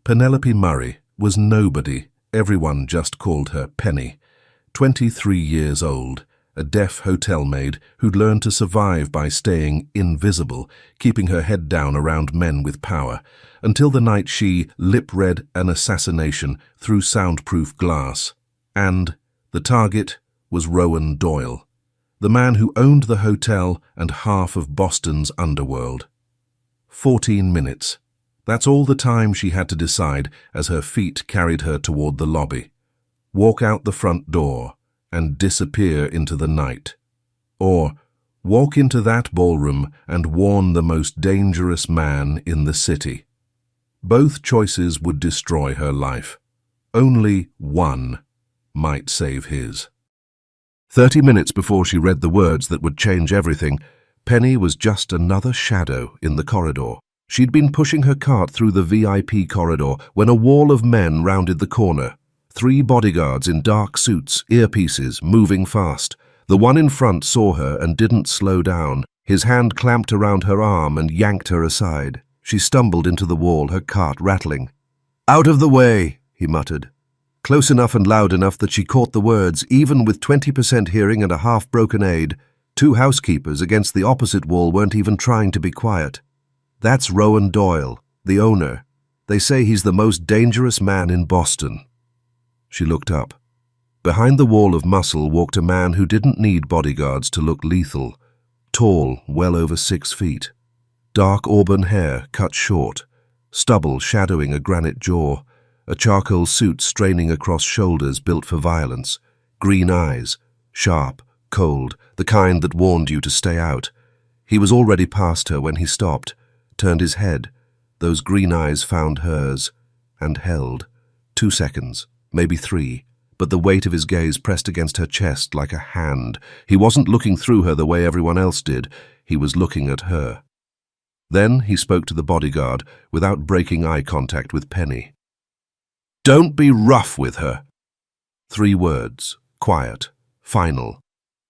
Penelope Murray was nobody. Everyone just called her Penny. 23 years old, a deaf hotel maid who'd learned to survive by staying invisible, keeping her head down around men with power, until the night she lip-read an assassination through soundproof glass. And the target was Rowan Doyle, the man who owned the hotel and half of Boston's underworld. 14 minutes. That's all the time she had to decide as her feet carried her toward the lobby. Walk out the front door and disappear into the night. Or walk into that ballroom and warn the most dangerous man in the city. Both choices would destroy her life. Only one might save his. 30 minutes before she read the words that would change everything, Penny was just another shadow in the corridor. She'd been pushing her cart through the VIP corridor when a wall of men rounded the corner. 3 bodyguards in dark suits, earpieces, moving fast. The one in front saw her and didn't slow down. His hand clamped around her arm and yanked her aside. She stumbled into the wall, her cart rattling. "Out of the way," he muttered. Close enough and loud enough that she caught the words, even with 20% hearing and a half-broken aid. 2 housekeepers against the opposite wall weren't even trying to be quiet. "That's Rowan Doyle, the owner. They say he's the most dangerous man in Boston." She looked up. Behind the wall of muscle walked a man who didn't need bodyguards to look lethal. Tall, well over 6 feet. Dark auburn hair cut short, stubble shadowing a granite jaw, a charcoal suit straining across shoulders built for violence, green eyes, sharp, cold, the kind that warned you to stay out. He was already past her when he stopped, turned his head. Those green eyes found hers, and held. 2 seconds, maybe 3, but the weight of his gaze pressed against her chest like a hand. He wasn't looking through her the way everyone else did. He was looking at her. Then he spoke to the bodyguard without breaking eye contact with Penny. "Don't be rough with her." 3 words, quiet, final.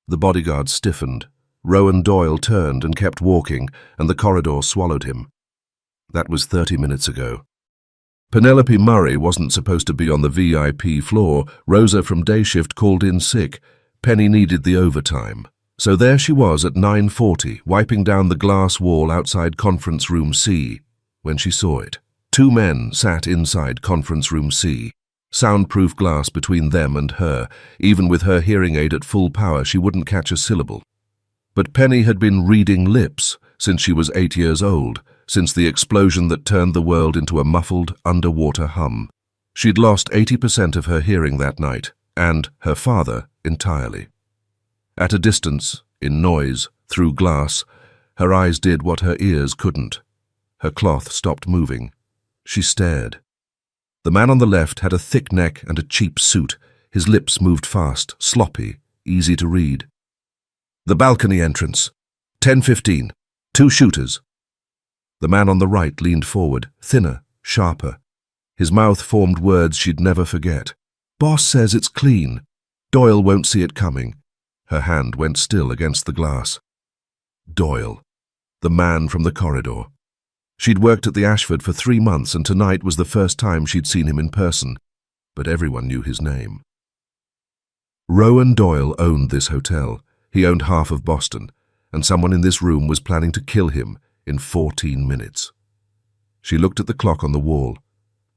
The bodyguard stiffened. Rowan Doyle turned and kept walking, and the corridor swallowed him. That was 30 minutes ago. Penelope Murray wasn't supposed to be on the VIP floor. Rosa from day shift called in sick. Penny needed the overtime. So there she was at 9:40, wiping down the glass wall outside conference room C, when she saw it. 2 men sat inside conference room C. Soundproof glass between them and her. Even with her hearing aid at full power, she wouldn't catch a syllable. But Penny had been reading lips since she was 8 years old, since the explosion that turned the world into a muffled, underwater hum. She'd lost 80% of her hearing that night, and her father entirely. At a distance, in noise, through glass, her eyes did what her ears couldn't. Her cloth stopped moving. She stared. The man on the left had a thick neck and a cheap suit. His lips moved fast, sloppy, easy to read. "The balcony entrance. 10:15. 2 shooters." The man on the right leaned forward, thinner, sharper. His mouth formed words she'd never forget. "Boss says it's clean. Doyle won't see it coming." Her hand went still against the glass. Doyle. The man from the corridor. She'd worked at the Ashford for 3 months, and tonight was the first time she'd seen him in person. But everyone knew his name. Rowan Doyle owned this hotel. He owned half of Boston, and someone in this room was planning to kill him in 14 minutes. She looked at the clock on the wall.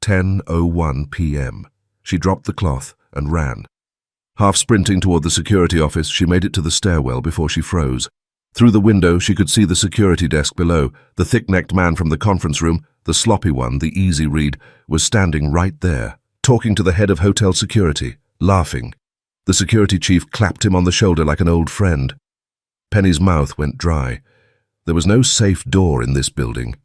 10:01 p.m. She dropped the cloth and ran. Half sprinting toward the security office, she made it to the stairwell before she froze. Through the window, she could see the security desk below. The thick-necked man from the conference room, the sloppy one, the easy read, was standing right there, talking to the head of hotel security, laughing. The security chief clapped him on the shoulder like an old friend. Penny's mouth went dry. There was no safe door in this building.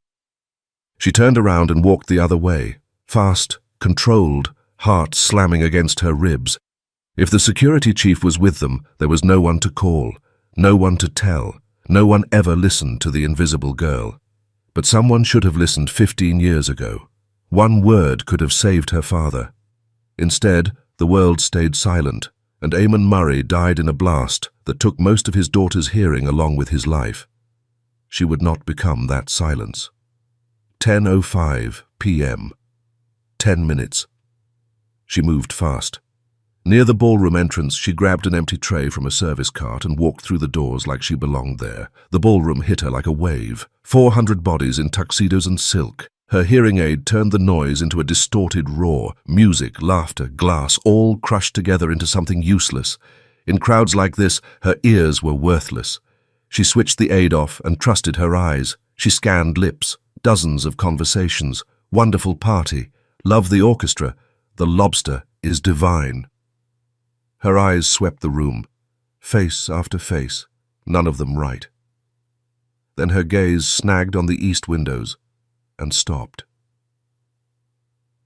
She turned around and walked the other way, fast, controlled, heart slamming against her ribs. If the security chief was with them, there was no one to call, no one to tell, no one ever listened to the invisible girl. But someone should have listened 15 years ago. One word could have saved her father. Instead, the world stayed silent, and Eamon Murray died in a blast that took most of his daughter's hearing along with his life. She would not become that silence. 10:05 p.m. 10 minutes. She moved fast. Near the ballroom entrance, she grabbed an empty tray from a service cart and walked through the doors like she belonged there. The ballroom hit her like a wave. 400 bodies in tuxedos and silk. Her hearing aid turned the noise into a distorted roar. Music, laughter, glass, all crushed together into something useless. In crowds like this, her ears were worthless. She switched the aid off and trusted her eyes. She scanned lips, dozens of conversations. Wonderful party. Love the orchestra. The lobster is divine. Her eyes swept the room, face after face, none of them right. Then her gaze snagged on the east windows and stopped.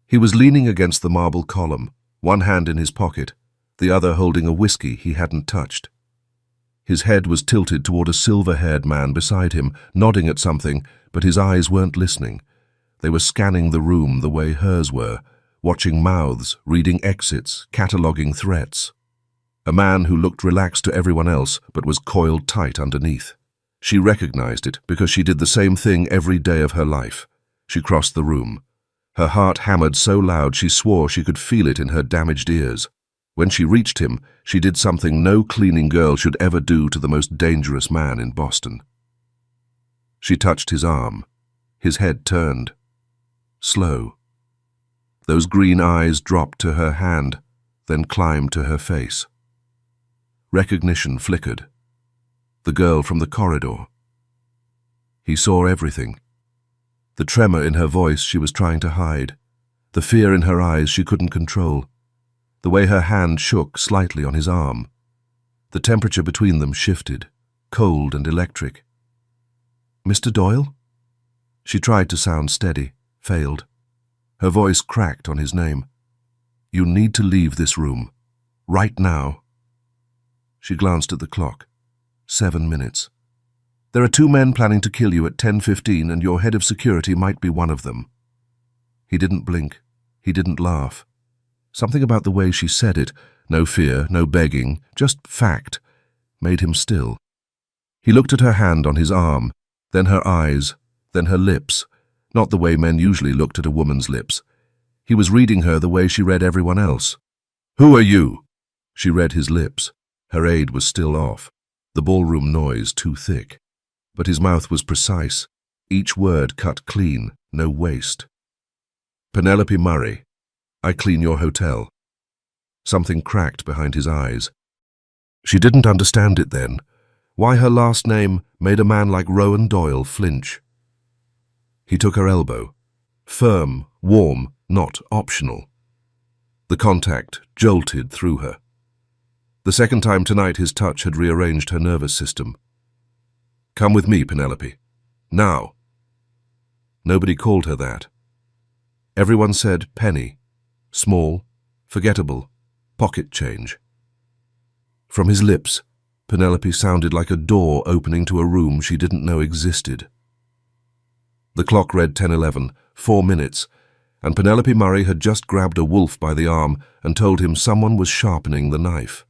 He was leaning against the marble column, one hand in his pocket, the other holding a whiskey he hadn't touched. His head was tilted toward a silver-haired man beside him, nodding at something, but his eyes weren't listening. They were scanning the room the way hers were, watching mouths, reading exits, cataloguing threats. A man who looked relaxed to everyone else but was coiled tight underneath. She recognized it because she did the same thing every day of her life. She crossed the room. Her heart hammered so loud she swore she could feel it in her damaged ears. When she reached him, she did something no cleaning girl should ever do to the most dangerous man in Boston. She touched his arm. His head turned. Slow. Those green eyes dropped to her hand, then climbed to her face. Recognition flickered. The girl from the corridor. He saw everything. The tremor in her voice she was trying to hide. The fear in her eyes she couldn't control. The way her hand shook slightly on his arm. The temperature between them shifted, cold and electric. "Mr. Doyle?" She tried to sound steady, failed. Her voice cracked on his name. "You need to leave this room. Right now." She glanced at the clock. 7 minutes. "There are 2 men planning to kill you at 10:15, and your head of security might be one of them." He didn't blink. He didn't laugh. Something about the way she said it, no fear, no begging, just fact, made him still. He looked at her hand on his arm, then her eyes, then her lips, not the way men usually looked at a woman's lips. He was reading her the way she read everyone else. "Who are you?" She read his lips. Her aid was still off, the ballroom noise too thick. But his mouth was precise, each word cut clean, no waste. "Penelope Murray, I clean your hotel." Something cracked behind his eyes. She didn't understand it then, why her last name made a man like Rowan Doyle flinch. He took her elbow. Firm, warm, not optional. The contact jolted through her. The second time tonight his touch had rearranged her nervous system. "Come with me, Penelope. Now." Nobody called her that. Everyone said Penny. Small, forgettable, pocket change. From his lips, Penelope sounded like a door opening to a room she didn't know existed. The clock read 10:11, 4 minutes, and Penelope Murray had just grabbed a wolf by the arm and told him someone was sharpening the knife.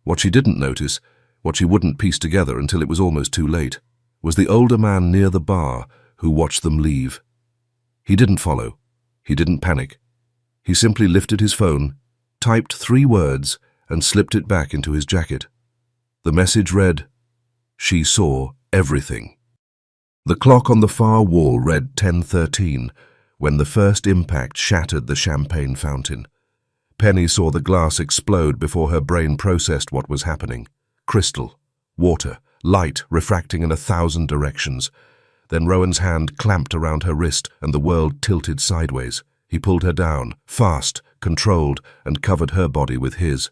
What she didn't notice, what she wouldn't piece together until it was almost too late, was the older man near the bar who watched them leave. He didn't follow. He didn't panic. He simply lifted his phone, typed 3 words, and slipped it back into his jacket. The message read, "She saw everything." The clock on the far wall read 10:13 when the first impact shattered the champagne fountain. Penny saw the glass explode before her brain processed what was happening. Crystal, water, light refracting in 1,000 directions. Then Rowan's hand clamped around her wrist and the world tilted sideways. He pulled her down, fast, controlled, and covered her body with his.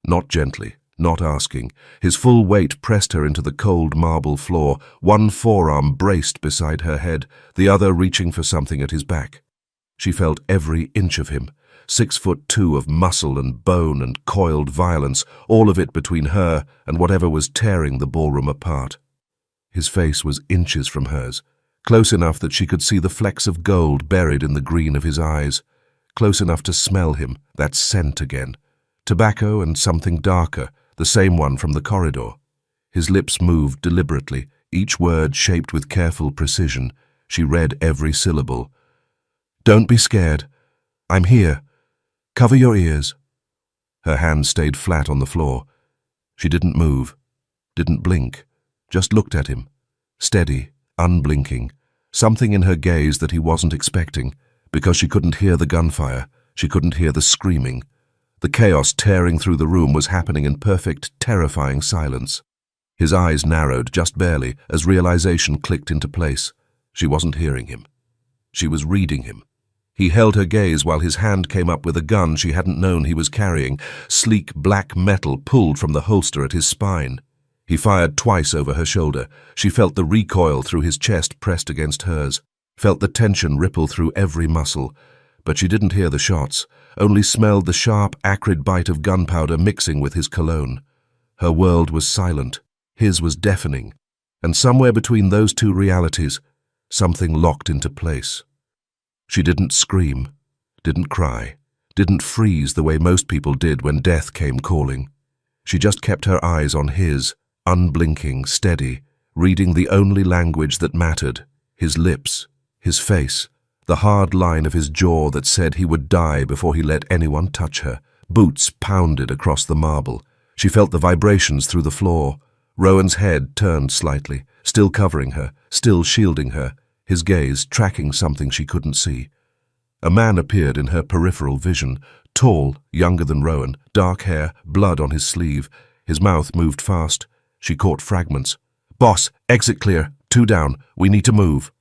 Not gently, not asking. His full weight pressed her into the cold marble floor, one forearm braced beside her head, the other reaching for something at his back. She felt every inch of him. 6'2" of muscle and bone and coiled violence, all of it between her and whatever was tearing the ballroom apart. His face was inches from hers, close enough that she could see the flecks of gold buried in the green of his eyes, close enough to smell him, that scent again. Tobacco and something darker, the same one from the corridor. His lips moved deliberately, each word shaped with careful precision. She read every syllable. "Don't be scared. I'm here. Cover your ears." Her hand stayed flat on the floor. She didn't move, didn't blink, just looked at him, steady, unblinking, something in her gaze that he wasn't expecting, because she couldn't hear the gunfire, she couldn't hear the screaming. The chaos tearing through the room was happening in perfect, terrifying silence. His eyes narrowed just barely as realization clicked into place. She wasn't hearing him. She was reading him. He held her gaze while his hand came up with a gun she hadn't known he was carrying, sleek black metal pulled from the holster at his spine. He fired twice over her shoulder. She felt the recoil through his chest pressed against hers, felt the tension ripple through every muscle. But she didn't hear the shots, only smelled the sharp, acrid bite of gunpowder mixing with his cologne. Her world was silent, his was deafening, and somewhere between those two realities, something locked into place. She didn't scream, didn't cry, didn't freeze the way most people did when death came calling. She just kept her eyes on his, unblinking, steady, reading the only language that mattered, his lips, his face, the hard line of his jaw that said he would die before he let anyone touch her. Boots pounded across the marble. She felt the vibrations through the floor. Rowan's head turned slightly, still covering her, still shielding her, his gaze tracking something she couldn't see. A man appeared in her peripheral vision, tall, younger than Rowan, dark hair, blood on his sleeve. His mouth moved fast. She caught fragments. "Boss, exit clear. 2 down. We need to move."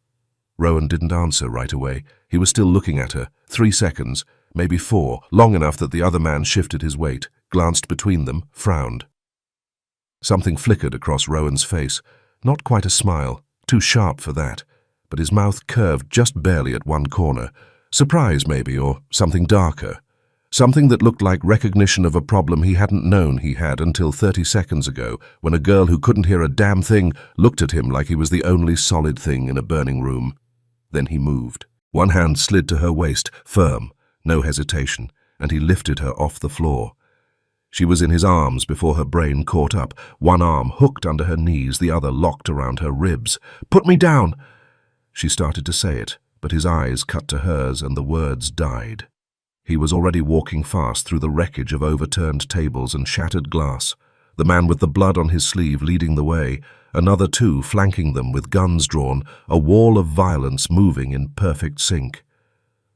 Rowan didn't answer right away. He was still looking at her. 3 seconds, maybe 4, long enough that the other man shifted his weight, glanced between them, frowned. Something flickered across Rowan's face. Not quite a smile, too sharp for that, but his mouth curved just barely at one corner. Surprise, maybe, or something darker. Something that looked like recognition of a problem he hadn't known he had until 30 seconds ago, when a girl who couldn't hear a damn thing looked at him like he was the only solid thing in a burning room. Then he moved. One hand slid to her waist, firm, no hesitation, and he lifted her off the floor. She was in his arms before her brain caught up, one arm hooked under her knees, the other locked around her ribs. "Put me down!" She started to say it, but his eyes cut to hers and the words died. He was already walking fast through the wreckage of overturned tables and shattered glass, the man with the blood on his sleeve leading the way, another 2 flanking them with guns drawn, a wall of violence moving in perfect sync.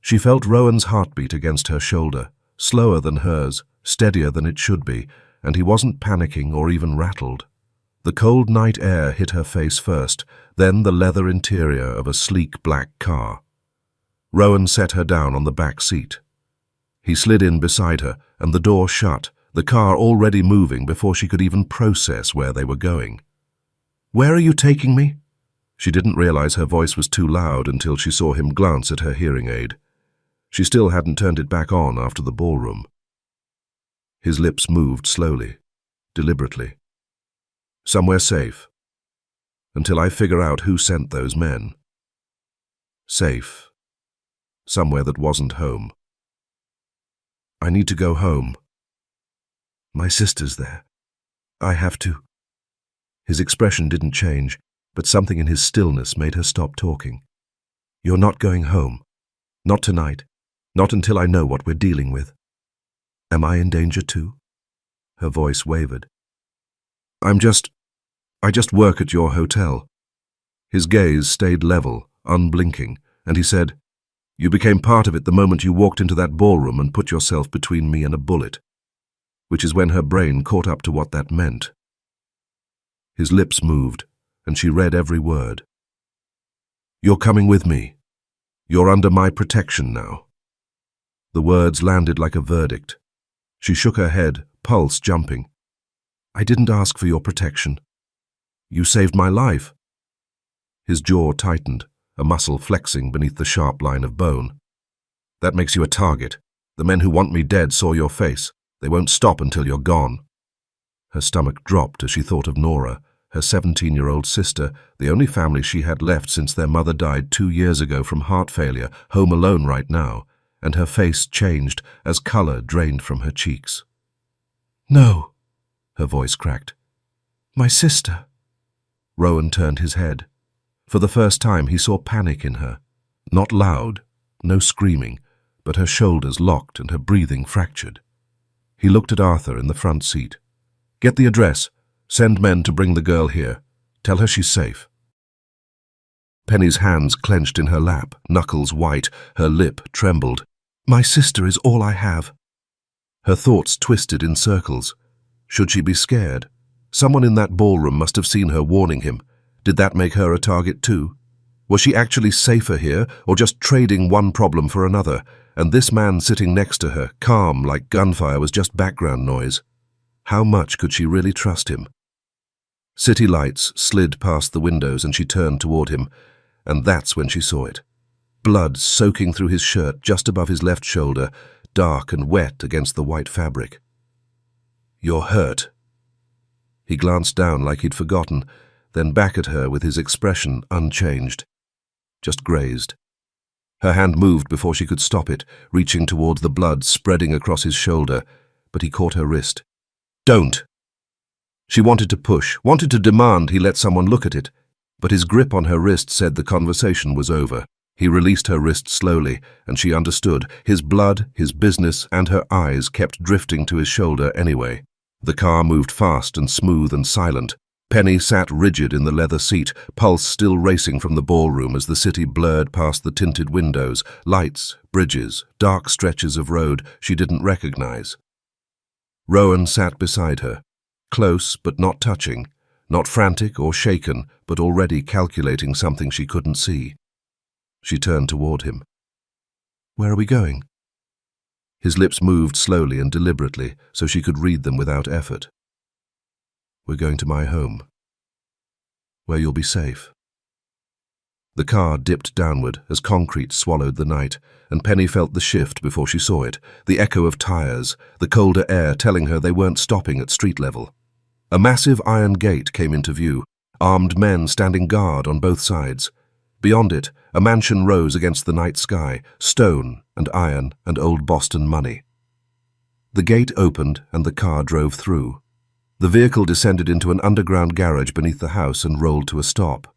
She felt Rowan's heartbeat against her shoulder, slower than hers, steadier than it should be, and he wasn't panicking or even rattled. The cold night air hit her face first, then the leather interior of a sleek black car. Rowan set her down on the back seat. He slid in beside her, and the door shut, the car already moving before she could even process where they were going. "Where are you taking me?" She didn't realize her voice was too loud until she saw him glance at her hearing aid. She still hadn't turned it back on after the ballroom. His lips moved slowly, deliberately. "Somewhere safe. Until I figure out who sent those men. Safe. Somewhere that wasn't home. I need to go home. My sister's there. I have to." His expression didn't change, but something in his stillness made her stop talking. "You're not going home. Not tonight. Not until I know what we're dealing with. Am I in danger too?" Her voice wavered. I just work at your hotel." His gaze stayed level, unblinking, and he said, "You became part of it the moment you walked into that ballroom and put yourself between me and a bullet," which is when her brain caught up to what that meant. His lips moved, and she read every word. "You're coming with me. You're under my protection now." The words landed like a verdict. She shook her head, pulse jumping. "I didn't ask for your protection. You saved my life." His jaw tightened, a muscle flexing beneath the sharp line of bone. "That makes you a target. The men who want me dead saw your face. They won't stop until you're gone." Her stomach dropped as she thought of Nora, her 17-year-old sister, the only family she had left since their mother died 2 years ago from heart failure, home alone right now, and her face changed as color drained from her cheeks. "No," her voice cracked. "My sister." Rowan turned his head. For the first time he saw panic in her. Not loud, no screaming, but her shoulders locked and her breathing fractured. He looked at Arthur in the front seat. "Get the address. Send men to bring the girl here. Tell her she's safe." Penny's hands clenched in her lap, knuckles white, her lip trembled. "My sister is all I have." Her thoughts twisted in circles. Should she be scared? Someone in that ballroom must have seen her warning him. Did that make her a target too? Was she actually safer here, or just trading one problem for another, and this man sitting next to her, calm like gunfire, was just background noise? How much could she really trust him? City lights slid past the windows and she turned toward him, and that's when she saw it. Blood soaking through his shirt just above his left shoulder, dark and wet against the white fabric. "You're hurt." He glanced down like he'd forgotten, then back at her with his expression unchanged. Just grazed. Her hand moved before she could stop it, reaching towards the blood spreading across his shoulder, but he caught her wrist. "Don't!" She wanted to push, wanted to demand he let someone look at it, but his grip on her wrist said the conversation was over. He released her wrist slowly, and she understood. His blood, his business, and her eyes kept drifting to his shoulder anyway. The car moved fast and smooth and silent. Penny sat rigid in the leather seat, pulse still racing from the ballroom as the city blurred past the tinted windows, lights, bridges, dark stretches of road she didn't recognize. Rowan sat beside her, close but not touching, not frantic or shaken, but already calculating something she couldn't see. She turned toward him. "Where are we going?" His lips moved slowly and deliberately, so she could read them without effort. "We're going to my home, where you'll be safe." The car dipped downward as concrete swallowed the night, and Penny felt the shift before she saw it, the echo of tires, the colder air telling her they weren't stopping at street level. A massive iron gate came into view, armed men standing guard on both sides. Beyond it, a mansion rose against the night sky, stone and iron and old Boston money. The gate opened and the car drove through. The vehicle descended into an underground garage beneath the house and rolled to a stop.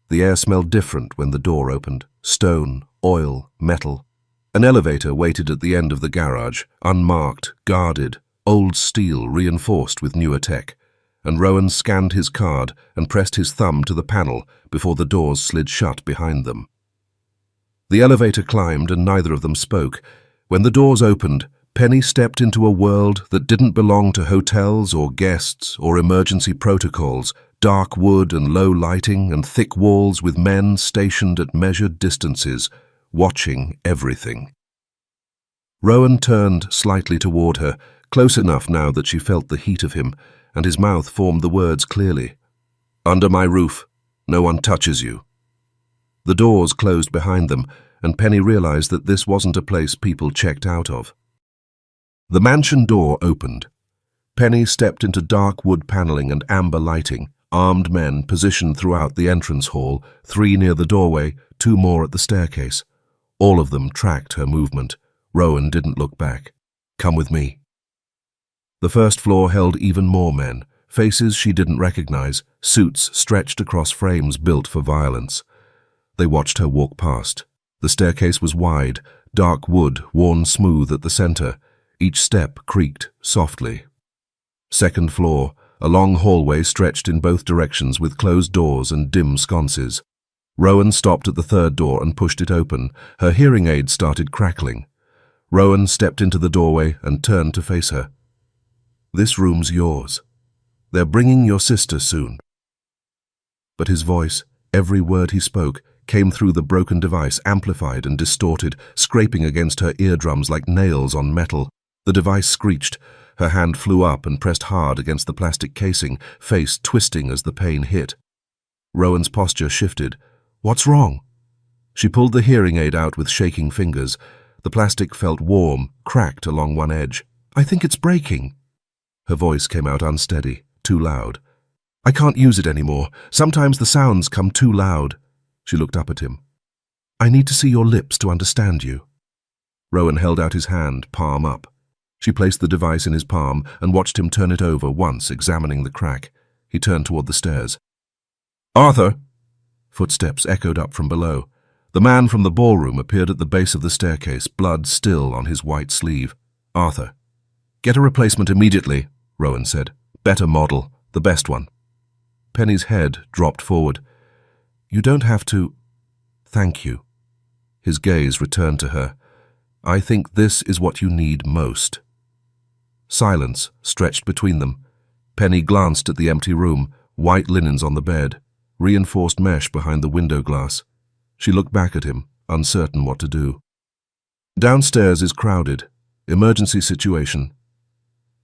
The air smelled different when the door opened. Stone, oil, metal. An elevator waited at the end of the garage, unmarked, guarded, old steel reinforced with newer tech, and Rowan scanned his card and pressed his thumb to the panel before the doors slid shut behind them. The elevator climbed and neither of them spoke. When the doors opened, Penny stepped into a world that didn't belong to hotels or guests or emergency protocols, dark wood and low lighting and thick walls with men stationed at measured distances, watching everything. Rowan turned slightly toward her, close enough now that she felt the heat of him, and his mouth formed the words clearly. "Under my roof. No one touches you." The doors closed behind them, and Penny realized that this wasn't a place people checked out of. The mansion door opened. Penny stepped into dark wood paneling and amber lighting, armed men positioned throughout the entrance hall, 3 near the doorway, 2 more at the staircase. All of them tracked her movement. Rowan didn't look back. "Come with me." The first floor held even more men, faces she didn't recognize, suits stretched across frames built for violence. They watched her walk past. The staircase was wide, dark wood worn smooth at the center. Each step creaked softly. Second floor, a long hallway stretched in both directions with closed doors and dim sconces. Rowan stopped at the third door and pushed it open. Her hearing aid started crackling. Rowan stepped into the doorway and turned to face her. "This room's yours. They're bringing your sister soon." But his voice, every word he spoke, came through the broken device, amplified and distorted, scraping against her eardrums like nails on metal. The device screeched. Her hand flew up and pressed hard against the plastic casing, face twisting as the pain hit. Rowan's posture shifted. "What's wrong?" She pulled the hearing aid out with shaking fingers. The plastic felt warm, cracked along one edge. "I think it's breaking." Her voice came out unsteady, too loud. "I can't use it anymore. Sometimes the sounds come too loud." She looked up at him. "I need to see your lips to understand you." Rowan held out his hand, palm up. She placed the device in his palm and watched him turn it over once, examining the crack. He turned toward the stairs. "Arthur!" Footsteps echoed up from below. The man from the ballroom appeared at the base of the staircase, blood still on his white sleeve. "Arthur." "Get a replacement immediately," Rowan said. "Better model, the best one." Penny's head dropped forward. "You don't have to—" "Thank you." His gaze returned to her. "I think this is what you need most." Silence stretched between them. Penny glanced at the empty room, white linens on the bed, reinforced mesh behind the window glass. She looked back at him, uncertain what to do. "Downstairs is crowded. Emergency situation."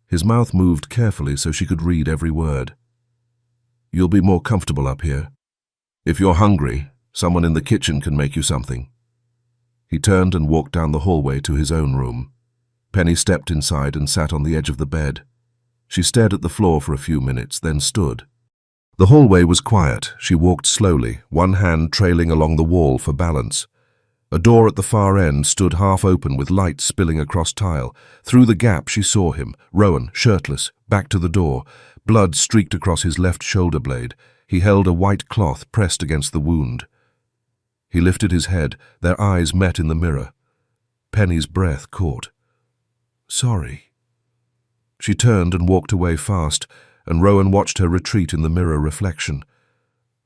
His mouth moved carefully so she could read every word. "You'll be more comfortable up here. If you're hungry, someone in the kitchen can make you something." He turned and walked down the hallway to his own room. Penny stepped inside and sat on the edge of the bed. She stared at the floor for a few minutes, then stood. The hallway was quiet. She walked slowly, one hand trailing along the wall for balance. A door at the far end stood half open with light spilling across tile. Through the gap she saw him, Rowan, shirtless, back to the door. Blood streaked across his left shoulder blade. He held a white cloth pressed against the wound. He lifted his head. Their eyes met in the mirror. Penny's breath caught. "Sorry." She turned and walked away fast, and Rowan watched her retreat in the mirror reflection.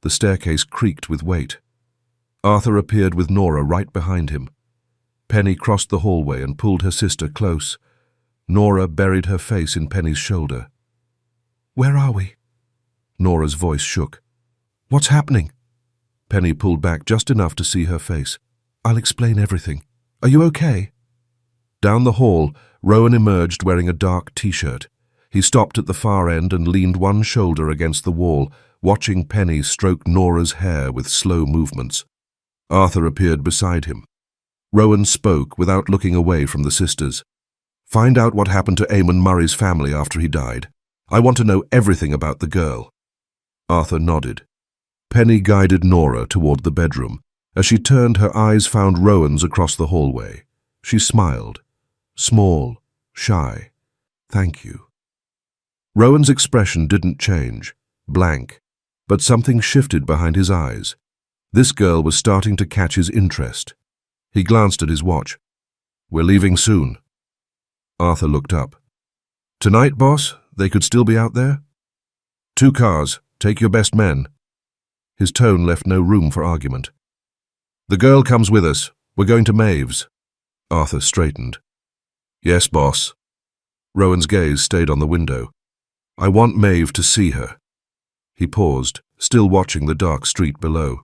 The staircase creaked with weight. Arthur appeared with Nora right behind him. Penny crossed the hallway and pulled her sister close. Nora buried her face in Penny's shoulder. "Where are we?" Nora's voice shook. "What's happening?" Penny pulled back just enough to see her face. "I'll explain everything. Are you okay?" Down the hall, Rowan emerged wearing a dark t-shirt. He stopped at the far end and leaned one shoulder against the wall, watching Penny stroke Nora's hair with slow movements. Arthur appeared beside him. Rowan spoke without looking away from the sisters. "Find out what happened to Eamon Murray's family after he died. I want to know everything about the girl." Arthur nodded. Penny guided Nora toward the bedroom. As she turned, her eyes found Rowan's across the hallway. She smiled. Small, shy. "Thank you." Rowan's expression didn't change, blank, but something shifted behind his eyes. This girl was starting to catch his interest. He glanced at his watch. "We're leaving soon." Arthur looked up. "Tonight, boss? They could still be out there?" "2 cars. Take your best men." His tone left no room for argument. "The girl comes with us. We're going to Maeve's." Arthur straightened. "Yes, boss." Rowan's gaze stayed on the window. "I want Maeve to see her." He paused, still watching the dark street below.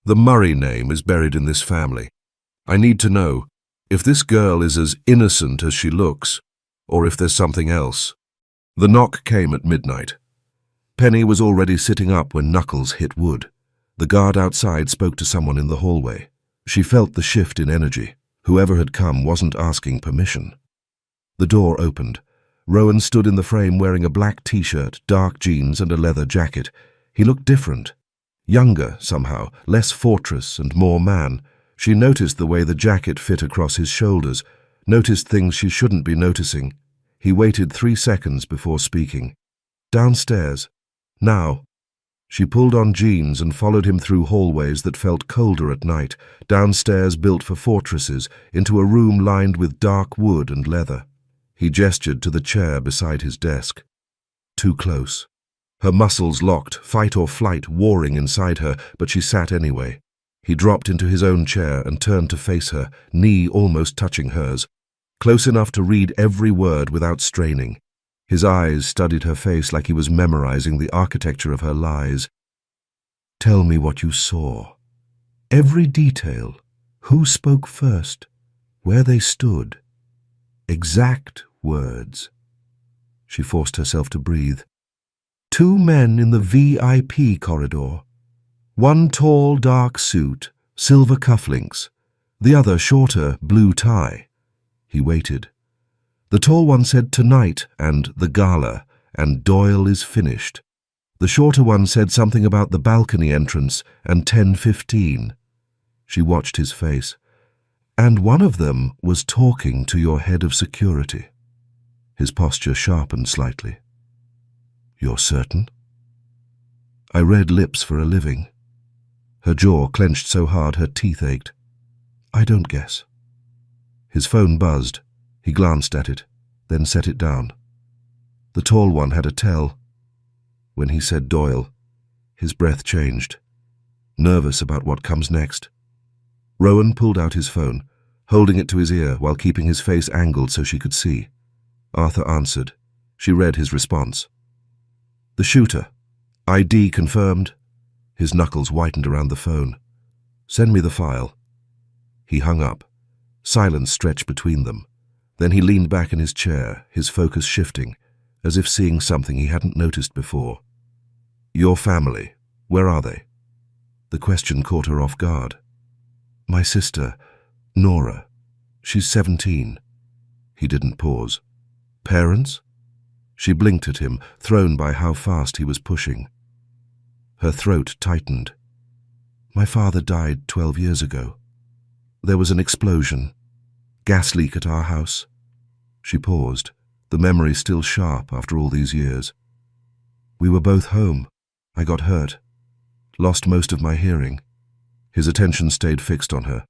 "The Murray name is buried in this family. I need to know if this girl is as innocent as she looks, or if there's something else." The knock came at midnight. Penny was already sitting up when knuckles hit wood. The guard outside spoke to someone in the hallway. She felt the shift in energy. Whoever had come wasn't asking permission. The door opened. Rowan stood in the frame wearing a black t-shirt, dark jeans, and a leather jacket. He looked different. Younger, somehow, less fortress and more man. She noticed the way the jacket fit across his shoulders, noticed things she shouldn't be noticing. He waited 3 seconds before speaking. "Downstairs. Now." She pulled on jeans and followed him through hallways that felt colder at night, downstairs built for fortresses, into a room lined with dark wood and leather. He gestured to the chair beside his desk. Too close. Her muscles locked, fight or flight warring inside her, but she sat anyway. He dropped into his own chair and turned to face her, knee almost touching hers, close enough to read every word without straining. His eyes studied her face like he was memorizing the architecture of her lies. "Tell me what you saw. Every detail. Who spoke first? Where they stood. Exact words." She forced herself to breathe. "2 men in the VIP corridor. One tall, dark suit, silver cufflinks. The other shorter, blue tie." He waited. The tall one said "tonight" and "the gala" and "Doyle is finished." The shorter one said something about the balcony entrance and 10:15. She watched his face. "And one of them was talking to your head of security." His posture sharpened slightly. "You're certain?" "I read lips for a living." Her jaw clenched so hard her teeth ached. "I don't guess." His phone buzzed. He glanced at it, then set it down. The tall one had a tell. When he said Doyle, his breath changed, nervous about what comes next. Rowan pulled out his phone, holding it to his ear while keeping his face angled so she could see. Arthur answered. She read his response. "The shooter. ID confirmed." His knuckles whitened around the phone. "Send me the file." He hung up. Silence stretched between them. Then he leaned back in his chair, his focus shifting, as if seeing something he hadn't noticed before. "Your family, where are they?" The question caught her off guard. "My sister, Nora. She's 17. He didn't pause. "Parents?" She blinked at him, thrown by how fast he was pushing. Her throat tightened. "My father died 12 years ago. There was an explosion. Gas leak at our house." She paused, the memory still sharp after all these years. "We were both home. I got hurt. Lost most of my hearing." His attention stayed fixed on her.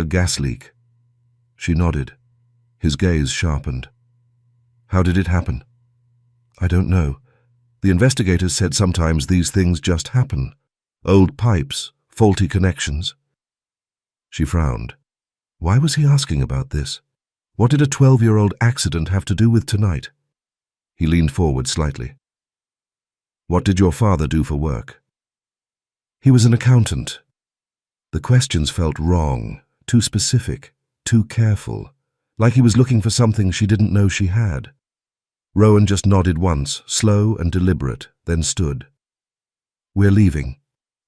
Gas leak." She nodded. His gaze sharpened. "How did it happen?" "I don't know. The investigators said sometimes these things just happen. Old pipes, faulty connections." She frowned. Why was he asking about this? What did a 12-year-old accident have to do with tonight? He leaned forward slightly. "What did your father do for work?" "He was an accountant." The questions felt wrong, too specific, too careful, like he was looking for something she didn't know she had. Rowan just nodded once, slow and deliberate, then stood. "We're leaving."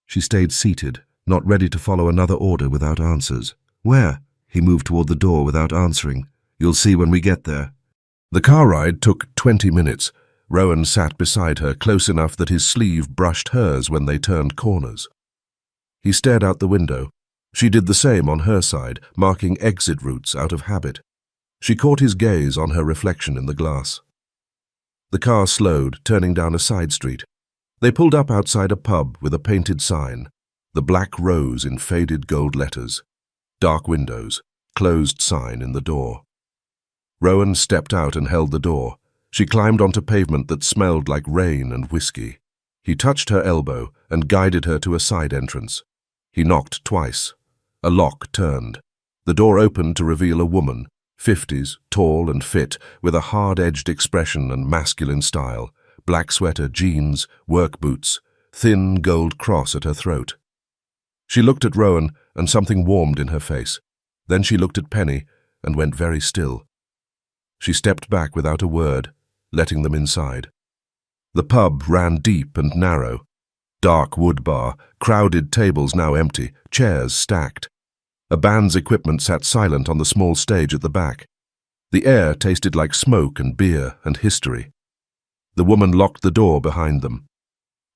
She stayed seated, not ready to follow another order without answers. "Where?" He moved toward the door without answering. "You'll see when we get there." The car ride took 20 minutes. Rowan sat beside her, close enough that his sleeve brushed hers when they turned corners. He stared out the window. She did the same on her side, marking exit routes out of habit. She caught his gaze on her reflection in the glass. The car slowed, turning down a side street. They pulled up outside a pub with a painted sign, the Black Rose in faded gold letters. Dark windows, closed sign in the door. Rowan stepped out and held the door. She climbed onto pavement that smelled like rain and whiskey. He touched her elbow and guided her to a side entrance. He knocked twice. A lock turned. The door opened to reveal a woman, 50s, tall and fit, with a hard-edged expression and masculine style, black sweater, jeans, work boots, thin gold cross at her throat. She looked at Rowan, and something warmed in her face. Then she looked at Penny and went very still. She stepped back without a word, letting them inside. The pub ran deep and narrow. Dark wood bar, crowded tables now empty, chairs stacked. A band's equipment sat silent on the small stage at the back. The air tasted like smoke and beer and history. The woman locked the door behind them.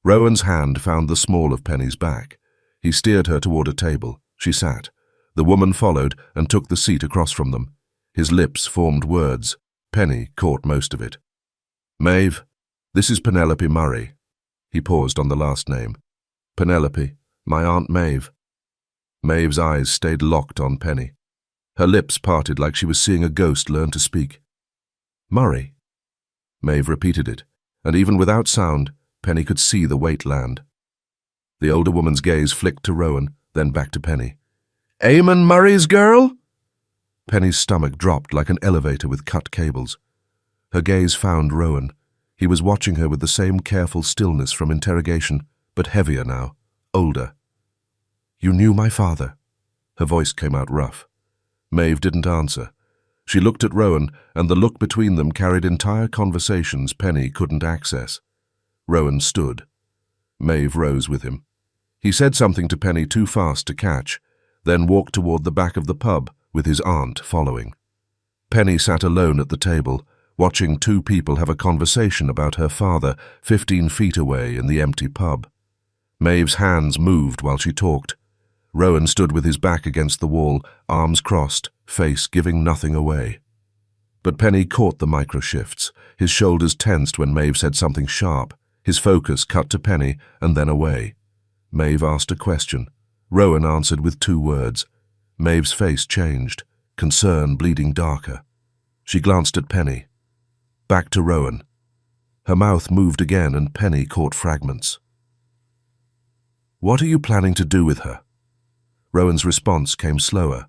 Rowan's hand found the small of Penny's back. He steered her toward a table. She sat. The woman followed and took the seat across from them. His lips formed words. Penny caught most of it. "Maeve, this is Penelope Murray." He paused on the last name. "Penelope, my Aunt Maeve." Maeve's eyes stayed locked on Penny. Her lips parted like she was seeing a ghost learn to speak. "Murray." Maeve repeated it, and even without sound, Penny could see the weight land. The older woman's gaze flicked to Rowan, then back to Penny. "Eamon Murray's girl?" Penny's stomach dropped like an elevator with cut cables. Her gaze found Rowan. He was watching her with the same careful stillness from interrogation, but heavier now, older. "You knew my father?" Her voice came out rough. Maeve didn't answer. She looked at Rowan, and the look between them carried entire conversations Penny couldn't access. Rowan stood. Maeve rose with him. He said something to Penny too fast to catch, then walked toward the back of the pub, with his aunt following. Penny sat alone at the table, watching two people have a conversation about her father 15 feet away in the empty pub. Maeve's hands moved while she talked. Rowan stood with his back against the wall, arms crossed, face giving nothing away. But Penny caught the micro-shifts. His shoulders tensed when Maeve said something sharp. His focus cut to Penny and then away. Maeve asked a question. Rowan answered with 2 words. Maeve's face changed, concern bleeding darker. She glanced at Penny. Back to Rowan. Her mouth moved again and Penny caught fragments. "What are you planning to do with her?" Rowan's response came slower.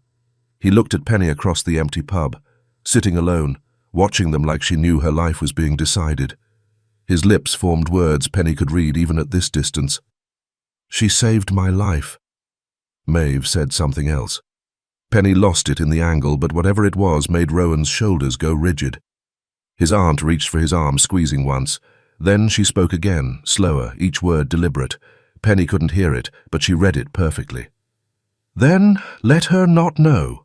He looked at Penny across the empty pub, sitting alone, watching them like she knew her life was being decided. His lips formed words Penny could read even at this distance. "She saved my life." Maeve said something else. Penny lost it in the angle, but whatever it was made Rowan's shoulders go rigid. His aunt reached for his arm, squeezing once. Then she spoke again, slower, each word deliberate. Penny couldn't hear it, but she read it perfectly. "Then let her not know."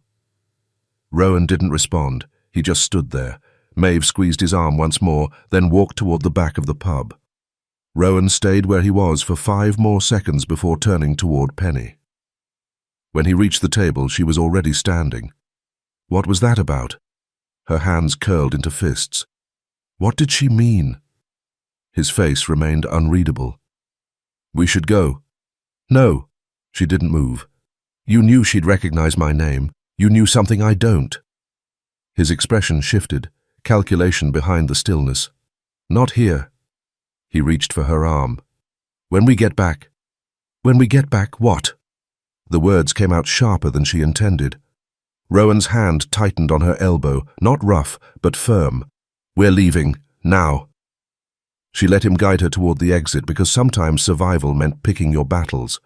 Rowan didn't respond. He just stood there. Maeve squeezed his arm once more, then walked toward the back of the pub. Rowan stayed where he was for 5 more seconds before turning toward Penny. When he reached the table, she was already standing. What was that about? Her hands curled into fists. What did she mean? His face remained unreadable. "We should go." "No." She didn't move. "You knew she'd recognize my name. You knew something I don't." His expression shifted, calculation behind the stillness. "Not here." He reached for her arm. "When we get back." "When we get back, what?" The words came out sharper than she intended. Rowan's hand tightened on her elbow, not rough, but firm. "We're leaving, now." She let him guide her toward the exit because sometimes survival meant picking your battles.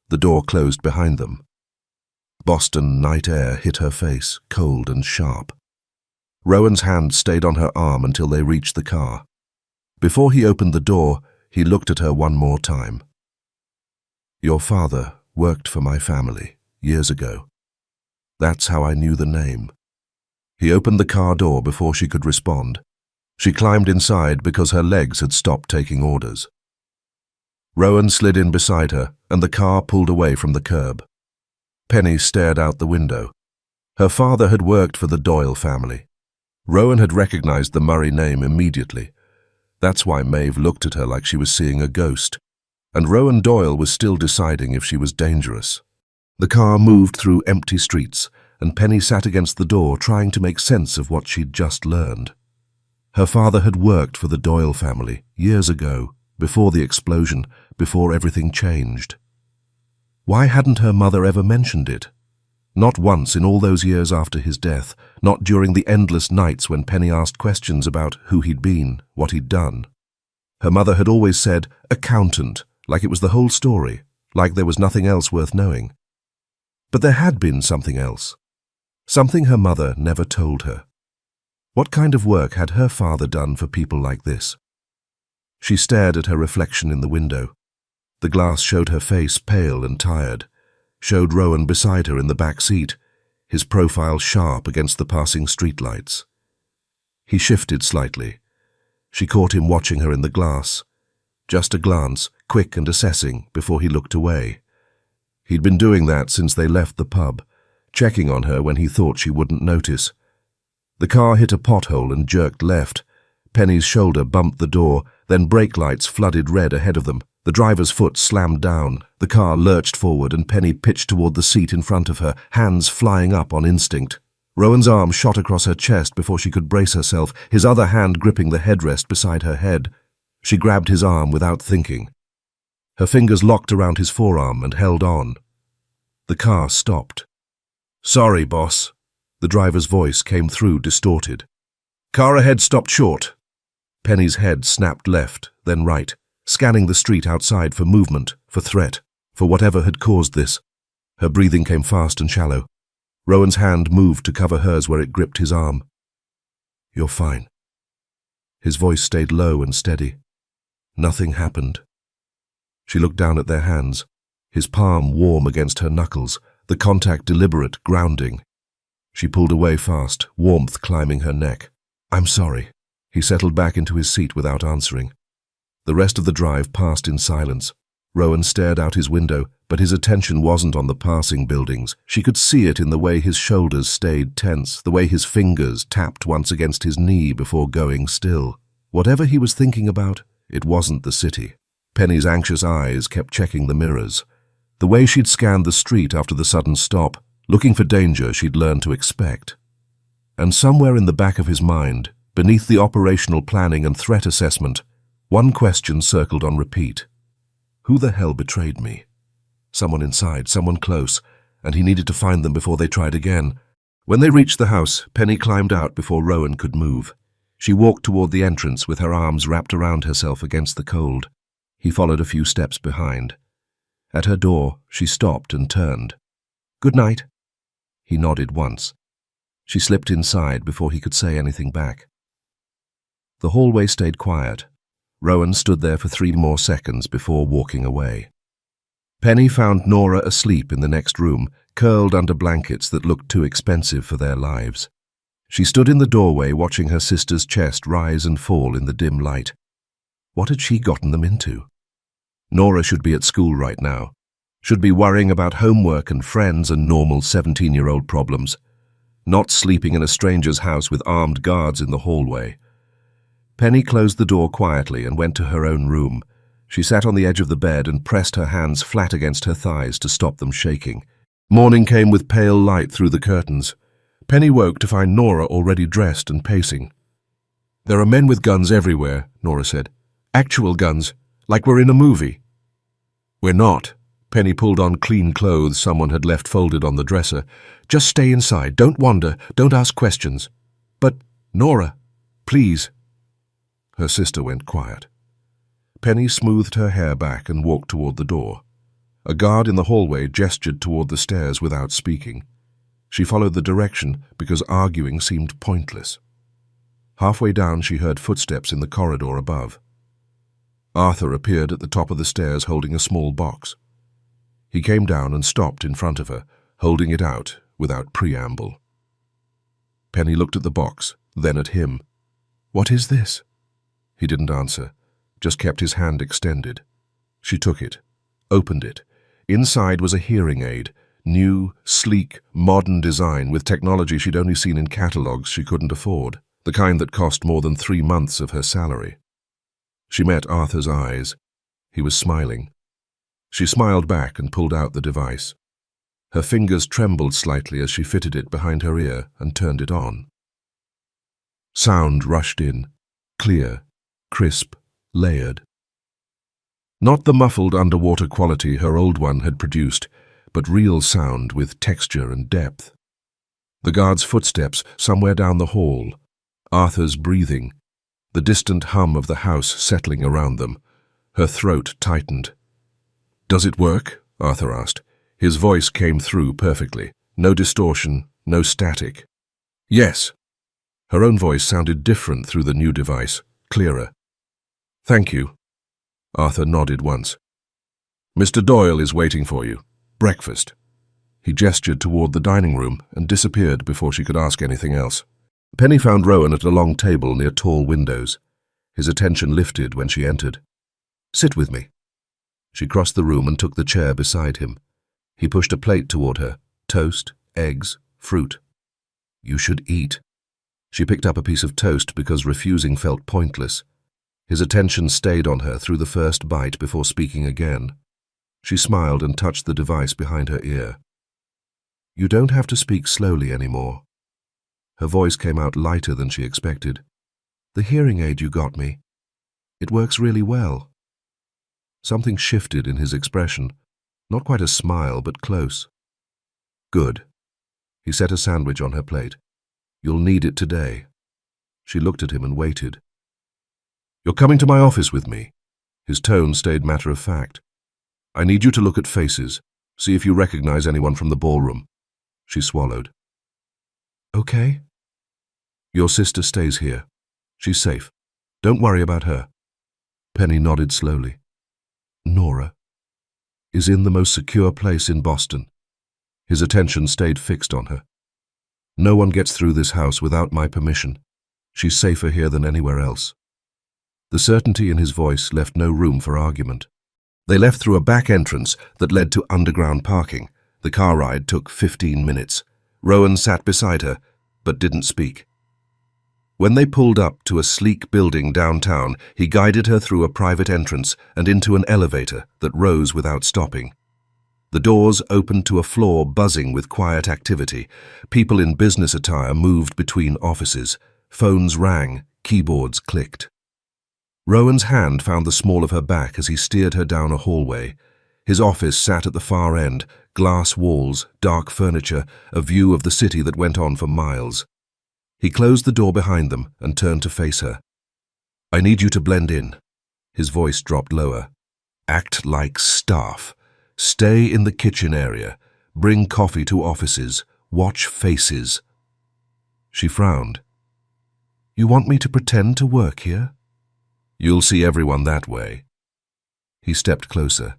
The door closed behind them. Boston night air hit her face, cold and sharp. Rowan's hand stayed on her arm until they reached the car. Before he opened the door, he looked at her one more time. "Your father worked for my family years ago. That's how I knew the name." He opened the car door before she could respond. She climbed inside because her legs had stopped taking orders. Rowan slid in beside her, and the car pulled away from the curb. Penny stared out the window. Her father had worked for the Doyle family. Rowan had recognized the Murray name immediately. That's why Maeve looked at her like she was seeing a ghost. And Rowan Doyle was still deciding if she was dangerous. The car moved through empty streets, and Penny sat against the door trying to make sense of what she'd just learned. Her father had worked for the Doyle family years ago, before the explosion, before everything changed. Why hadn't her mother ever mentioned it? Not once in all those years after his death, not during the endless nights when Penny asked questions about who he'd been, what he'd done. Her mother had always said, "accountant," like it was the whole story, like there was nothing else worth knowing. But there had been something else. Something her mother never told her. What kind of work had her father done for people like this? She stared at her reflection in the window. The glass showed her face pale and tired, showed Rowan beside her in the back seat, his profile sharp against the passing streetlights. He shifted slightly. She caught him watching her in the glass. Just a glance, quick and assessing, before he looked away. He'd been doing that since they left the pub, checking on her when he thought she wouldn't notice. The car hit a pothole and jerked left. Penny's shoulder bumped the door, then brake lights flooded red ahead of them. The driver's foot slammed down. The car lurched forward and Penny pitched toward the seat in front of her, hands flying up on instinct. Rowan's arm shot across her chest before she could brace herself, his other hand gripping the headrest beside her head. She grabbed his arm without thinking. Her fingers locked around his forearm and held on. The car stopped. "Sorry, boss." The driver's voice came through, distorted. "Car ahead stopped short." Penny's head snapped left, then right, scanning the street outside for movement, for threat, for whatever had caused this. Her breathing came fast and shallow. Rowan's hand moved to cover hers where it gripped his arm. "You're fine." His voice stayed low and steady. Nothing happened. She looked down at their hands, his palm warm against her knuckles, the contact deliberate, grounding. She pulled away fast, warmth climbing her neck. "I'm sorry." He settled back into his seat without answering. The rest of the drive passed in silence. Rowan stared out his window, but his attention wasn't on the passing buildings. She could see it in the way his shoulders stayed tense, the way his fingers tapped once against his knee before going still. Whatever he was thinking about, it wasn't the city. Penny's anxious eyes kept checking the mirrors. The way she'd scanned the street after the sudden stop, looking for danger she'd learned to expect. And somewhere in the back of his mind, beneath the operational planning and threat assessment, one question circled on repeat. Who the hell betrayed me? Someone inside, someone close, and he needed to find them before they tried again. When they reached the house, Penny climbed out before Rowan could move. She walked toward the entrance with her arms wrapped around herself against the cold. He followed a few steps behind. At her door, she stopped and turned. "Good night." He nodded once. She slipped inside before he could say anything back. The hallway stayed quiet. Rowan stood there for 3 more seconds before walking away. Penny found Nora asleep in the next room, curled under blankets that looked too expensive for their lives. She stood in the doorway watching her sister's chest rise and fall in the dim light. What had she gotten them into? Nora should be at school right now, should be worrying about homework and friends and normal 17-year-old problems, not sleeping in a stranger's house with armed guards in the hallway. Penny closed the door quietly and went to her own room. She sat on the edge of the bed and pressed her hands flat against her thighs to stop them shaking. Morning came with pale light through the curtains. Penny woke to find Nora already dressed and pacing. "There are men with guns everywhere," Nora said. "Actual guns, like we're in a movie." "We're not." Penny pulled on clean clothes someone had left folded on the dresser. "Just stay inside. Don't wander. Don't ask questions." "But, Nora, please." Her sister went quiet. Penny smoothed her hair back and walked toward the door. A guard in the hallway gestured toward the stairs without speaking. She followed the direction because arguing seemed pointless. Halfway down, she heard footsteps in the corridor above. Arthur appeared at the top of the stairs holding a small box. He came down and stopped in front of her, holding it out without preamble. Penny looked at the box, then at him. "What is this?" He didn't answer, just kept his hand extended. She took it, opened it. Inside was a hearing aid, new, sleek, modern design with technology she'd only seen in catalogs she couldn't afford, the kind that cost more than 3 months of her salary. She met Arthur's eyes. He was smiling. She smiled back and pulled out the device. Her fingers trembled slightly as she fitted it behind her ear and turned it on. Sound rushed in, clear, crisp, layered. Not the muffled underwater quality her old one had produced, but real sound with texture and depth. The guard's footsteps somewhere down the hall, Arthur's breathing, the distant hum of the house settling around them. Her throat tightened. "Does it work?" Arthur asked. His voice came through perfectly. No distortion, no static. "Yes." Her own voice sounded different through the new device, clearer. "Thank you." Arthur nodded once. "Mr. Doyle is waiting for you. Breakfast." He gestured toward the dining room and disappeared before she could ask anything else. Penny found Rowan at a long table near tall windows. His attention lifted when she entered. "Sit with me." She crossed the room and took the chair beside him. He pushed a plate toward her, toast, eggs, fruit. "You should eat." She picked up a piece of toast because refusing felt pointless. His attention stayed on her through the first bite before speaking again. She smiled and touched the device behind her ear. "You don't have to speak slowly anymore." Her voice came out lighter than she expected. "The hearing aid you got me. It works really well." Something shifted in his expression. Not quite a smile, but close. "Good." He set a sandwich on her plate. "You'll need it today." She looked at him and waited. "You're coming to my office with me." His tone stayed matter-of-fact. "I need you to look at faces. See if you recognize anyone from the ballroom." She swallowed. "Okay." "Your sister stays here. She's safe. Don't worry about her." Penny nodded slowly. "Nora is in the most secure place in Boston." His attention stayed fixed on her. "No one gets through this house without my permission. She's safer here than anywhere else." The certainty in his voice left no room for argument. They left through a back entrance that led to underground parking. The car ride took 15 minutes. Rowan sat beside her, but didn't speak. When they pulled up to a sleek building downtown, he guided her through a private entrance and into an elevator that rose without stopping. The doors opened to a floor buzzing with quiet activity. People in business attire moved between offices. Phones rang, keyboards clicked. Rowan's hand found the small of her back as he steered her down a hallway. His office sat at the far end, glass walls, dark furniture, a view of the city that went on for miles. He closed the door behind them and turned to face her. "I need you to blend in." His voice dropped lower. "Act like staff. Stay in the kitchen area. Bring coffee to offices. Watch faces." She frowned. "You want me to pretend to work here?" "You'll see everyone that way." He stepped closer.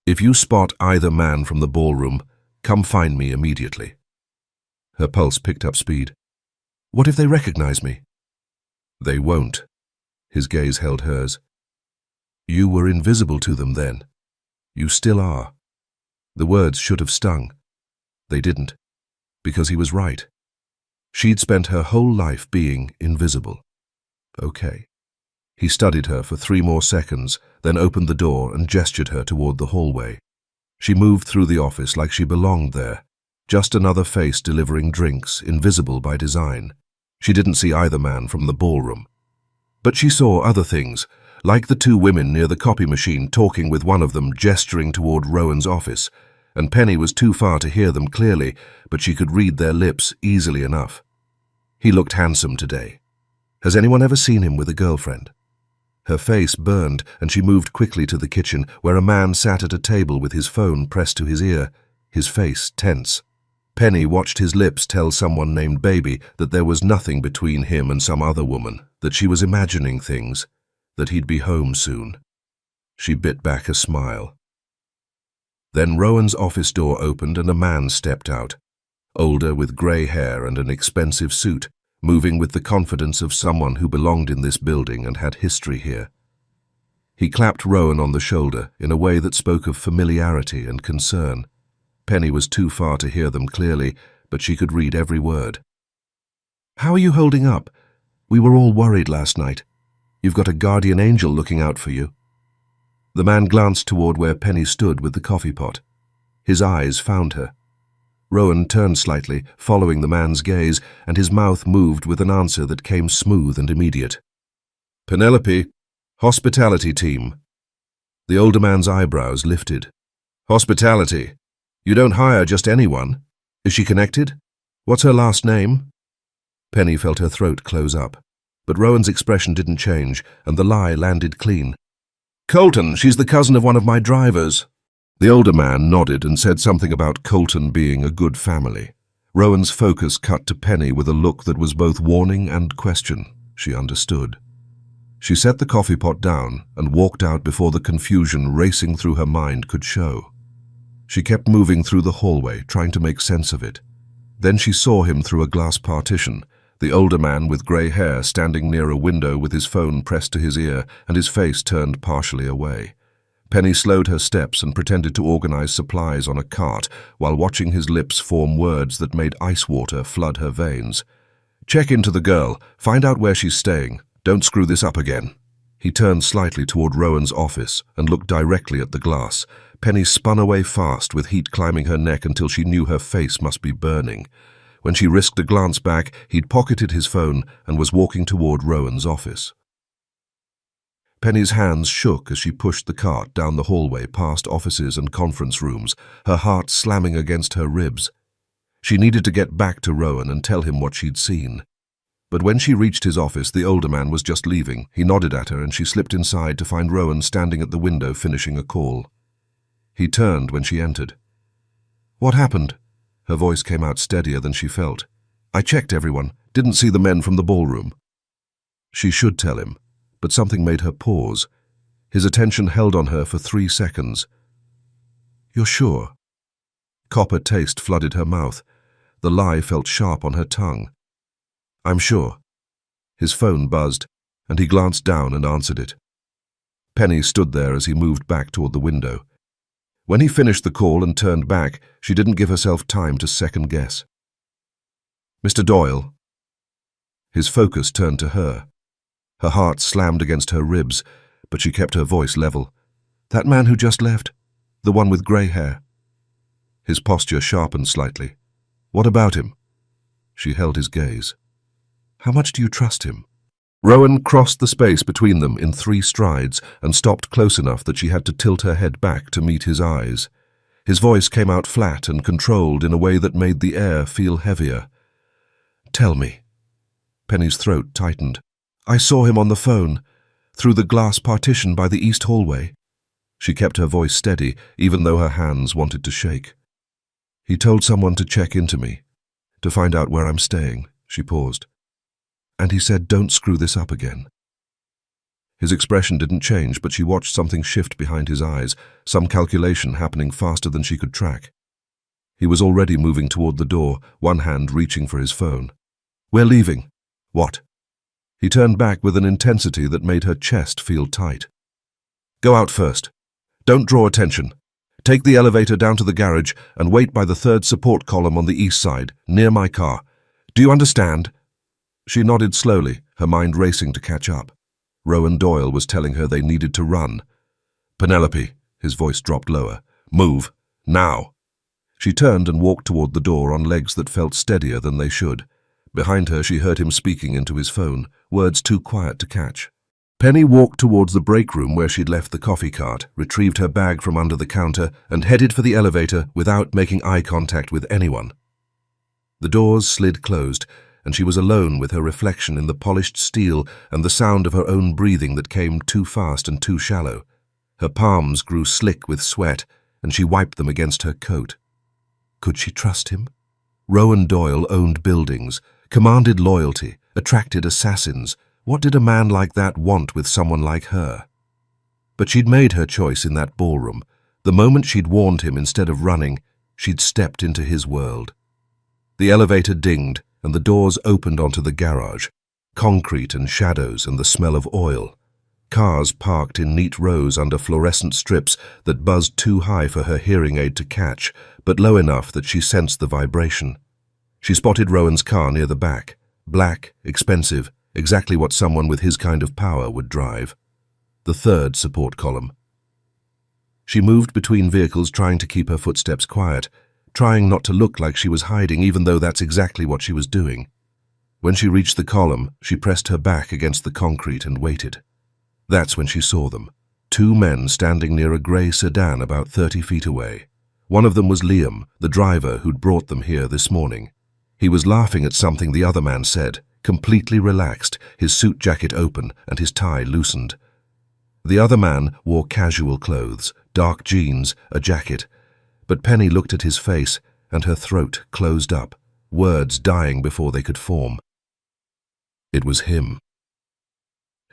"If you spot either man from the ballroom, come find me immediately." Her pulse picked up speed. "What if they recognize me?" "They won't." His gaze held hers. "You were invisible to them then. You still are." The words should have stung. They didn't, because he was right. She'd spent her whole life being invisible. Okay. He studied her for 3 more seconds, then opened the door and gestured her toward the hallway. She moved through the office like she belonged there, just another face delivering drinks, invisible by design. She didn't see either man from the ballroom. But she saw other things, like the 2 women near the copy machine talking with one of them gesturing toward Rowan's office, and Penny was too far to hear them clearly, but she could read their lips easily enough. He looked handsome today. Has anyone ever seen him with a girlfriend? Her face burned, and she moved quickly to the kitchen, where a man sat at a table with his phone pressed to his ear, his face tense. Penny watched his lips tell someone named Baby that there was nothing between him and some other woman, that she was imagining things, that he'd be home soon. She bit back a smile. Then Rowan's office door opened and a man stepped out, older with grey hair and an expensive suit, moving with the confidence of someone who belonged in this building and had history here. He clapped Rowan on the shoulder in a way that spoke of familiarity and concern. Penny was too far to hear them clearly, but she could read every word. "How are you holding up? We were all worried last night. You've got a guardian angel looking out for you." The man glanced toward where Penny stood with the coffee pot. His eyes found her. Rowan turned slightly, following the man's gaze, and his mouth moved with an answer that came smooth and immediate. "Penelope, hospitality team." The older man's eyebrows lifted. "Hospitality? You don't hire just anyone. Is she connected? What's her last name?" Penny felt her throat close up, but Rowan's expression didn't change, and the lie landed clean. "Colton, she's the cousin of one of my drivers." The older man nodded and said something about Colton being a good family. Rowan's focus cut to Penny with a look that was both warning and question. She understood. She set the coffee pot down and walked out before the confusion racing through her mind could show. She kept moving through the hallway, trying to make sense of it. Then she saw him through a glass partition, the older man with grey hair standing near a window with his phone pressed to his ear and his face turned partially away. Penny slowed her steps and pretended to organize supplies on a cart while watching his lips form words that made ice water flood her veins. "Check into the girl. Find out where she's staying. Don't screw this up again." He turned slightly toward Rowan's office and looked directly at the glass. Penny spun away fast, with heat climbing her neck until she knew her face must be burning. When she risked a glance back, he'd pocketed his phone and was walking toward Rowan's office. Penny's hands shook as she pushed the cart down the hallway past offices and conference rooms, her heart slamming against her ribs. She needed to get back to Rowan and tell him what she'd seen. But when she reached his office, the older man was just leaving. He nodded at her and she slipped inside to find Rowan standing at the window finishing a call. He turned when she entered. "What happened?" Her voice came out steadier than she felt. "I checked everyone. Didn't see the men from the ballroom." She should tell him, but something made her pause. His attention held on her for 3 seconds. "You're sure?" Copper taste flooded her mouth. The lie felt sharp on her tongue. "I'm sure." His phone buzzed, and he glanced down and answered it. Penny stood there as he moved back toward the window. When he finished the call and turned back, she didn't give herself time to second guess. "Mr. Doyle." His focus turned to her. Her heart slammed against her ribs, but she kept her voice level. "That man who just left? The one with grey hair?" His posture sharpened slightly. "What about him?" She held his gaze. "How much do you trust him?" Rowan crossed the space between them in 3 strides and stopped close enough that she had to tilt her head back to meet his eyes. His voice came out flat and controlled in a way that made the air feel heavier. "Tell me." Penny's throat tightened. "I saw him on the phone, through the glass partition by the east hallway." She kept her voice steady, even though her hands wanted to shake. "He told someone to check into me, to find out where I'm staying." She paused. "And he said, don't screw this up again." His expression didn't change, but she watched something shift behind his eyes, some calculation happening faster than she could track. He was already moving toward the door, one hand reaching for his phone. "We're leaving." "What?" He turned back with an intensity that made her chest feel tight. "Go out first. Don't draw attention. Take the elevator down to the garage and wait by the 3rd support column on the east side, near my car. Do you understand?" She nodded slowly, her mind racing to catch up. Rowan Doyle was telling her they needed to run. "Penelope," his voice dropped lower. "Move. Now." She turned and walked toward the door on legs that felt steadier than they should. Behind her she heard him speaking into his phone, words too quiet to catch. Penny walked towards the break room where she'd left the coffee cart, retrieved her bag from under the counter, and headed for the elevator without making eye contact with anyone. The doors slid closed, and she was alone with her reflection in the polished steel and the sound of her own breathing that came too fast and too shallow. Her palms grew slick with sweat, and she wiped them against her coat. Could she trust him? Rowan Doyle owned buildings, commanded loyalty, attracted assassins. What did a man like that want with someone like her? But she'd made her choice in that ballroom. The moment she'd warned him instead of running, she'd stepped into his world. The elevator dinged, and the doors opened onto the garage. Concrete and shadows and the smell of oil. Cars parked in neat rows under fluorescent strips that buzzed too high for her hearing aid to catch, but low enough that she sensed the vibration. She spotted Rowan's car near the back. Black, expensive, exactly what someone with his kind of power would drive. The 3rd support column. She moved between vehicles, trying to keep her footsteps quiet, trying not to look like she was hiding, even though that's exactly what she was doing. When she reached the column, she pressed her back against the concrete and waited. That's when she saw them. 2 men standing near a grey sedan about 30 feet away. One of them was Liam, the driver who'd brought them here this morning. He was laughing at something the other man said, completely relaxed, his suit jacket open and his tie loosened. The other man wore casual clothes, dark jeans, a jacket, but Penny looked at his face and her throat closed up, words dying before they could form. It was him.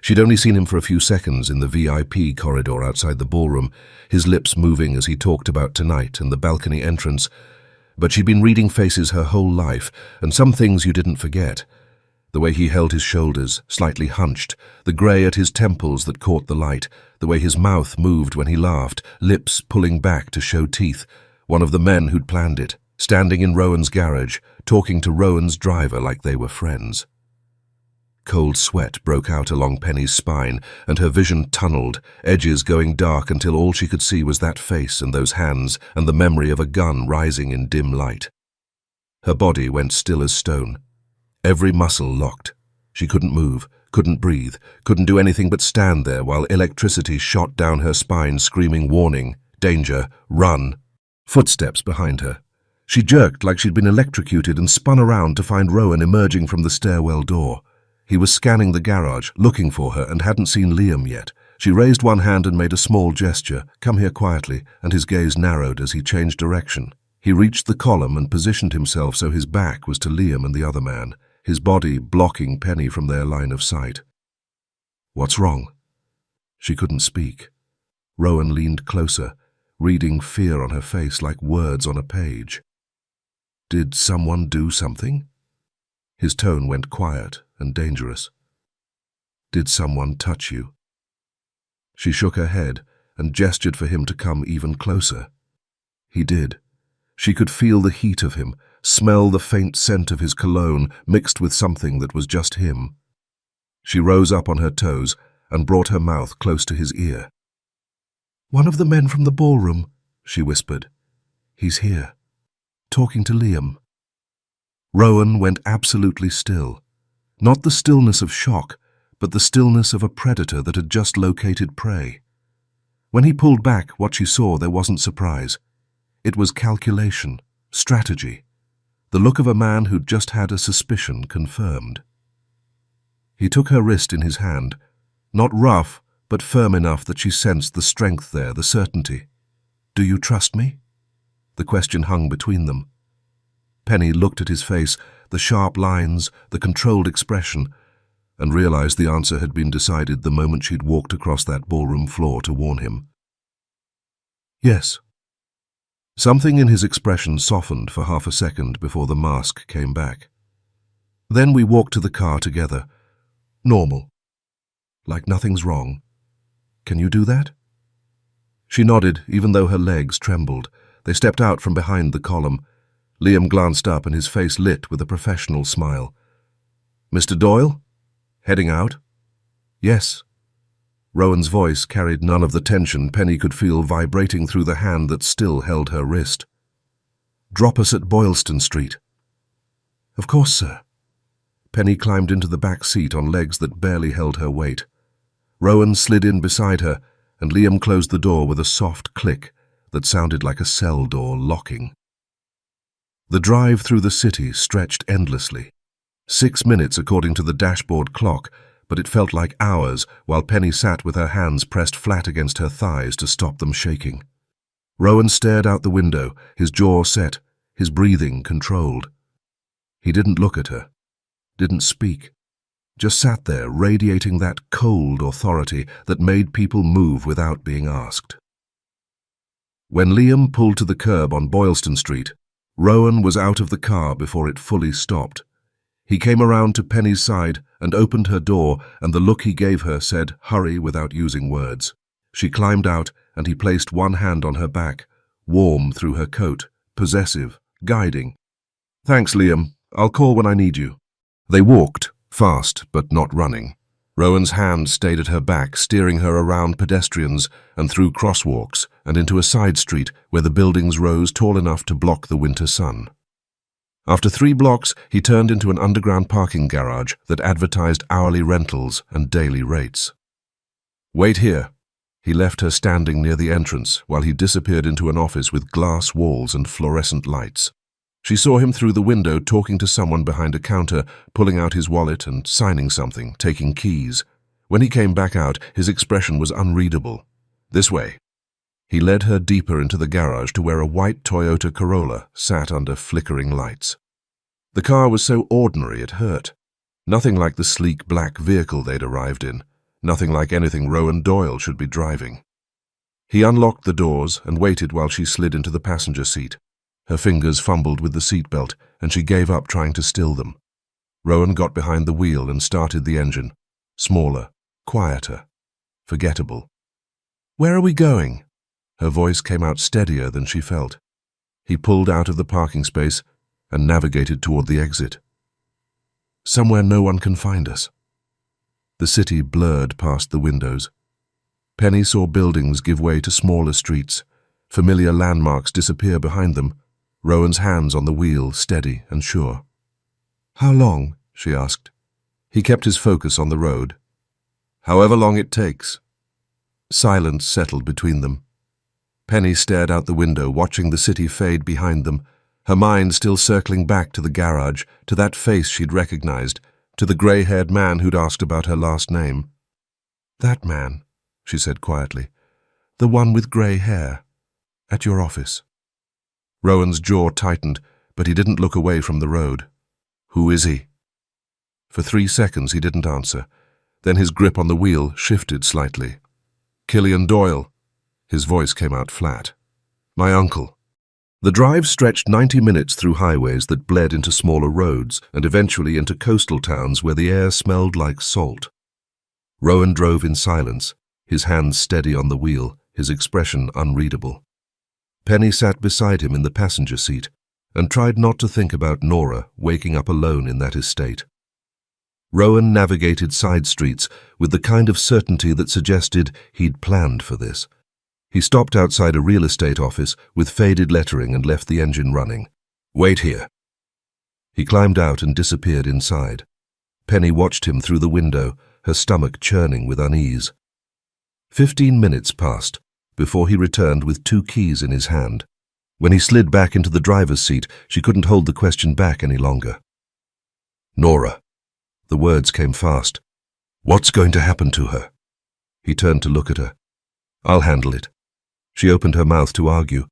She'd only seen him for a few seconds in the VIP corridor outside the ballroom, his lips moving as he talked about tonight and the balcony entrance, but she'd been reading faces her whole life, and some things you didn't forget. The way he held his shoulders, slightly hunched, the grey at his temples that caught the light, the way his mouth moved when he laughed, lips pulling back to show teeth. One of the men who'd planned it, standing in Rowan's garage, talking to Rowan's driver like they were friends. Cold sweat broke out along Penny's spine, and her vision tunneled, edges going dark until all she could see was that face and those hands and the memory of a gun rising in dim light. Her body went still as stone. Every muscle locked. She couldn't move, couldn't breathe, couldn't do anything but stand there while electricity shot down her spine, screaming warning, danger, run. Footsteps behind her. She jerked like she'd been electrocuted and spun around to find Rowan emerging from the stairwell door. He was scanning the garage, looking for her, and hadn't seen Liam yet. She raised one hand and made a small gesture, "Come here quietly," and his gaze narrowed as he changed direction. He reached the column and positioned himself so his back was to Liam and the other man, his body blocking Penny from their line of sight. "What's wrong?" She couldn't speak. Rowan leaned closer, reading fear on her face like words on a page. "Did someone do something?" His tone went quiet and dangerous. "Did someone touch you?" She shook her head and gestured for him to come even closer. He did. She could feel the heat of him, smell the faint scent of his cologne mixed with something that was just him. She rose up on her toes and brought her mouth close to his ear. "One of the men from the ballroom," she whispered. "He's here, talking to Liam." Rowan went absolutely still. Not the stillness of shock, but the stillness of a predator that had just located prey. When he pulled back, what she saw, there wasn't surprise. It was calculation, strategy, the look of a man who'd just had a suspicion confirmed. He took her wrist in his hand, not rough, but firm enough that she sensed the strength there, the certainty. "Do you trust me?" The question hung between them. Penny looked at his face, the sharp lines, the controlled expression, and realized the answer had been decided the moment she'd walked across that ballroom floor to warn him. "Yes." Something in his expression softened for half a second before the mask came back. Then we walked to the car together. Normal. Like nothing's wrong. "Can you do that?" She nodded, even though her legs trembled. They stepped out from behind the column. Liam glanced up and his face lit with a professional smile. "Mr. Doyle? Heading out?" "Yes." Rowan's voice carried none of the tension Penny could feel vibrating through the hand that still held her wrist. "Drop us at Boylston Street." "Of course, sir." Penny climbed into the back seat on legs that barely held her weight. Rowan slid in beside her, and Liam closed the door with a soft click that sounded like a cell door locking. The drive through the city stretched endlessly. 6 minutes according to the dashboard clock, but it felt like hours while Penny sat with her hands pressed flat against her thighs to stop them shaking. Rowan stared out the window, his jaw set, his breathing controlled. He didn't look at her, didn't speak, just sat there radiating that cold authority that made people move without being asked. When Liam pulled to the curb on Boylston Street, Rowan was out of the car before it fully stopped. He came around to Penny's side and opened her door, and the look he gave her said, "Hurry," without using words. She climbed out, and he placed one hand on her back, warm through her coat, possessive, guiding. "Thanks, Liam. I'll call when I need you." They walked, fast but not running. Rowan's hand stayed at her back, steering her around pedestrians and through crosswalks and into a side street where the buildings rose tall enough to block the winter sun. After 3 blocks, he turned into an underground parking garage that advertised hourly rentals and daily rates. "Wait here." He left her standing near the entrance while he disappeared into an office with glass walls and fluorescent lights. She saw him through the window talking to someone behind a counter, pulling out his wallet and signing something, taking keys. When he came back out, his expression was unreadable. "This way." He led her deeper into the garage to where a white Toyota Corolla sat under flickering lights. The car was so ordinary it hurt. Nothing like the sleek black vehicle they'd arrived in. Nothing like anything Rowan Doyle should be driving. He unlocked the doors and waited while she slid into the passenger seat. Her fingers fumbled with the seatbelt, and she gave up trying to still them. Rowan got behind the wheel and started the engine. Smaller, quieter, forgettable. "Where are we going?" Her voice came out steadier than she felt. He pulled out of the parking space and navigated toward the exit. "Somewhere no one can find us." The city blurred past the windows. Penny saw buildings give way to smaller streets, familiar landmarks disappear behind them, Rowan's hands on the wheel, steady and sure. "How long?" she asked. He kept his focus on the road. "However long it takes." Silence settled between them. Penny stared out the window, watching the city fade behind them, her mind still circling back to the garage, to that face she'd recognized, to the grey-haired man who'd asked about her last name. "That man," she said quietly. "The one with grey hair. At your office." Rowan's jaw tightened, but he didn't look away from the road. "Who is he?" For 3 seconds he didn't answer. Then his grip on the wheel shifted slightly. "Killian Doyle." His voice came out flat. "My uncle." The drive stretched 90 minutes through highways that bled into smaller roads and eventually into coastal towns where the air smelled like salt. Rowan drove in silence, his hands steady on the wheel, his expression unreadable. Penny sat beside him in the passenger seat, and tried not to think about Nora waking up alone in that estate. Rowan navigated side streets with the kind of certainty that suggested he'd planned for this. He stopped outside a real estate office with faded lettering and left the engine running. "Wait here." He climbed out and disappeared inside. Penny watched him through the window, her stomach churning with unease. 15 minutes passed before he returned with 2 keys in his hand. When he slid back into the driver's seat, she couldn't hold the question back any longer. "Nora." The words came fast. "What's going to happen to her?" He turned to look at her. "I'll handle it." She opened her mouth to argue.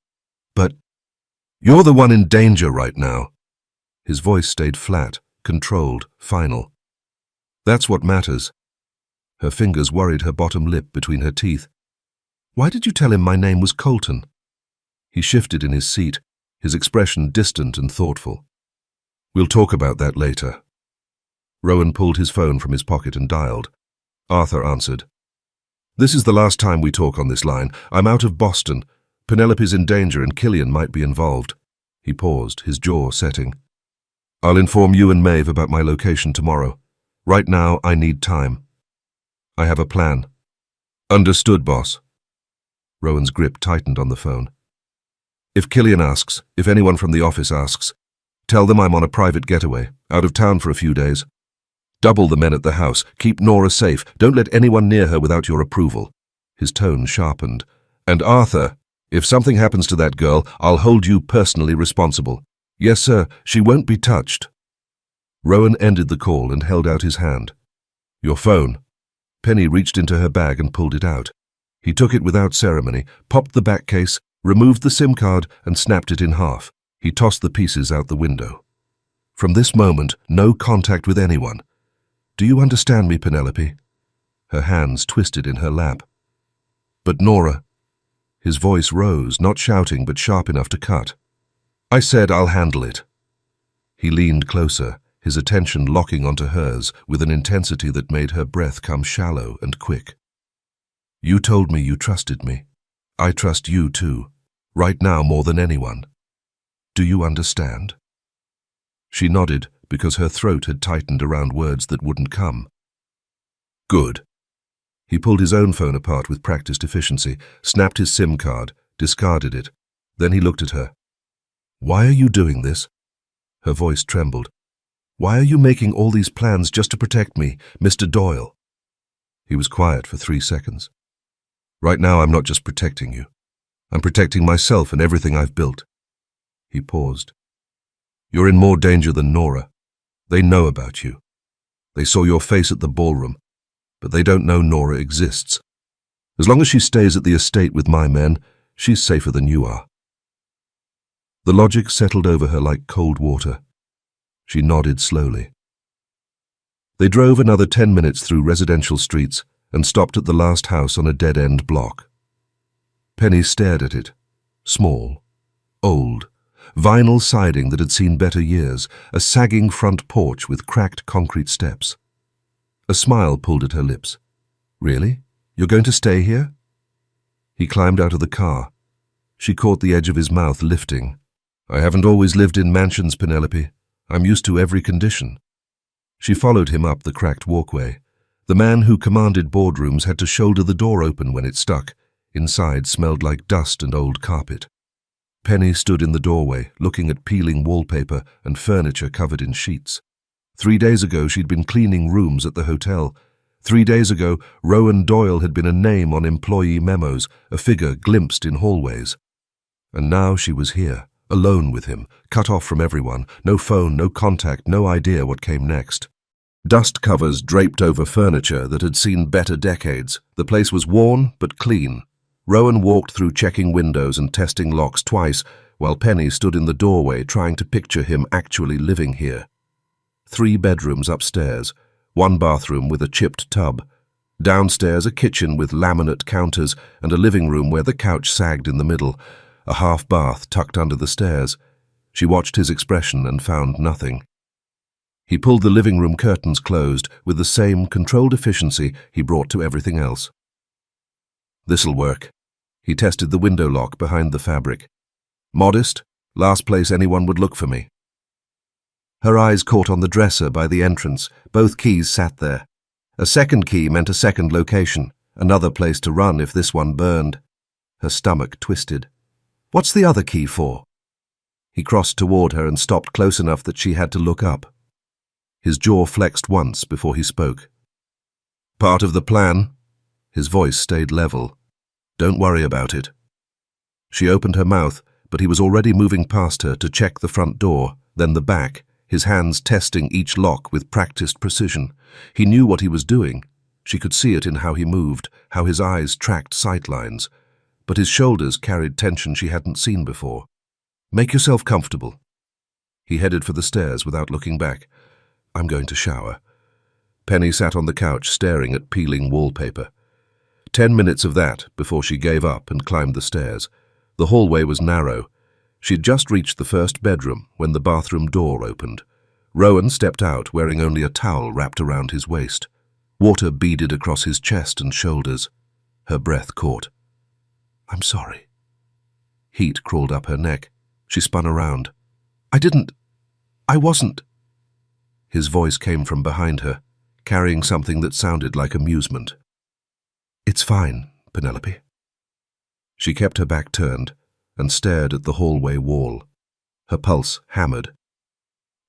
"But you're the one in danger right now." His voice stayed flat, controlled, final. "That's what matters." Her fingers worried her bottom lip between her teeth. "Why did you tell him my name was Colton?" He shifted in his seat, his expression distant and thoughtful. "We'll talk about that later." Rowan pulled his phone from his pocket and dialed. Arthur answered. "This is the last time we talk on this line. I'm out of Boston. Penelope's in danger and Killian might be involved." He paused, his jaw setting. "I'll inform you and Maeve about my location tomorrow. Right now, I need time. I have a plan." "Understood, boss." Rowan's grip tightened on the phone. "If Killian asks, if anyone from the office asks, tell them I'm on a private getaway, out of town for a few days. Double the men at the house. Keep Nora safe. Don't let anyone near her without your approval." His tone sharpened. "And Arthur, if something happens to that girl, I'll hold you personally responsible." "Yes, sir. She won't be touched." Rowan ended the call and held out his hand. "Your phone." Penny reached into her bag and pulled it out. He took it without ceremony, popped the back case, removed the SIM card and snapped it in half. He tossed the pieces out the window. "From this moment, no contact with anyone. Do you understand me, Penelope?" Her hands twisted in her lap. "But Nora..." His voice rose, not shouting but sharp enough to cut. "I said I'll handle it." He leaned closer, his attention locking onto hers with an intensity that made her breath come shallow and quick. "You told me you trusted me. I trust you too, right now more than anyone. Do you understand?" She nodded because her throat had tightened around words that wouldn't come. "Good." He pulled his own phone apart with practiced efficiency, snapped his SIM card, discarded it. Then he looked at her. "Why are you doing this?" Her voice trembled. "Why are you making all these plans just to protect me, Mr. Doyle?" He was quiet for 3 seconds. "Right now I'm not just protecting you. I'm protecting myself and everything I've built." He paused. "You're in more danger than Nora. They know about you. They saw your face at the ballroom, but they don't know Nora exists. As long as she stays at the estate with my men, she's safer than you are." The logic settled over her like cold water. She nodded slowly. They drove another 10 minutes through residential streets and stopped at the last house on a dead-end block. Penny stared at it. Small, old, vinyl siding that had seen better years, a sagging front porch with cracked concrete steps. A smile pulled at her lips. "Really? You're going to stay here?" He climbed out of the car. She caught the edge of his mouth lifting. "I haven't always lived in mansions, Penelope. I'm used to every condition." She followed him up the cracked walkway. The man who commanded boardrooms had to shoulder the door open when it stuck. Inside smelled like dust and old carpet. Penny stood in the doorway, looking at peeling wallpaper and furniture covered in sheets. 3 days ago she'd been cleaning rooms at the hotel. 3 days ago Rowan Doyle had been a name on employee memos, a figure glimpsed in hallways. And now she was here, alone with him, cut off from everyone, no phone, no contact, no idea what came next. Dust covers draped over furniture that had seen better decades. The place was worn but clean. Rowan walked through checking windows and testing locks twice, while Penny stood in the doorway trying to picture him actually living here. 3 bedrooms upstairs, 1 bathroom with a chipped tub. Downstairs a kitchen with laminate counters and a living room where the couch sagged in the middle, a half bath tucked under the stairs. She watched his expression and found nothing. He pulled the living room curtains closed with the same controlled efficiency he brought to everything else. "This'll work." He tested the window lock behind the fabric. Modest, Last place anyone would look for me. Her eyes caught on the dresser by the entrance. Both keys sat there. A second key meant a second location, another place to run if this one burned. Her stomach twisted. What's the other key for? He crossed toward her and stopped close enough that she had to look up. His jaw flexed once before he spoke. Part of the plan. His voice stayed level. Don't worry about it. She opened her mouth, but he was already moving past her to check the front door, then the back, his hands testing each lock with practiced precision. He knew what he was doing. She could see it in how he moved, how his eyes tracked sightlines. But his shoulders carried tension she hadn't seen before. Make yourself comfortable. He headed for the stairs without looking back. I'm going to shower. Penny sat on the couch staring at peeling wallpaper. 10 minutes of that before she gave up and climbed the stairs. The hallway was narrow. She'd just reached the first bedroom when the bathroom door opened. Rowan stepped out wearing only a towel wrapped around his waist. Water beaded across his chest and shoulders. Her breath caught. I'm sorry. Heat crawled up her neck. She spun around. I wasn't. His voice came from behind her, carrying something that sounded like amusement. It's fine, Penelope. She kept her back turned and stared at the hallway wall. Her pulse hammered.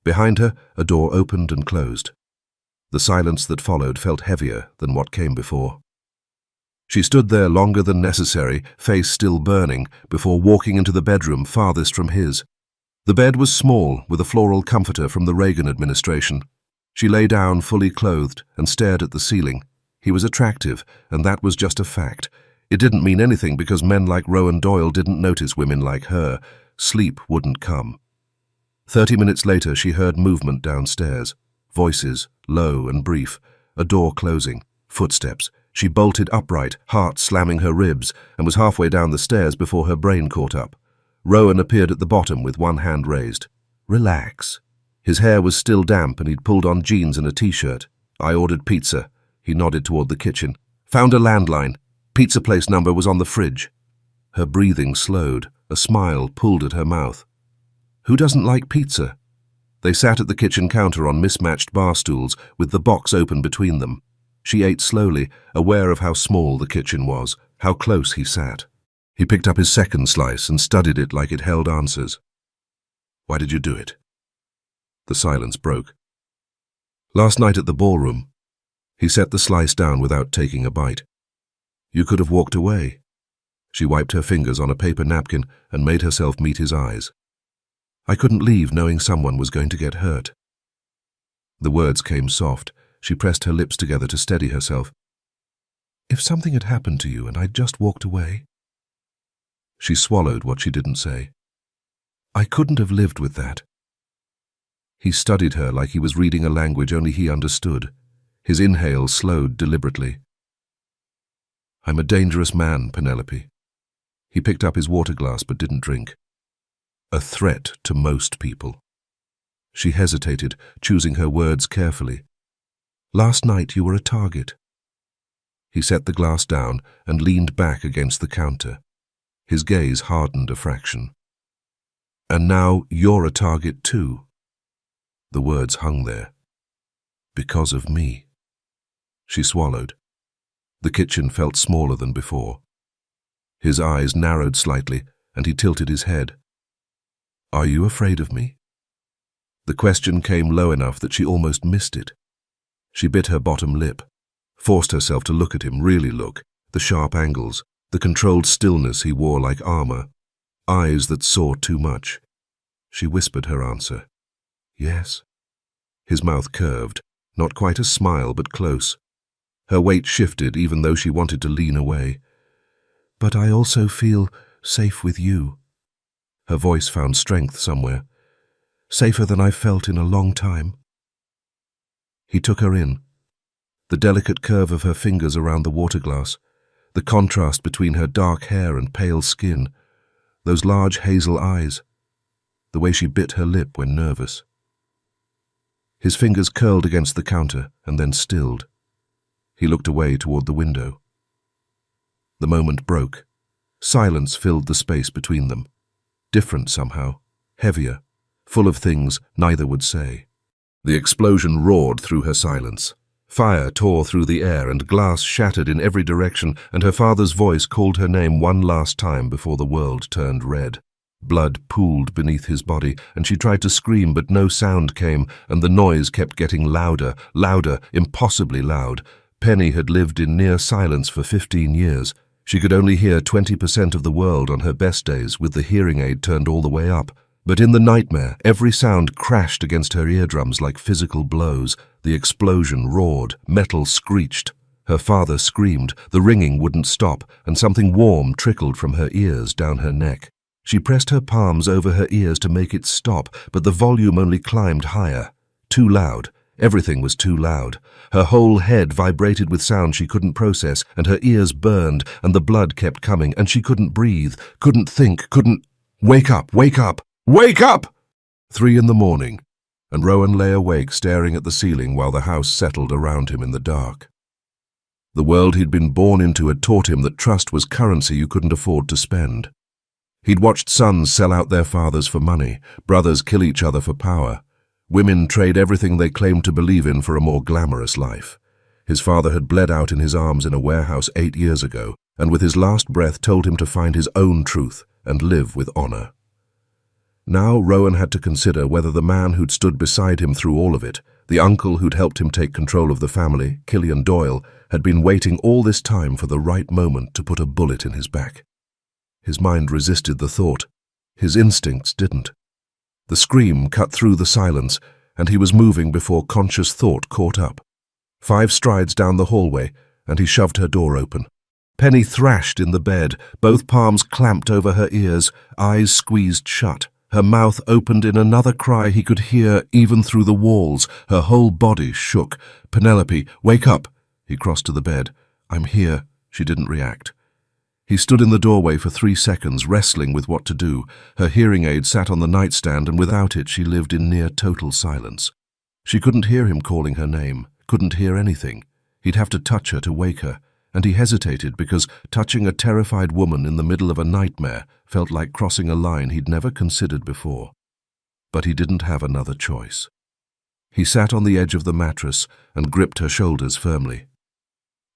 Behind her, a door opened and closed. The silence that followed felt heavier than what came before. She stood there longer than necessary, face still burning, before walking into the bedroom farthest from his. The bed was small, with a floral comforter from the Reagan administration. She lay down fully clothed and stared at the ceiling. He was attractive, and that was just a fact. It didn't mean anything because men like Rowan Doyle didn't notice women like her. Sleep wouldn't come. 30 minutes later, she heard movement downstairs. Voices, low and brief. A door closing. Footsteps. She bolted upright, heart slamming her ribs, and was halfway down the stairs before her brain caught up. Rowan appeared at the bottom with one hand raised. Relax. His hair was still damp and he'd pulled on jeans and a t-shirt. I ordered pizza. He nodded toward the kitchen. Found a landline. Pizza place number was on the fridge. Her breathing slowed. A smile pulled at her mouth. Who doesn't like pizza? They sat at the kitchen counter on mismatched bar stools with the box open between them. She ate slowly, aware of how small the kitchen was, how close he sat. He picked up his second slice and studied it like it held answers. Why did you do it? The silence broke. Last night at the ballroom. He set the slice down without taking a bite. You could have walked away. She wiped her fingers on a paper napkin and made herself meet his eyes. I couldn't leave knowing someone was going to get hurt. The words came soft. She pressed her lips together to steady herself. If something had happened to you and I'd just walked away. She swallowed what she didn't say. I couldn't have lived with that. He studied her like he was reading a language only he understood. His inhale slowed deliberately. I'm a dangerous man, Penelope. He picked up his water glass but didn't drink. A threat to most people. She hesitated, choosing her words carefully. Last night you were a target. He set the glass down and leaned back against the counter. His gaze hardened a fraction. And now you're a target too. The words hung there. Because of me. She swallowed. The kitchen felt smaller than before. His eyes narrowed slightly, and he tilted his head. Are you afraid of me? The question came low enough that she almost missed it. She bit her bottom lip, forced herself to look at him, really look, the sharp angles, the controlled stillness he wore like armor, eyes that saw too much. She whispered her answer. Yes. His mouth curved, not quite a smile but close. Her weight shifted even though she wanted to lean away. But I also feel safe with you. Her voice found strength somewhere. Safer than I've felt in a long time. He took her in. The delicate curve of her fingers around the water glass, the contrast between her dark hair and pale skin, those large hazel eyes, the way she bit her lip when nervous. His fingers curled against the counter and then stilled. He looked away toward the window. The moment broke. Silence filled the space between them. Different somehow, heavier, full of things neither would say. The explosion roared through her silence. Fire tore through the air and glass shattered in every direction, and her father's voice called her name one last time before the world turned red. Blood pooled beneath his body, and she tried to scream, but no sound came, and the noise kept getting louder, louder, impossibly loud. Penny had lived in near silence for 15 years. She could only hear 20% of the world on her best days, with the hearing aid turned all the way up. But in the nightmare, every sound crashed against her eardrums like physical blows. The explosion roared, metal screeched. Her father screamed, the ringing wouldn't stop, and something warm trickled from her ears down her neck. She pressed her palms over her ears to make it stop, but the volume only climbed higher. Too loud. Everything was too loud. Her whole head vibrated with sound she couldn't process, and her ears burned, and the blood kept coming, and she couldn't breathe, couldn't think, couldn't... Wake up! Wake up! Wake up! 3 in the morning, and Rowan lay awake staring at the ceiling while the house settled around him in the dark. The world he'd been born into had taught him that trust was currency you couldn't afford to spend. He'd watched sons sell out their fathers for money, brothers kill each other for power, women trade everything they claimed to believe in for a more glamorous life. His father had bled out in his arms in a warehouse 8 years ago, and with his last breath told him to find his own truth and live with honor. Now Rowan had to consider whether the man who'd stood beside him through all of it, the uncle who'd helped him take control of the family, Killian Doyle, had been waiting all this time for the right moment to put a bullet in his back. His mind resisted the thought. His instincts didn't. The scream cut through the silence, and he was moving before conscious thought caught up. 5 strides down the hallway, and he shoved her door open. Penny thrashed in the bed, both palms clamped over her ears, eyes squeezed shut. Her mouth opened in another cry he could hear even through the walls. Her whole body shook. "Penelope, wake up!" He crossed to the bed. "I'm here." She didn't react. He stood in the doorway for 3 seconds, wrestling with what to do. Her hearing aid sat on the nightstand, and without it she lived in near total silence. She couldn't hear him calling her name, couldn't hear anything. He'd have to touch her to wake her, and he hesitated because touching a terrified woman in the middle of a nightmare felt like crossing a line he'd never considered before. But he didn't have another choice. He sat on the edge of the mattress and gripped her shoulders firmly.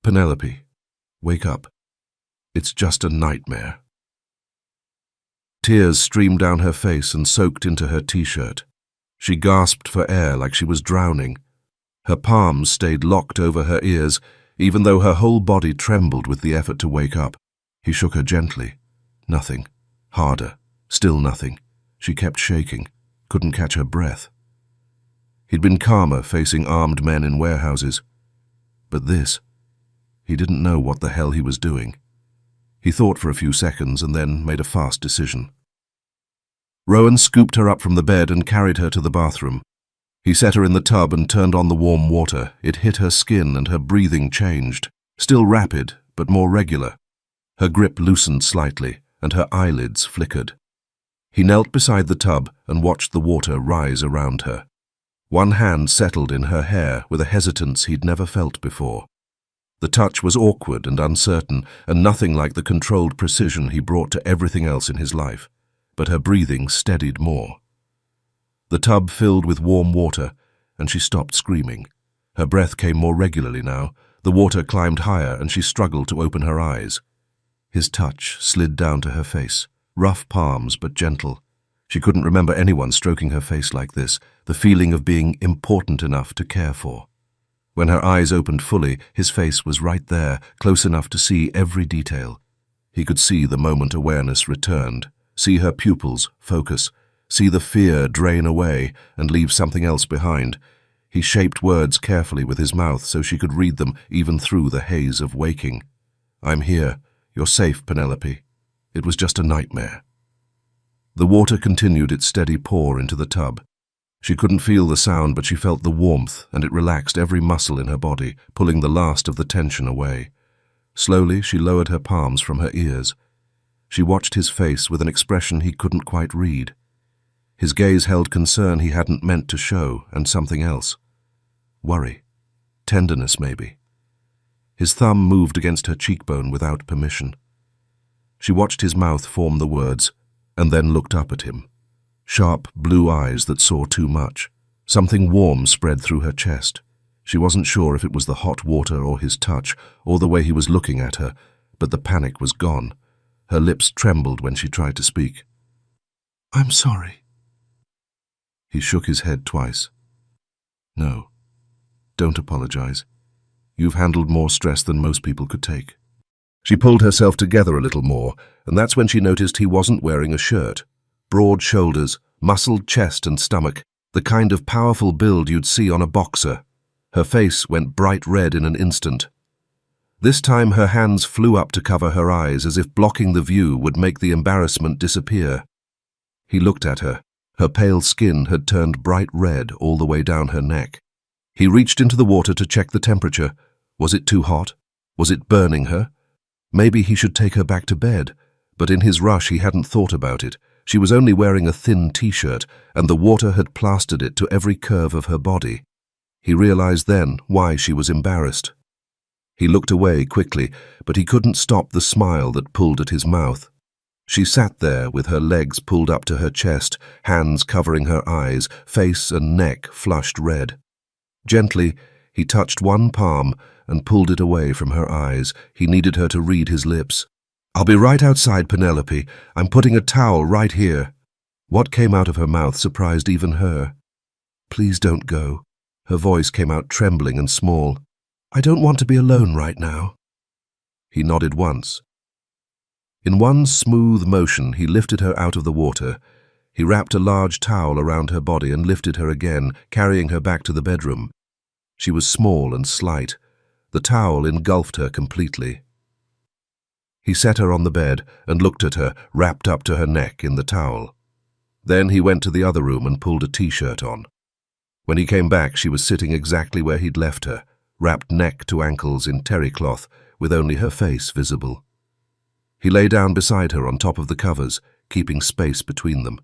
"Penelope, wake up. It's just a nightmare." Tears streamed down her face and soaked into her t-shirt. She gasped for air like she was drowning. Her palms stayed locked over her ears, even though her whole body trembled with the effort to wake up. He shook her gently. Nothing. Harder. Still nothing. She kept shaking, couldn't catch her breath. He'd been calmer facing armed men in warehouses. But this, he didn't know what the hell he was doing. He thought for a few seconds and then made a fast decision. Rowan scooped her up from the bed and carried her to the bathroom. He set her in the tub and turned on the warm water. It hit her skin and her breathing changed. Still rapid, but more regular. Her grip loosened slightly, and her eyelids flickered. He knelt beside the tub and watched the water rise around her. One hand settled in her hair with a hesitance he'd never felt before. The touch was awkward and uncertain, and nothing like the controlled precision he brought to everything else in his life, but her breathing steadied more. The tub filled with warm water, and she stopped screaming. Her breath came more regularly now. The water climbed higher, and she struggled to open her eyes. His touch slid down to her face, rough palms but gentle. She couldn't remember anyone stroking her face like this, the feeling of being important enough to care for. When her eyes opened fully, his face was right there, close enough to see every detail. He could see the moment awareness returned, see her pupils focus, see the fear drain away and leave something else behind. He shaped words carefully with his mouth so she could read them even through the haze of waking. "I'm here. You're safe, Penelope. It was just a nightmare." The water continued its steady pour into the tub. She couldn't feel the sound, but she felt the warmth, and it relaxed every muscle in her body, pulling the last of the tension away. Slowly, she lowered her palms from her ears. She watched his face with an expression he couldn't quite read. His gaze held concern he hadn't meant to show, and something else. Worry. Tenderness, maybe. His thumb moved against her cheekbone without permission. She watched his mouth form the words, and then looked up at him. sharp blue eyes that saw too much. Something warm spread through her chest. She wasn't sure if it was the hot water or his touch or the way he was looking at her, but the panic was gone. Her lips trembled when she tried to speak. "I'm sorry." He shook his head twice. "No, don't apologize. You've handled more stress than most people could take." She pulled herself together a little more, and that's when she noticed he wasn't wearing a shirt. Broad shoulders, muscled chest and stomach, the kind of powerful build you'd see on a boxer. Her face went bright red in an instant. This time her hands flew up to cover her eyes as if blocking the view would make the embarrassment disappear. He looked at her. Her pale skin had turned bright red all the way down her neck. He reached into the water to check the temperature. Was it too hot? Was it burning her? Maybe he should take her back to bed, but in his rush he hadn't thought about it. She was only wearing a thin t-shirt, and the water had plastered it to every curve of her body. He realized then why she was embarrassed. He looked away quickly, but he couldn't stop the smile that pulled at his mouth. She sat there with her legs pulled up to her chest, hands covering her eyes, face and neck flushed red. Gently, he touched one palm and pulled it away from her eyes. He needed her to read his lips. "I'll be right outside, Penelope. I'm putting a towel right here." What came out of her mouth surprised even her. "Please don't go." Her voice came out trembling and small. "I don't want to be alone right now." He nodded once. In one smooth motion, he lifted her out of the water. He wrapped a large towel around her body and lifted her again, carrying her back to the bedroom. She was small and slight. The towel engulfed her completely. He set her on the bed and looked at her, wrapped up to her neck in the towel. Then he went to the other room and pulled a t-shirt on. When he came back, she was sitting exactly where he'd left her, wrapped neck to ankles in terry cloth, with only her face visible. He lay down beside her on top of the covers, keeping space between them.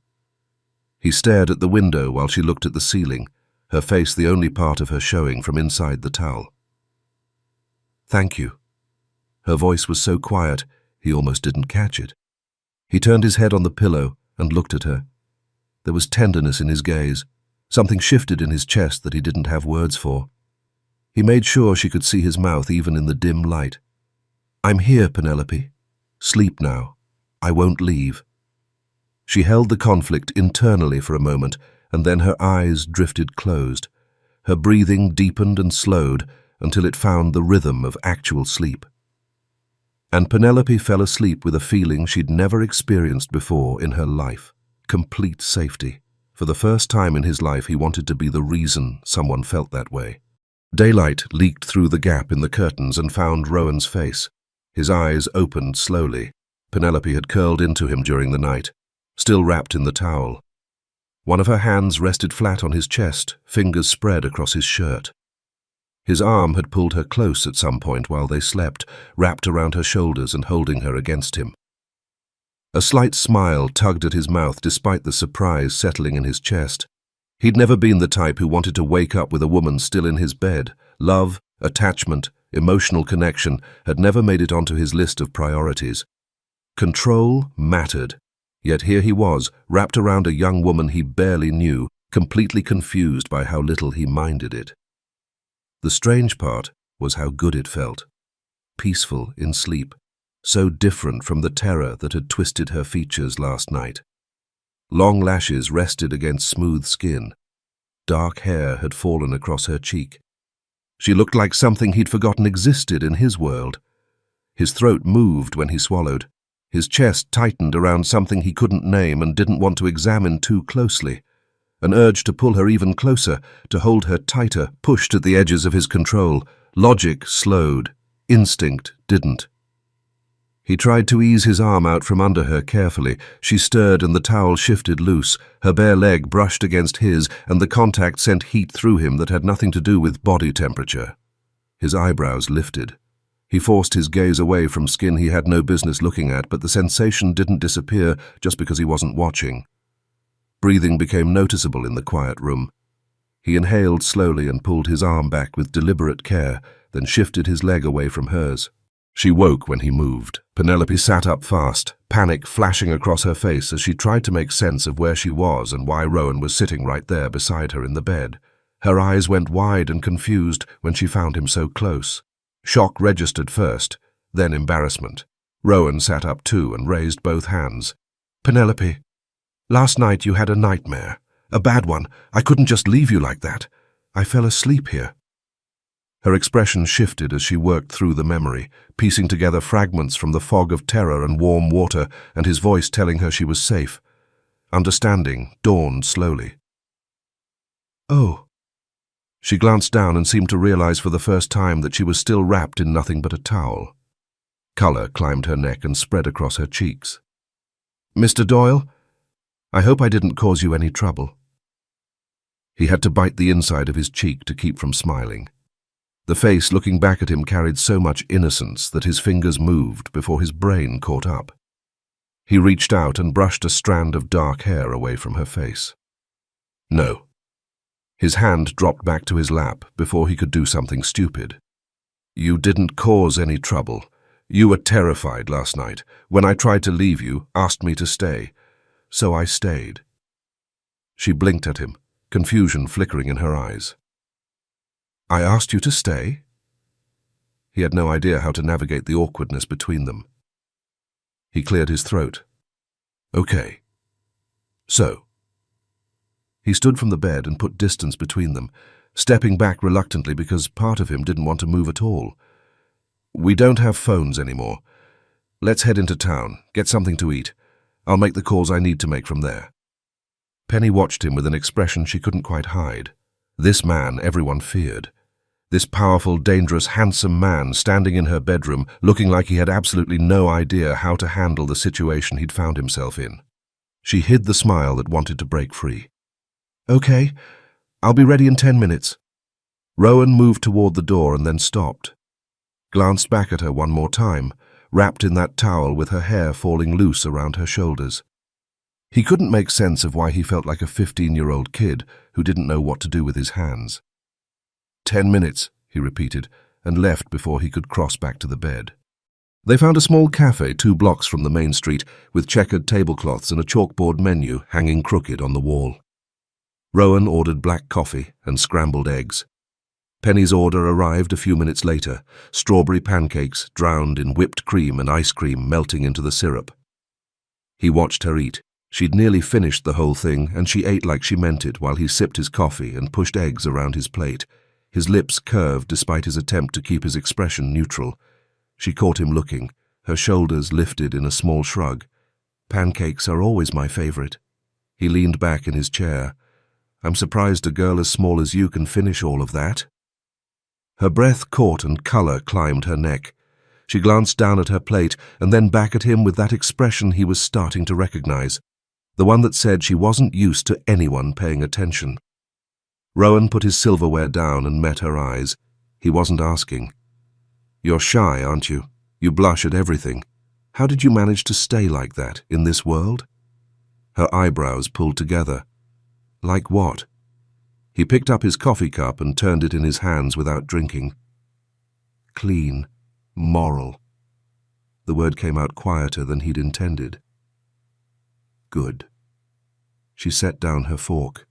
He stared at the window while she looked at the ceiling, her face the only part of her showing from inside the towel. "Thank you." Her voice was so quiet, he almost didn't catch it. He turned his head on the pillow and looked at her. There was tenderness in his gaze. Something shifted in his chest that he didn't have words for. He made sure she could see his mouth even in the dim light. "I'm here, Penelope. Sleep now. I won't leave." She held the conflict internally for a moment, and then her eyes drifted closed. Her breathing deepened and slowed until it found the rhythm of actual sleep. And Penelope fell asleep with a feeling she'd never experienced before in her life. Complete safety. For the first time in his life, he wanted to be the reason someone felt that way. Daylight leaked through the gap in the curtains and found Rowan's face. His eyes opened slowly. Penelope had curled into him during the night, still wrapped in the towel. One of her hands rested flat on his chest, fingers spread across his shirt. His arm had pulled her close at some point while they slept, wrapped around her shoulders and holding her against him. A slight smile tugged at his mouth despite the surprise settling in his chest. He'd never been the type who wanted to wake up with a woman still in his bed. Love, attachment, emotional connection had never made it onto his list of priorities. Control mattered, yet here he was, wrapped around a young woman he barely knew, completely confused by how little he minded it. The strange part was how good it felt. Peaceful in sleep, so different from the terror that had twisted her features last night. Long lashes rested against smooth skin. Dark hair had fallen across her cheek. She looked like something he'd forgotten existed in his world. His throat moved when he swallowed. His chest tightened around something he couldn't name and didn't want to examine too closely. An urge to pull her even closer, to hold her tighter, pushed at the edges of his control. Logic slowed. Instinct didn't. He tried to ease his arm out from under her carefully. She stirred and the towel shifted loose. Her bare leg brushed against his, and the contact sent heat through him that had nothing to do with body temperature. His eyebrows lifted. He forced his gaze away from skin he had no business looking at, but the sensation didn't disappear just because he wasn't watching. Breathing became noticeable in the quiet room. He inhaled slowly and pulled his arm back with deliberate care, then shifted his leg away from hers. She woke when he moved. Penelope sat up fast, panic flashing across her face as she tried to make sense of where she was and why Rowan was sitting right there beside her in the bed. Her eyes went wide and confused when she found him so close. Shock registered first, then embarrassment. Rowan sat up too and raised both hands. "Penelope, last night you had a nightmare. A bad one. I couldn't just leave you like that. I fell asleep here." Her expression shifted as she worked through the memory, piecing together fragments from the fog of terror and warm water and his voice telling her she was safe. Understanding dawned slowly. "Oh." She glanced down and seemed to realize for the first time that she was still wrapped in nothing but a towel. Color climbed her neck and spread across her cheeks. "Mr. Doyle, I hope I didn't cause you any trouble." He had to bite the inside of his cheek to keep from smiling. The face looking back at him carried so much innocence that his fingers moved before his brain caught up. He reached out and brushed a strand of dark hair away from her face. "No." His hand dropped back to his lap before he could do something stupid. "You didn't cause any trouble. You were terrified last night. When I tried to leave you, asked me to stay. So I stayed." She blinked at him, confusion flickering in her eyes. "I asked you to stay?" He had no idea how to navigate the awkwardness between them. He cleared his throat. "Okay. So." He stood from the bed and put distance between them, stepping back reluctantly because part of him didn't want to move at all. "We don't have phones anymore. Let's head into town, get something to eat. I'll make the calls I need to make from there." Penny watched him with an expression she couldn't quite hide. This man everyone feared. This powerful, dangerous, handsome man standing in her bedroom, looking like he had absolutely no idea how to handle the situation he'd found himself in. She hid the smile that wanted to break free. "Okay, I'll be ready in 10 minutes. Rowan moved toward the door and then stopped. Glanced back at her one more time, wrapped in that towel with her hair falling loose around her shoulders. He couldn't make sense of why he felt like a 15-year-old kid who didn't know what to do with his hands. 10 minutes, he repeated, and left before he could cross back to the bed. They found a small cafe 2 blocks from the main street with checkered tablecloths and a chalkboard menu hanging crooked on the wall. Rowan ordered black coffee and scrambled eggs. Penny's order arrived a few minutes later, strawberry pancakes drowned in whipped cream and ice cream melting into the syrup. He watched her eat. She'd nearly finished the whole thing, and she ate like she meant it while he sipped his coffee and pushed eggs around his plate. His lips curved despite his attempt to keep his expression neutral. She caught him looking, her shoulders lifted in a small shrug. "Pancakes are always my favorite." He leaned back in his chair. "I'm surprised a girl as small as you can finish all of that." Her breath caught and color climbed her neck. She glanced down at her plate and then back at him with that expression he was starting to recognize, the one that said she wasn't used to anyone paying attention. Rowan put his silverware down and met her eyes. He wasn't asking. "You're shy, aren't you? You blush at everything. How did you manage to stay like that in this world?" Her eyebrows pulled together. "Like what?" He picked up his coffee cup and turned it in his hands without drinking. "Clean. Moral." The word came out quieter than he'd intended. "Good." She set down her fork.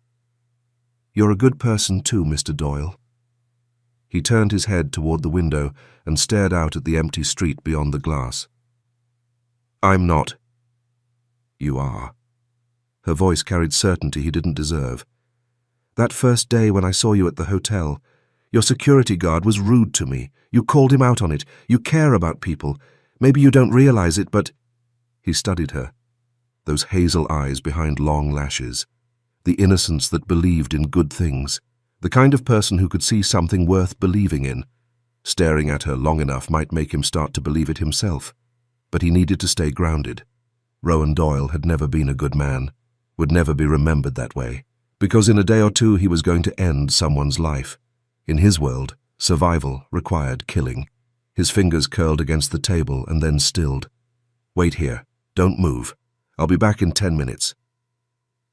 "You're a good person too, Mr. Doyle." He turned his head toward the window and stared out at the empty street beyond the glass. "I'm not." "You are." Her voice carried certainty he didn't deserve. "That first day when I saw you at the hotel, your security guard was rude to me. You called him out on it. You care about people. Maybe you don't realize it, but—" He studied her. Those hazel eyes behind long lashes. The innocence that believed in good things. The kind of person who could see something worth believing in. Staring at her long enough might make him start to believe it himself. But he needed to stay grounded. Rowan Doyle had never been a good man. Would never be remembered that way. Because in a day or two he was going to end someone's life. In his world, survival required killing. His fingers curled against the table and then stilled. "Wait here. Don't move. I'll be back in 10 minutes.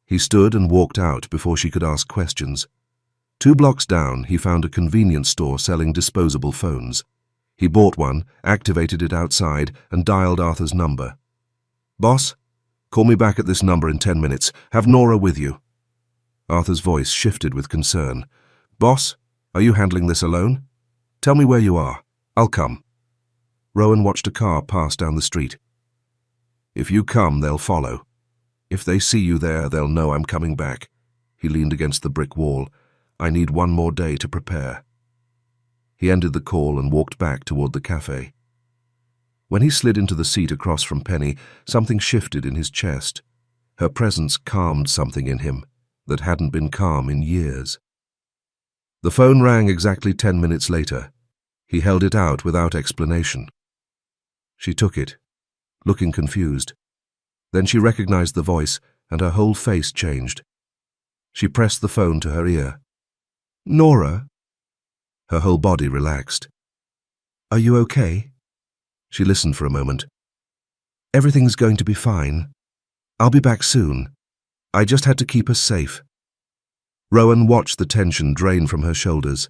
He stood and walked out before she could ask questions. 2 blocks down, he found a convenience store selling disposable phones. He bought one, activated it outside, and dialed Arthur's number. "Boss, call me back at this number in 10 minutes. Have Nora with you." Arthur's voice shifted with concern. "Boss, are you handling this alone? Tell me where you are. I'll come." Rowan watched a car pass down the street. "If you come, they'll follow. If they see you there, they'll know I'm coming back." He leaned against the brick wall. "I need one more day to prepare." He ended the call and walked back toward the cafe. When he slid into the seat across from Penny, something shifted in his chest. Her presence calmed something in him that hadn't been calm in years. The phone rang exactly 10 minutes later. He held it out without explanation. She took it, looking confused. Then she recognized the voice, and her whole face changed. She pressed the phone to her ear. "Nora?" Her whole body relaxed. "Are you okay?" She listened for a moment. "Everything's going to be fine. I'll be back soon. I just had to keep us safe." Rowan watched the tension drain from her shoulders.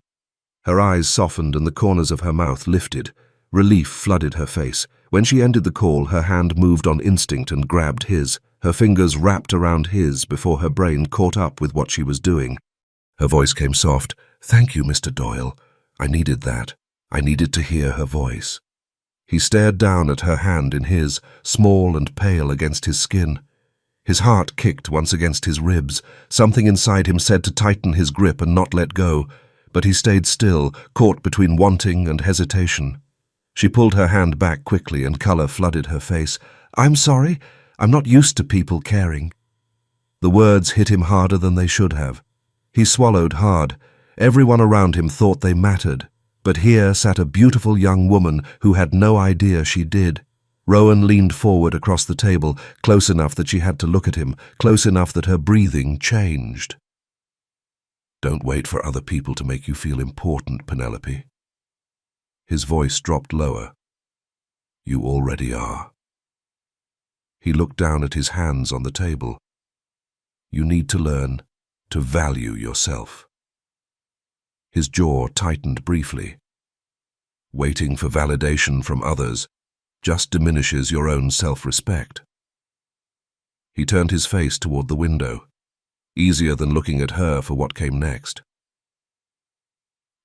Her eyes softened and the corners of her mouth lifted. Relief flooded her face. When she ended the call, her hand moved on instinct and grabbed his. Her fingers wrapped around his before her brain caught up with what she was doing. Her voice came soft. "Thank you, Mr. Doyle. I needed that. I needed to hear her voice." He stared down at her hand in his, small and pale against his skin. His heart kicked once against his ribs. Something inside him said to tighten his grip and not let go, but he stayed still, caught between wanting and hesitation. She pulled her hand back quickly and color flooded her face. "I'm sorry. I'm not used to people caring." The words hit him harder than they should have. He swallowed hard. Everyone around him thought they mattered, but here sat a beautiful young woman who had no idea she did. Rowan leaned forward across the table, close enough that she had to look at him, close enough that her breathing changed. "Don't wait for other people to make you feel important, Penelope." His voice dropped lower. "You already are." He looked down at his hands on the table. "You need to learn to value yourself." His jaw tightened briefly. Waiting for validation from others just diminishes your own self-respect. He turned his face toward the window, easier than looking at her for what came next.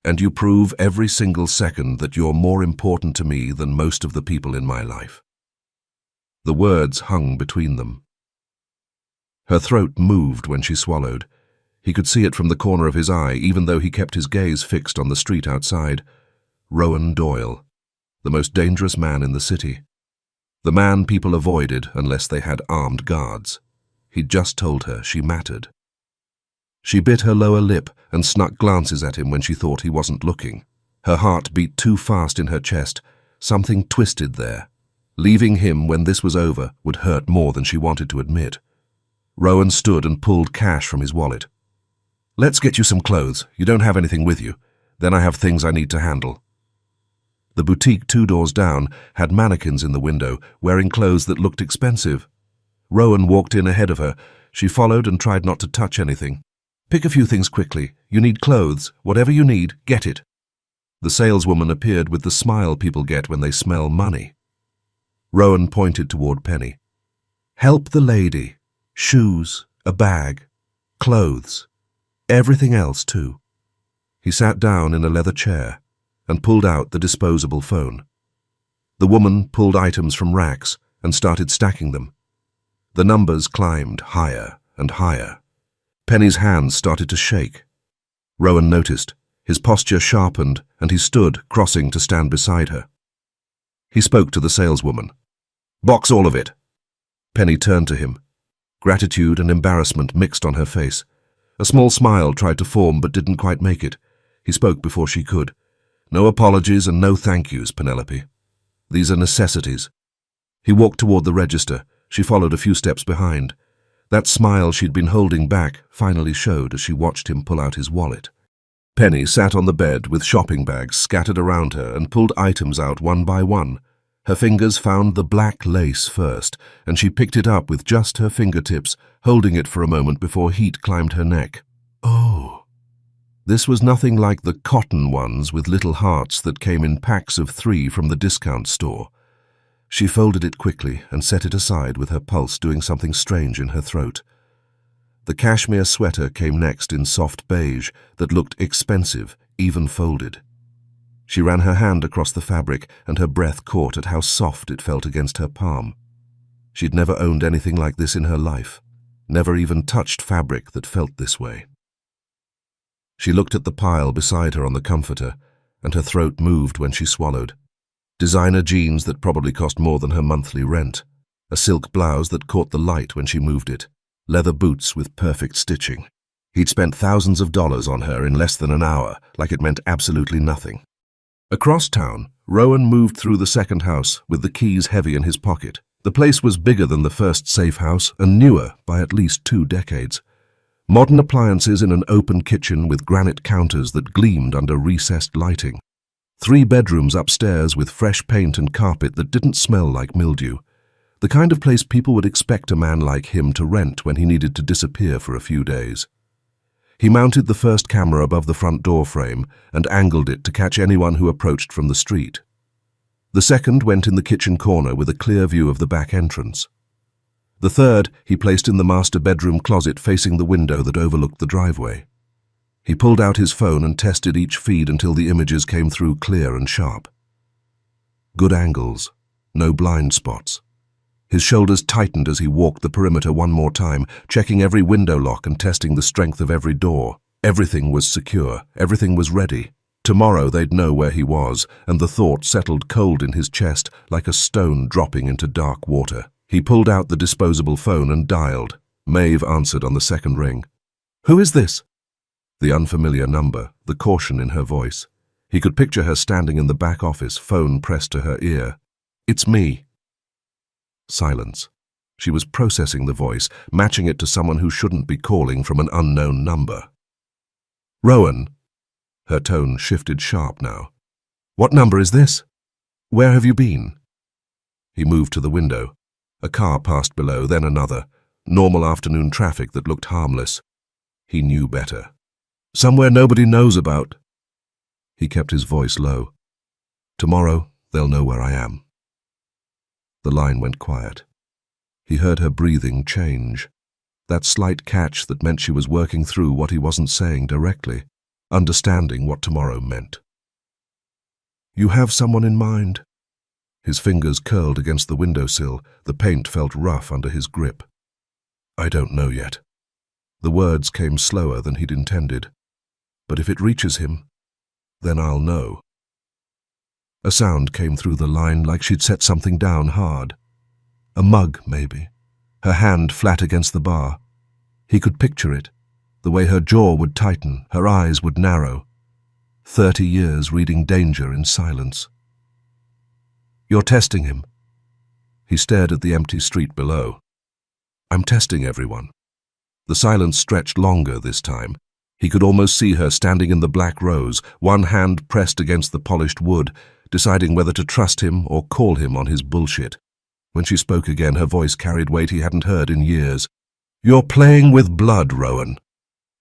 "And you prove every single second that you're more important to me than most of the people in my life." The words hung between them. Her throat moved when she swallowed. He could see it from the corner of his eye, even though he kept his gaze fixed on the street outside. Rowan Doyle, the most dangerous man in the city. The man people avoided unless they had armed guards. He'd just told her she mattered. She bit her lower lip and snuck glances at him when she thought he wasn't looking. Her heart beat too fast in her chest. Something twisted there. Leaving him when this was over would hurt more than she wanted to admit. Rowan stood and pulled cash from his wallet. "Let's get you some clothes. You don't have anything with you. Then I have things I need to handle." The boutique 2 doors down had mannequins in the window, wearing clothes that looked expensive. Rowan walked in ahead of her. She followed and tried not to touch anything. "Pick a few things quickly. You need clothes. Whatever you need, get it." The saleswoman appeared with the smile people get when they smell money. Rowan pointed toward Penny. "Help the lady. Shoes, a bag, clothes. Everything else, too." He sat down in a leather chair and pulled out the disposable phone. The woman pulled items from racks and started stacking them. The numbers climbed higher and higher. Penny's hands started to shake. Rowan noticed. His posture sharpened, and he stood, crossing to stand beside her. He spoke to the saleswoman. "Box all of it." Penny turned to him. Gratitude and embarrassment mixed on her face. A small smile tried to form but didn't quite make it. He spoke before she could. "No apologies and no thank yous, Penelope. These are necessities." He walked toward the register. She followed a few steps behind. That smile she'd been holding back finally showed as she watched him pull out his wallet. Penny sat on the bed with shopping bags scattered around her and pulled items out one by one. Her fingers found the black lace first, and she picked it up with just her fingertips, holding it for a moment before heat climbed her neck. "Oh." This was nothing like the cotton ones with little hearts that came in packs of 3 from the discount store. She folded it quickly and set it aside with her pulse doing something strange in her throat. The cashmere sweater came next in soft beige that looked expensive, even folded. She ran her hand across the fabric and her breath caught at how soft it felt against her palm. She'd never owned anything like this in her life, never even touched fabric that felt this way. She looked at the pile beside her on the comforter, and her throat moved when she swallowed. Designer jeans that probably cost more than her monthly rent, a silk blouse that caught the light when she moved it, leather boots with perfect stitching. He'd spent thousands of dollars on her in less than an hour, like it meant absolutely nothing. Across town, Rowan moved through the second house with the keys heavy in his pocket. The place was bigger than the first safe house and newer by at least 2 decades. Modern appliances in an open kitchen with granite counters that gleamed under recessed lighting. 3 bedrooms upstairs with fresh paint and carpet that didn't smell like mildew. The kind of place people would expect a man like him to rent when he needed to disappear for a few days. He mounted the first camera above the front door frame and angled it to catch anyone who approached from the street. The second went in the kitchen corner with a clear view of the back entrance. The third he placed in the master bedroom closet facing the window that overlooked the driveway. He pulled out his phone and tested each feed until the images came through clear and sharp. Good angles, no blind spots. His shoulders tightened as he walked the perimeter one more time, checking every window lock and testing the strength of every door. Everything was secure, everything was ready. Tomorrow they'd know where he was, and the thought settled cold in his chest like a stone dropping into dark water. He pulled out the disposable phone and dialed. Maeve answered on the second ring. "Who is this?" The unfamiliar number, the caution in her voice. He could picture her standing in the back office, phone pressed to her ear. "It's me." Silence. She was processing the voice, matching it to someone who shouldn't be calling from an unknown number. "Rowan." Her tone shifted sharp now. "What number is this? Where have you been?" He moved to the window. A car passed below, then another. Normal afternoon traffic that looked harmless. He knew better. "Somewhere nobody knows about." He kept his voice low. "Tomorrow, they'll know where I am." The line went quiet. He heard her breathing change. That slight catch that meant she was working through what he wasn't saying directly, understanding what tomorrow meant. "You have someone in mind?" His fingers curled against the windowsill. The paint felt rough under his grip. "I don't know yet." The words came slower than he'd intended. "But if it reaches him, then I'll know." A sound came through the line like she'd set something down hard. A mug, maybe. Her hand flat against the bar. He could picture it. The way her jaw would tighten, her eyes would narrow. 30 years reading danger in silence. "You're testing him." He stared at the empty street below. "I'm testing everyone." The silence stretched longer this time. He could almost see her standing in the black rose, one hand pressed against the polished wood, deciding whether to trust him or call him on his bullshit. When she spoke again, her voice carried weight he hadn't heard in years. "You're playing with blood, Rowan."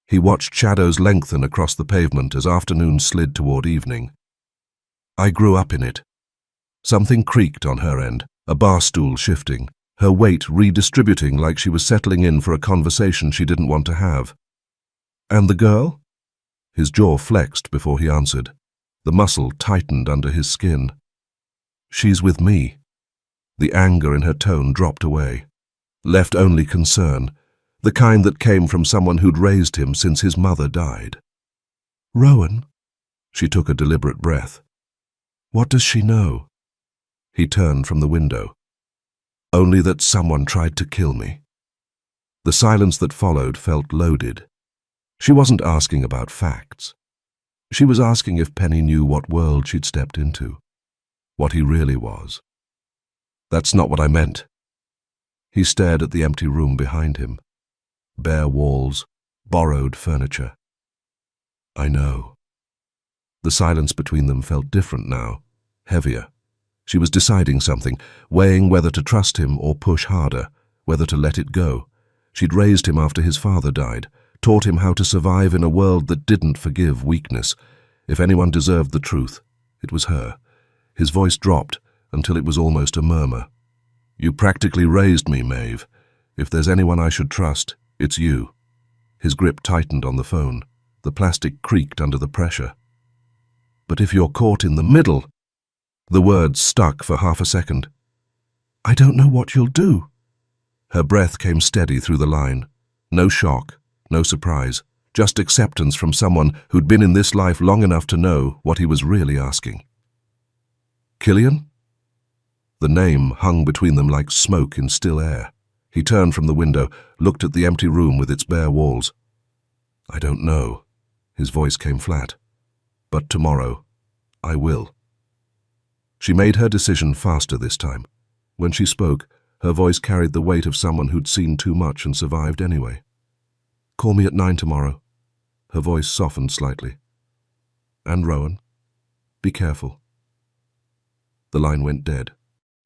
He watched shadows lengthen across the pavement as afternoon slid toward evening. "I grew up in it." Something creaked on her end, a bar stool shifting, her weight redistributing like she was settling in for a conversation she didn't want to have. "And the girl?" His jaw flexed before he answered. The muscle tightened under his skin. "She's with me." The anger in her tone dropped away. Left only concern, the kind that came from someone who'd raised him since his mother died. "Rowan?" She took a deliberate breath. "What does she know?" He turned from the window. "Only that someone tried to kill me." The silence that followed felt loaded. She wasn't asking about facts. She was asking if Penny knew what world she'd stepped into, what he really was. "That's not what I meant." He stared at the empty room behind him. Bare walls, borrowed furniture. "I know." The silence between them felt different now, heavier. She was deciding something, weighing whether to trust him or push harder, whether to let it go. She'd raised him after his father died, taught him how to survive in a world that didn't forgive weakness. If anyone deserved the truth, it was her. His voice dropped until it was almost a murmur. "You practically raised me, Maeve. If there's anyone I should trust, it's you." His grip tightened on the phone. The plastic creaked under the pressure. "But if you're caught in the middle..." The words stuck for half a second. "I don't know what you'll do." Her breath came steady through the line. No shock, no surprise, just acceptance from someone who'd been in this life long enough to know what he was really asking. "Killian?" The name hung between them like smoke in still air. He turned from the window, looked at the empty room with its bare walls. "I don't know." His voice came flat. "But tomorrow, I will." She made her decision faster this time. When she spoke, her voice carried the weight of someone who'd seen too much and survived anyway. "Call me at 9 tomorrow." Her voice softened slightly. "And Rowan, be careful." The line went dead.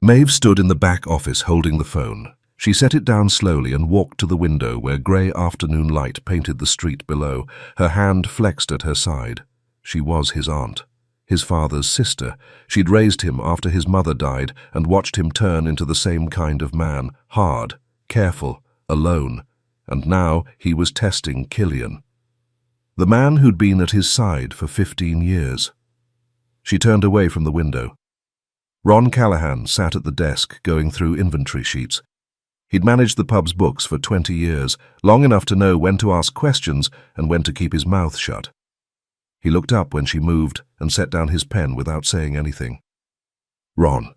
Maeve stood in the back office holding the phone. She set it down slowly and walked to the window where grey afternoon light painted the street below. Her hand flexed at her side. She was his aunt, his father's sister. She'd raised him after his mother died and watched him turn into the same kind of man, hard, careful, alone. And now he was testing Killian, the man who'd been at his side for 15 years. She turned away from the window. Ron Callahan sat at the desk going through inventory sheets. He'd managed the pub's books for 20 years, long enough to know when to ask questions and when to keep his mouth shut. He looked up when she moved and set down his pen without saying anything. "Ron."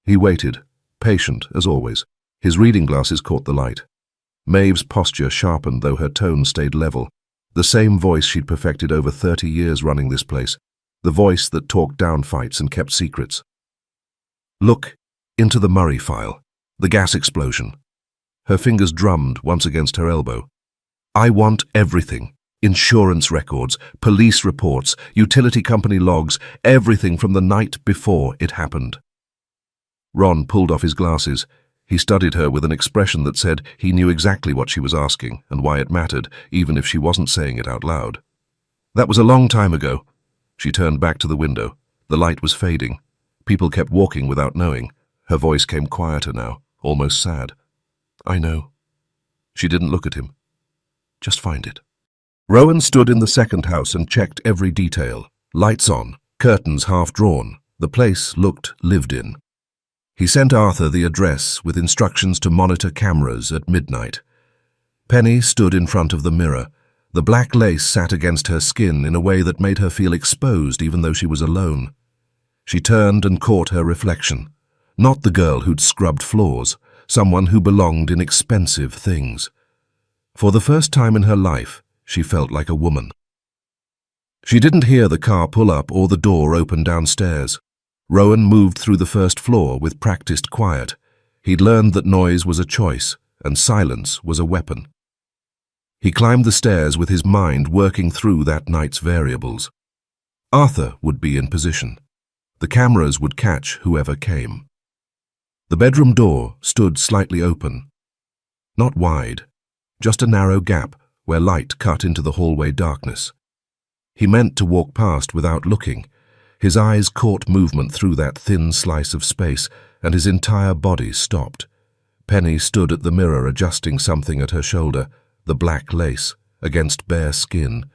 He waited, patient as always. His reading glasses caught the light. Maeve's posture sharpened, though her tone stayed level. The same voice she'd perfected over 30 years running this place. The voice that talked down fights and kept secrets. "Look into the Murray file. The gas explosion." Her fingers drummed once against her elbow. "I want everything. Insurance records, police reports, utility company logs, everything from the night before it happened." Ron pulled off his glasses. He studied her with an expression that said he knew exactly what she was asking and why it mattered, even if she wasn't saying it out loud. "That was a long time ago." She turned back to the window. The light was fading. People kept walking without knowing. Her voice came quieter now, almost sad. "I know." She didn't look at him. "Just find it." Rowan stood in the second house and checked every detail. Lights on, curtains half drawn. The place looked lived in. He sent Arthur the address with instructions to monitor cameras at midnight. Penny stood in front of the mirror. The black lace sat against her skin in a way that made her feel exposed even though she was alone. She turned and caught her reflection. Not the girl who'd scrubbed floors, someone who belonged in expensive things. For the first time in her life, she felt like a woman. She didn't hear the car pull up or the door open downstairs. Rowan moved through the first floor with practiced quiet. He'd learned that noise was a choice, and silence was a weapon. He climbed the stairs with his mind working through that night's variables. Arthur would be in position. The cameras would catch whoever came. The bedroom door stood slightly open. Not wide, just a narrow gap where light cut into the hallway darkness. He meant to walk past without looking. His eyes caught movement through that thin slice of space, and his entire body stopped. Penny stood at the mirror adjusting something at her shoulder, the black lace, against bare skin.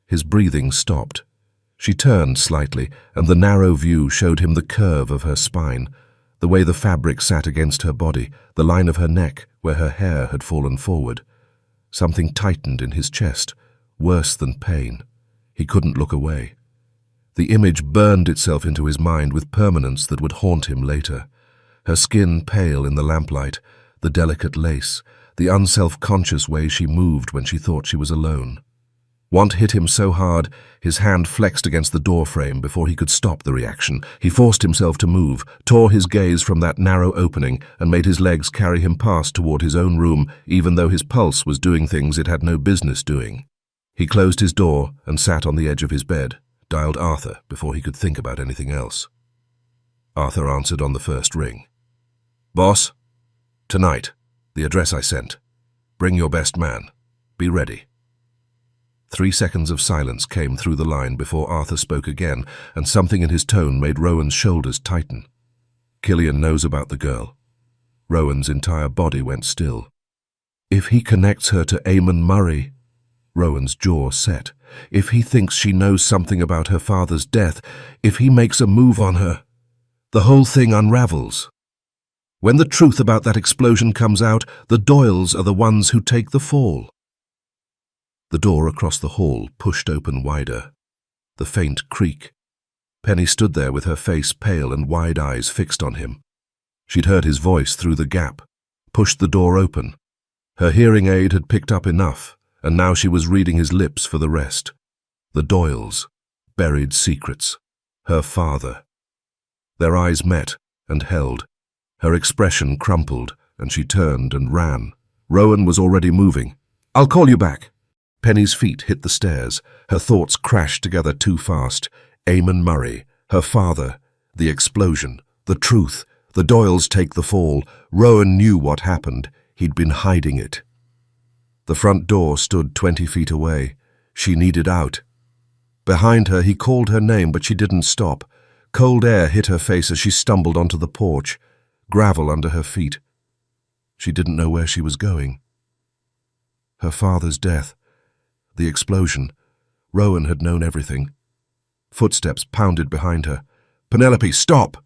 His breathing stopped. She turned slightly, and the narrow view showed him the curve of her spine, the way the fabric sat against her body, the line of her neck where her hair had fallen forward. Something tightened in his chest, worse than pain. He couldn't look away. The image burned itself into his mind with permanence that would haunt him later. Her skin pale in the lamplight, the delicate lace, the unself-conscious way she moved when she thought she was alone. Want hit him so hard, his hand flexed against the doorframe before he could stop the reaction. He forced himself to move, tore his gaze from that narrow opening, and made his legs carry him past toward his own room, even though his pulse was doing things it had no business doing. He closed his door and sat on the edge of his bed, dialed Arthur before he could think about anything else. Arthur answered on the first ring. "Boss? Tonight. The address I sent. Bring your best man." Be ready." 3 seconds of silence came through the line before Arthur spoke again, and something in his tone made Rowan's shoulders tighten. Killian knows about the girl. Rowan's entire body went still. If he connects her to Eamon Murray, Rowan's jaw set. If he thinks she knows something about her father's death, if he makes a move on her, the whole thing unravels. When the truth about that explosion comes out, the Doyles are the ones who take the fall. The door across the hall pushed open wider. The faint creak. Penny stood there with her face pale and wide eyes fixed on him. She'd heard his voice through the gap, pushed the door open. Her hearing aid had picked up enough, and now she was reading his lips for the rest. The Doyles, buried secrets, her father. Their eyes met and held. Her expression crumpled, and she turned and ran. Rowan was already moving. "I'll call you back." Penny's feet hit the stairs. Her thoughts crashed together too fast. Eamon Murray, her father, the explosion, the truth, the Doyles take the fall. Rowan knew what happened. He'd been hiding it. The front door stood 20 feet away. She needed out. Behind her, he called her name, but she didn't stop. Cold air hit her face as she stumbled onto the porch, gravel under her feet. She didn't know where she was going. Her father's death, the explosion. Rowan had known everything. Footsteps pounded behind her. "Penelope, stop!"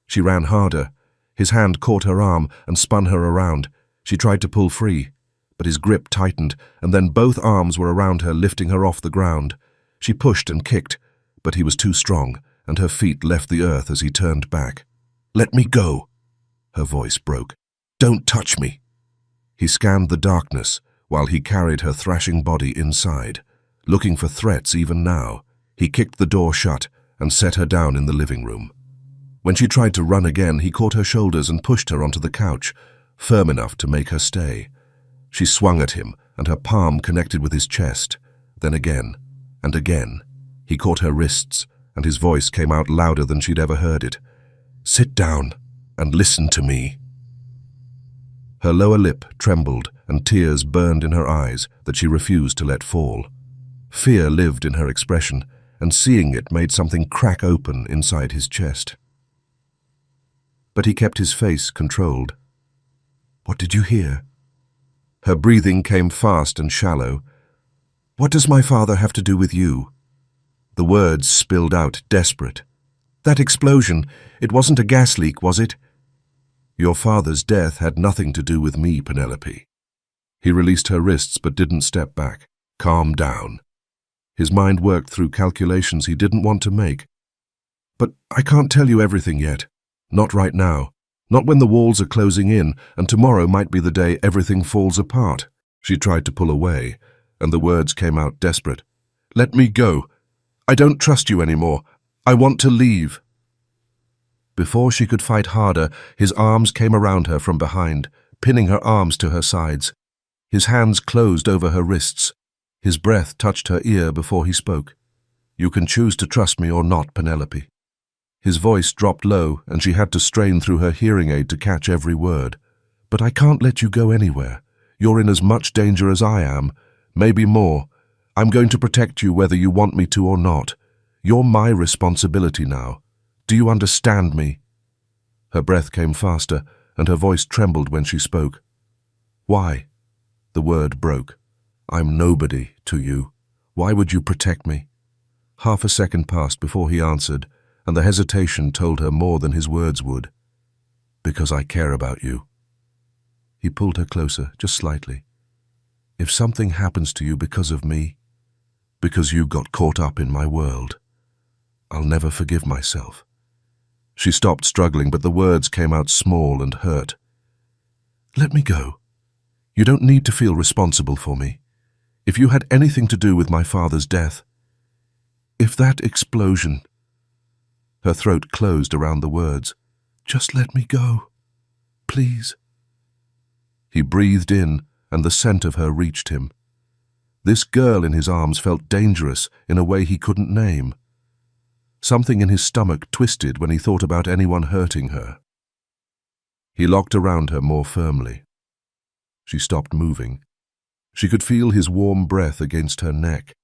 She ran harder. His hand caught her arm and spun her around. She tried to pull free, but his grip tightened, and then both arms were around her, lifting her off the ground. She pushed and kicked, but he was too strong, and her feet left the earth as he turned back. "Let me go!" Her voice broke. "Don't touch me!" He scanned the darkness while he carried her thrashing body inside. Looking for threats even now, he kicked the door shut and set her down in the living room. When she tried to run again, he caught her shoulders and pushed her onto the couch, firm enough to make her stay. She swung at him, and her palm connected with his chest. Then again, and again. He caught her wrists, and his voice came out louder than she'd ever heard it. "Sit down and listen to me." Her lower lip trembled, and tears burned in her eyes that she refused to let fall. Fear lived in her expression, and seeing it made something crack open inside his chest. But he kept his face controlled. "What did you hear?" Her breathing came fast and shallow. "What does my father have to do with you?" The words spilled out, desperate. "That explosion, it wasn't a gas leak, was it?" "Your father's death had nothing to do with me, Penelope." He released her wrists but didn't step back. "Calm down." His mind worked through calculations he didn't want to make. "But I can't tell you everything yet. Not right now. Not when the walls are closing in, and tomorrow might be the day everything falls apart." She tried to pull away, and the words came out desperate. "Let me go. I don't trust you anymore. I want to leave." Before she could fight harder, his arms came around her from behind, pinning her arms to her sides. His hands closed over her wrists. His breath touched her ear before he spoke. "You can choose to trust me or not, Penelope." His voice dropped low, and she had to strain through her hearing aid to catch every word. "But I can't let you go anywhere. You're in as much danger as I am, maybe more. I'm going to protect you whether you want me to or not. You're my responsibility now. Do you understand me?" Her breath came faster, and her voice trembled when she spoke. "Why?" The word broke. "I'm nobody to you. Why would you protect me?" Half a second passed before he answered, and the hesitation told her more than his words would. "Because I care about you." He pulled her closer, just slightly. "If something happens to you because of me, because you got caught up in my world, I'll never forgive myself." She stopped struggling, but the words came out small and hurt. "Let me go. You don't need to feel responsible for me. If you had anything to do with my father's death, if that explosion—" Her throat closed around the words. "Just let me go. Please." He breathed in, and the scent of her reached him. This girl in his arms felt dangerous in a way he couldn't name. Something in his stomach twisted when he thought about anyone hurting her. He locked around her more firmly. She stopped moving. She could feel his warm breath against her neck,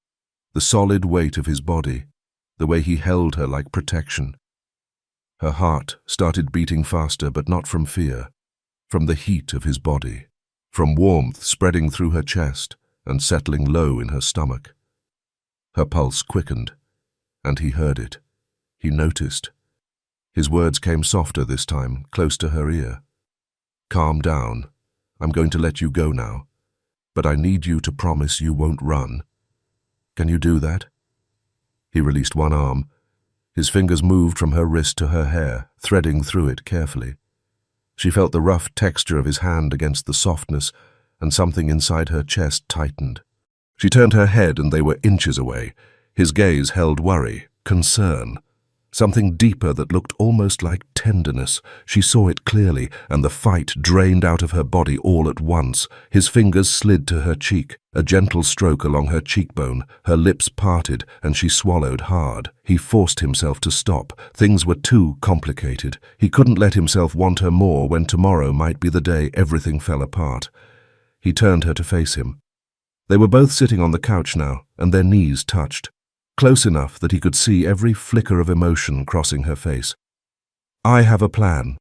the solid weight of his body, the way he held her like protection. Her heart started beating faster, but not from fear, from the heat of his body, from warmth spreading through her chest and settling low in her stomach. Her pulse quickened, and he heard it. He noticed. His words came softer this time, close to her ear. "Calm down. I'm going to let you go now, but I need you to promise you won't run. Can you do that?" He released one arm. His fingers moved from her wrist to her hair, threading through it carefully. She felt the rough texture of his hand against the softness, and something inside her chest tightened. She turned her head, and they were inches away. His gaze held worry, concern, something deeper that looked almost like tenderness. She saw it clearly, and the fight drained out of her body all at once. His fingers slid to her cheek, a gentle stroke along her cheekbone. Her lips parted, and she swallowed hard. He forced himself to stop. Things were too complicated. He couldn't let himself want her more when tomorrow might be the day everything fell apart. He turned her to face him. They were both sitting on the couch now, and their knees touched, close enough that he could see every flicker of emotion crossing her face. "I have a plan."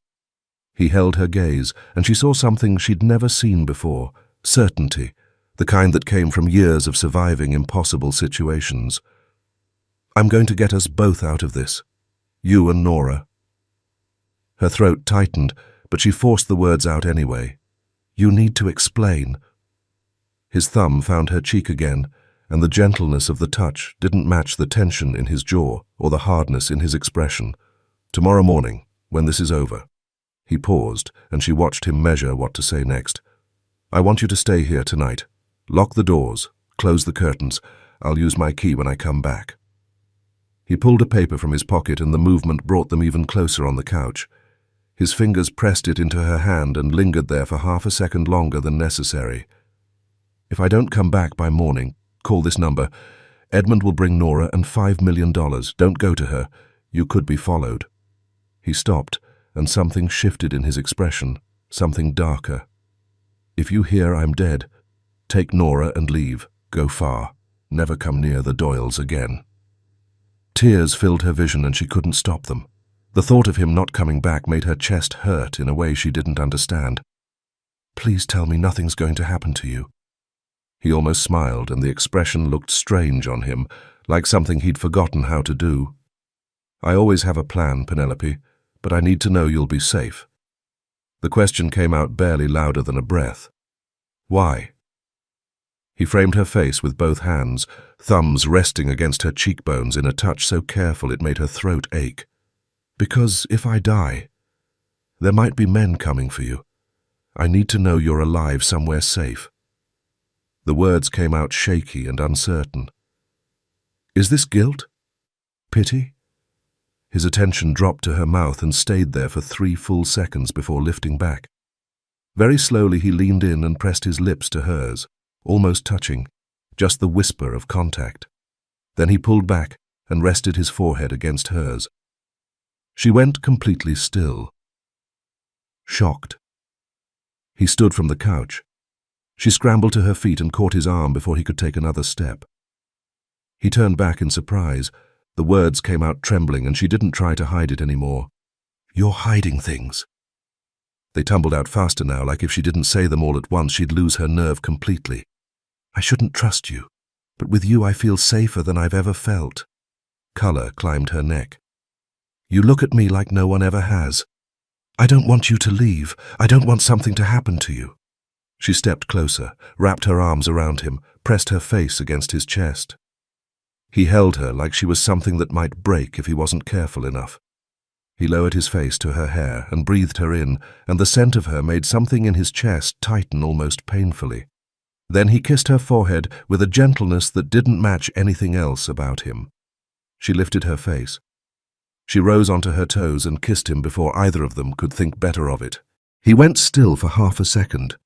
He held her gaze, and she saw something she'd never seen before, certainty, the kind that came from years of surviving impossible situations. "I'm going to get us both out of this. You and Nora." Her throat tightened, but she forced the words out anyway. "You need to explain." His thumb found her cheek again, and the gentleness of the touch didn't match the tension in his jaw or the hardness in his expression. "Tomorrow morning, when this is over." He paused, and she watched him measure what to say next. "I want you to stay here tonight. Lock the doors, close the curtains. I'll use my key when I come back." He pulled a paper from his pocket, and the movement brought them even closer on the couch. His fingers pressed it into her hand and lingered there for half a second longer than necessary. "If I don't come back by morning, call this number. Edmund will bring Nora and $5 million. Don't go to her. You could be followed." He stopped, and something shifted in his expression, something darker. "If you hear I'm dead, take Nora and leave. Go far. Never come near the Doyles again." Tears filled her vision, and she couldn't stop them. The thought of him not coming back made her chest hurt in a way she didn't understand. "Please tell me nothing's going to happen to you." He almost smiled, and the expression looked strange on him, like something he'd forgotten how to do. "I always have a plan, Penelope, but I need to know you'll be safe." The question came out barely louder than a breath. "Why?" He framed her face with both hands, thumbs resting against her cheekbones in a touch so careful it made her throat ache. "Because if I die, there might be men coming for you. I need to know you're alive somewhere safe." The words came out shaky and uncertain. "Is this guilt? Pity?" His attention dropped to her mouth and stayed there for 3 full seconds before lifting back. Very slowly he leaned in and pressed his lips to hers, almost touching, just the whisper of contact. Then he pulled back and rested his forehead against hers. She went completely still, shocked. He stood from the couch. She scrambled to her feet and caught his arm before he could take another step. He turned back in surprise. The words came out trembling, and she didn't try to hide it anymore. "You're hiding things." They tumbled out faster now, like if she didn't say them all at once, she'd lose her nerve completely. "I shouldn't trust you, but with you I feel safer than I've ever felt." Color climbed her neck. "You look at me like no one ever has. I don't want you to leave. I don't want something to happen to you." She stepped closer, wrapped her arms around him, pressed her face against his chest. He held her like she was something that might break if he wasn't careful enough. He lowered his face to her hair and breathed her in, and the scent of her made something in his chest tighten almost painfully. Then he kissed her forehead with a gentleness that didn't match anything else about him. She lifted her face. She rose onto her toes and kissed him before either of them could think better of it. He went still for half a second.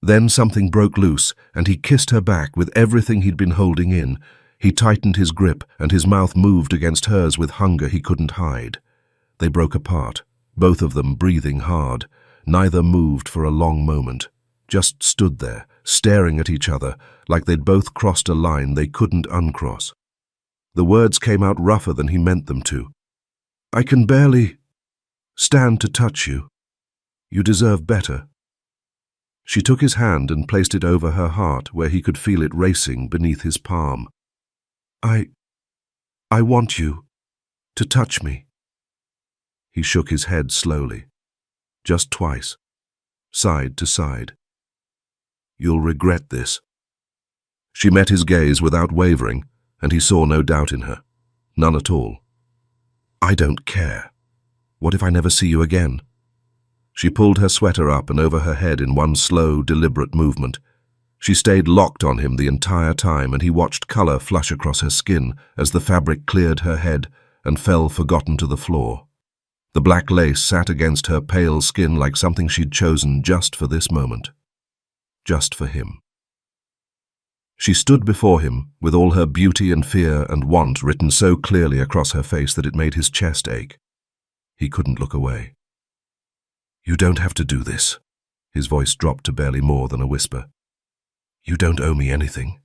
Then something broke loose, and he kissed her back with everything he'd been holding in. He tightened his grip, and his mouth moved against hers with hunger he couldn't hide. They broke apart, both of them breathing hard. Neither moved for a long moment, just stood there, staring at each other like they'd both crossed a line they couldn't uncross. The words came out rougher than he meant them to. "I can barely stand to touch you. You deserve better." She took his hand and placed it over her heart where he could feel it racing beneath his palm. I want you to touch me." He shook his head slowly, just twice, side to side. "You'll regret this." She met his gaze without wavering, and he saw no doubt in her. None at all. "I don't care. What if I never see you again?" She pulled her sweater up and over her head in one slow, deliberate movement. She stayed locked on him the entire time, and he watched color flush across her skin as the fabric cleared her head and fell forgotten to the floor. The black lace sat against her pale skin like something she'd chosen just for this moment. Just for him. She stood before him, with all her beauty and fear and want written so clearly across her face that it made his chest ache. He couldn't look away. "You don't have to do this." His voice dropped to barely more than a whisper. "You don't owe me anything."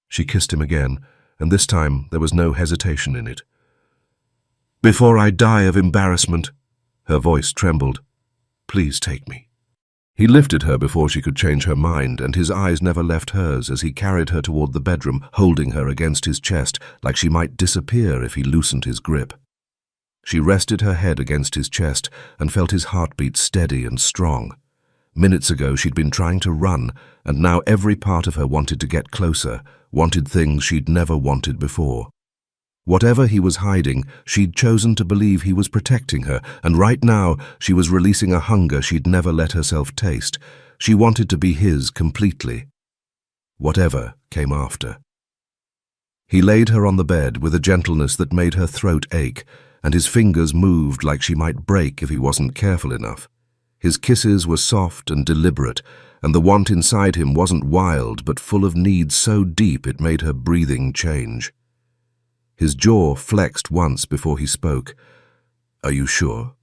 She kissed him again, and this time there was no hesitation in it. "Before I die of embarrassment," her voice trembled, "please take me." He lifted her before she could change her mind, and his eyes never left hers as he carried her toward the bedroom, holding her against his chest like she might disappear if he loosened his grip. She rested her head against his chest and felt his heartbeat steady and strong. Minutes ago she'd been trying to run, and now every part of her wanted to get closer, wanted things she'd never wanted before. Whatever he was hiding, she'd chosen to believe he was protecting her, and right now she was releasing a hunger she'd never let herself taste. She wanted to be his completely. Whatever came after. He laid her on the bed with a gentleness that made her throat ache, and his fingers moved like she might break if he wasn't careful enough. His kisses were soft and deliberate, and the want inside him wasn't wild but full of need so deep it made her breathing change. His jaw flexed once before he spoke. "Are you sure?"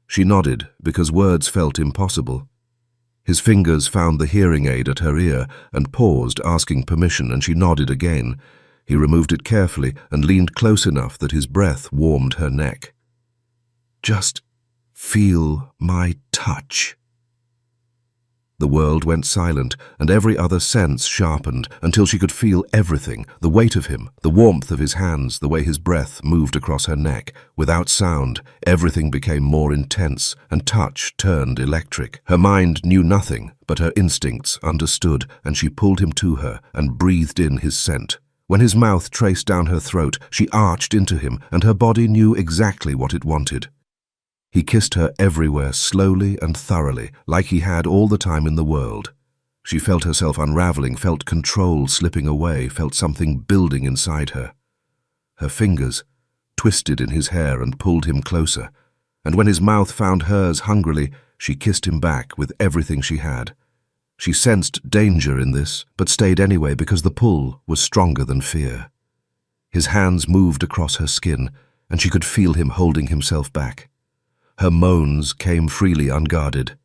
She nodded because words felt impossible. His fingers found the hearing aid at her ear and paused, asking permission, and she nodded again. He removed it carefully and leaned close enough that his breath warmed her neck. "Just feel my touch." The world went silent, and every other sense sharpened until she could feel everything, the weight of him, the warmth of his hands, the way his breath moved across her neck. Without sound, everything became more intense, and touch turned electric. Her mind knew nothing, but her instincts understood, and she pulled him to her and breathed in his scent. When his mouth traced down her throat, she arched into him, and her body knew exactly what it wanted. He kissed her everywhere, slowly and thoroughly, like he had all the time in the world. She felt herself unraveling, felt control slipping away, felt something building inside her. Her fingers twisted in his hair and pulled him closer, and when his mouth found hers hungrily, she kissed him back with everything she had. She sensed danger in this, but stayed anyway because the pull was stronger than fear. His hands moved across her skin, and she could feel him holding himself back. Her moans came freely unguarded,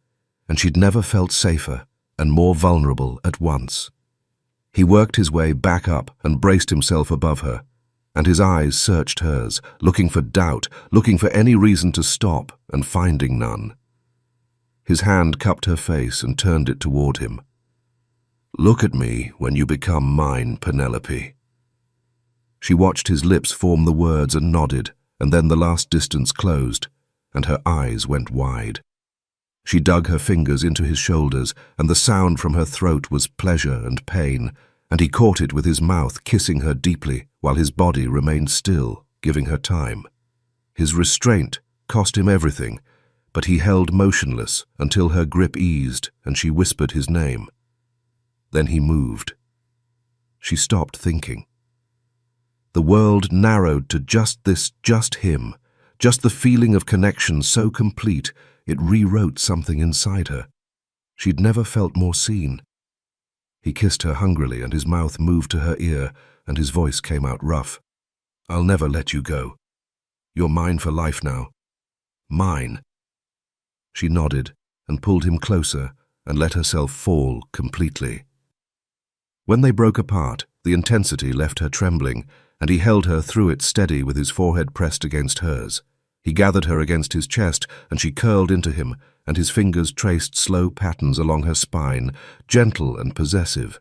and she'd never felt safer and more vulnerable at once. He worked his way back up and braced himself above her, and his eyes searched hers, looking for doubt, looking for any reason to stop, and finding none. His hand cupped her face and turned it toward him. "Look at me when you become mine, Penelope." She watched his lips form the words and nodded, and then the last distance closed, and her eyes went wide. She dug her fingers into his shoulders, and the sound from her throat was pleasure and pain, and he caught it with his mouth, kissing her deeply, while his body remained still, giving her time. His restraint cost him everything, but he held motionless until her grip eased and she whispered his name. Then he moved. She stopped thinking. The world narrowed to just this, just him. Just the feeling of connection so complete, it rewrote something inside her. She'd never felt more seen. He kissed her hungrily, and his mouth moved to her ear, and his voice came out rough. "I'll never let you go. You're mine for life now. Mine." She nodded and pulled him closer and let herself fall completely. When they broke apart, the intensity left her trembling, and he held her through it steady with his forehead pressed against hers. He gathered her against his chest, and she curled into him, and his fingers traced slow patterns along her spine, gentle and possessive.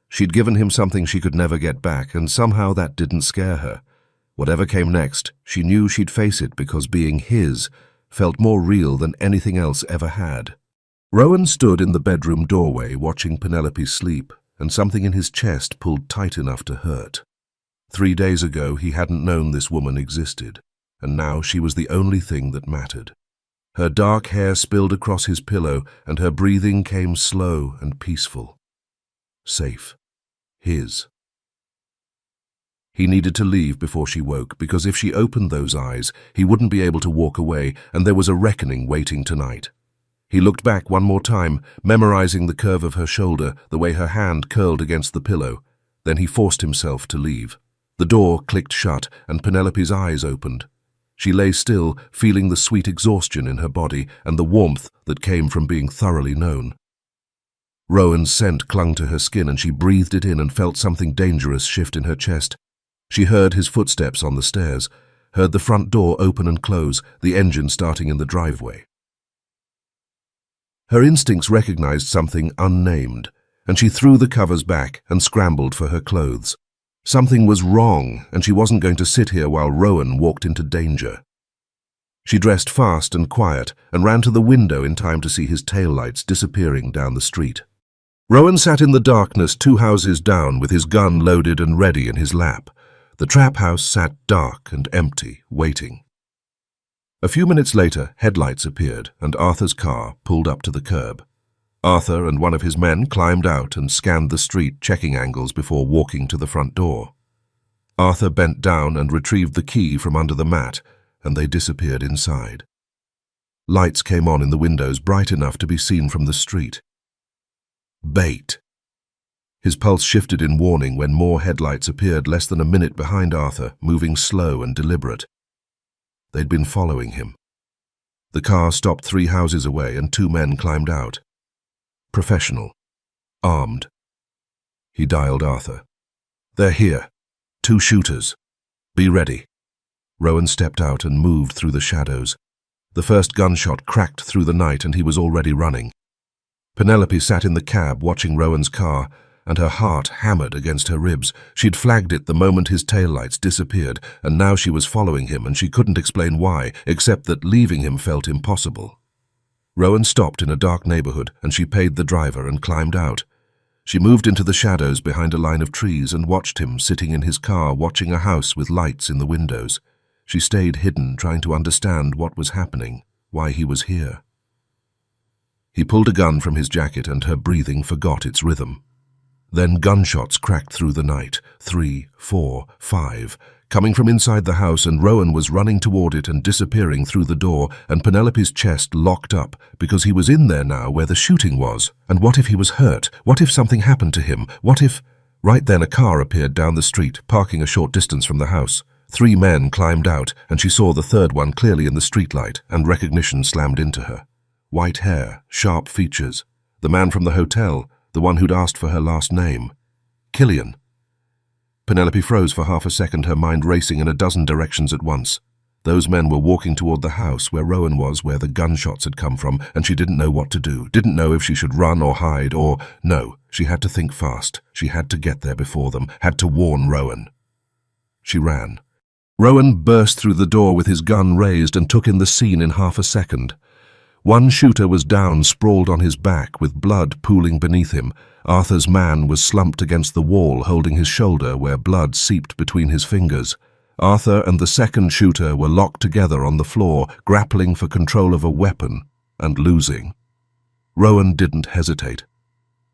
She'd given him something she could never get back, and somehow that didn't scare her. Whatever came next, she knew she'd face it because being his felt more real than anything else ever had. Rowan stood in the bedroom doorway watching Penelope sleep, and something in his chest pulled tight enough to hurt. 3 days ago he hadn't known this woman existed, and now she was the only thing that mattered. Her dark hair spilled across his pillow, and her breathing came slow and peaceful. Safe. His. He needed to leave before she woke, because if she opened those eyes, he wouldn't be able to walk away, and there was a reckoning waiting tonight. He looked back one more time, memorizing the curve of her shoulder, the way her hand curled against the pillow. Then he forced himself to leave. The door clicked shut, and Penelope's eyes opened. She lay still, feeling the sweet exhaustion in her body and the warmth that came from being thoroughly known. Rowan's scent clung to her skin, and she breathed it in and felt something dangerous shift in her chest. She heard his footsteps on the stairs, heard the front door open and close, the engine starting in the driveway. Her instincts recognized something unnamed, and she threw the covers back and scrambled for her clothes. Something was wrong, and she wasn't going to sit here while Rowan walked into danger. She dressed fast and quiet and ran to the window in time to see his taillights disappearing down the street. Rowan sat in the darkness 2 houses down with his gun loaded and ready in his lap. The trap house sat dark and empty, waiting. A few minutes later, headlights appeared, and Arthur's car pulled up to the curb. Arthur and one of his men climbed out and scanned the street, checking angles before walking to the front door. Arthur bent down and retrieved the key from under the mat, and they disappeared inside. Lights came on in the windows, bright enough to be seen from the street. Bait. His pulse shifted in warning when more headlights appeared less than a minute behind Arthur, moving slow and deliberate. They'd been following him. The car stopped 3 houses away, and 2 men climbed out. Professional. Armed. He dialed Arthur. "They're here. 2 shooters. Be ready." Rowan stepped out and moved through the shadows. The first gunshot cracked through the night, and he was already running. Penelope sat in the cab watching Rowan's car, and her heart hammered against her ribs. She'd flagged it the moment his taillights disappeared, and now she was following him, and she couldn't explain why, except that leaving him felt impossible. Rowan stopped in a dark neighborhood, and she paid the driver and climbed out. She moved into the shadows behind a line of trees and watched him sitting in his car, watching a house with lights in the windows. She stayed hidden, trying to understand what was happening, why he was here. He pulled a gun from his jacket, and her breathing forgot its rhythm. Then gunshots cracked through the night, 3, 4, 5, coming from inside the house, and Rowan was running toward it and disappearing through the door, and Penelope's chest locked up because he was in there now where the shooting was. And what if he was hurt? What if something happened to him? What if... Right then a car appeared down the street, parking a short distance from the house. 3 men climbed out, and she saw the third one clearly in the streetlight, and recognition slammed into her. White hair, sharp features. The man from the hotel, the one who'd asked for her last name. Killian. Penelope froze for half a second, her mind racing in a dozen directions at once. Those men were walking toward the house where Rowan was, where the gunshots had come from, and she didn't know what to do, didn't know if she should run or hide or... No, she had to think fast. She had to get there before them, had to warn Rowan. She ran. Rowan burst through the door with his gun raised and took in the scene in half a second. One shooter was down, sprawled on his back, with blood pooling beneath him. Arthur's man was slumped against the wall, holding his shoulder where blood seeped between his fingers. Arthur and the second shooter were locked together on the floor, grappling for control of a weapon, and losing. Rowan didn't hesitate.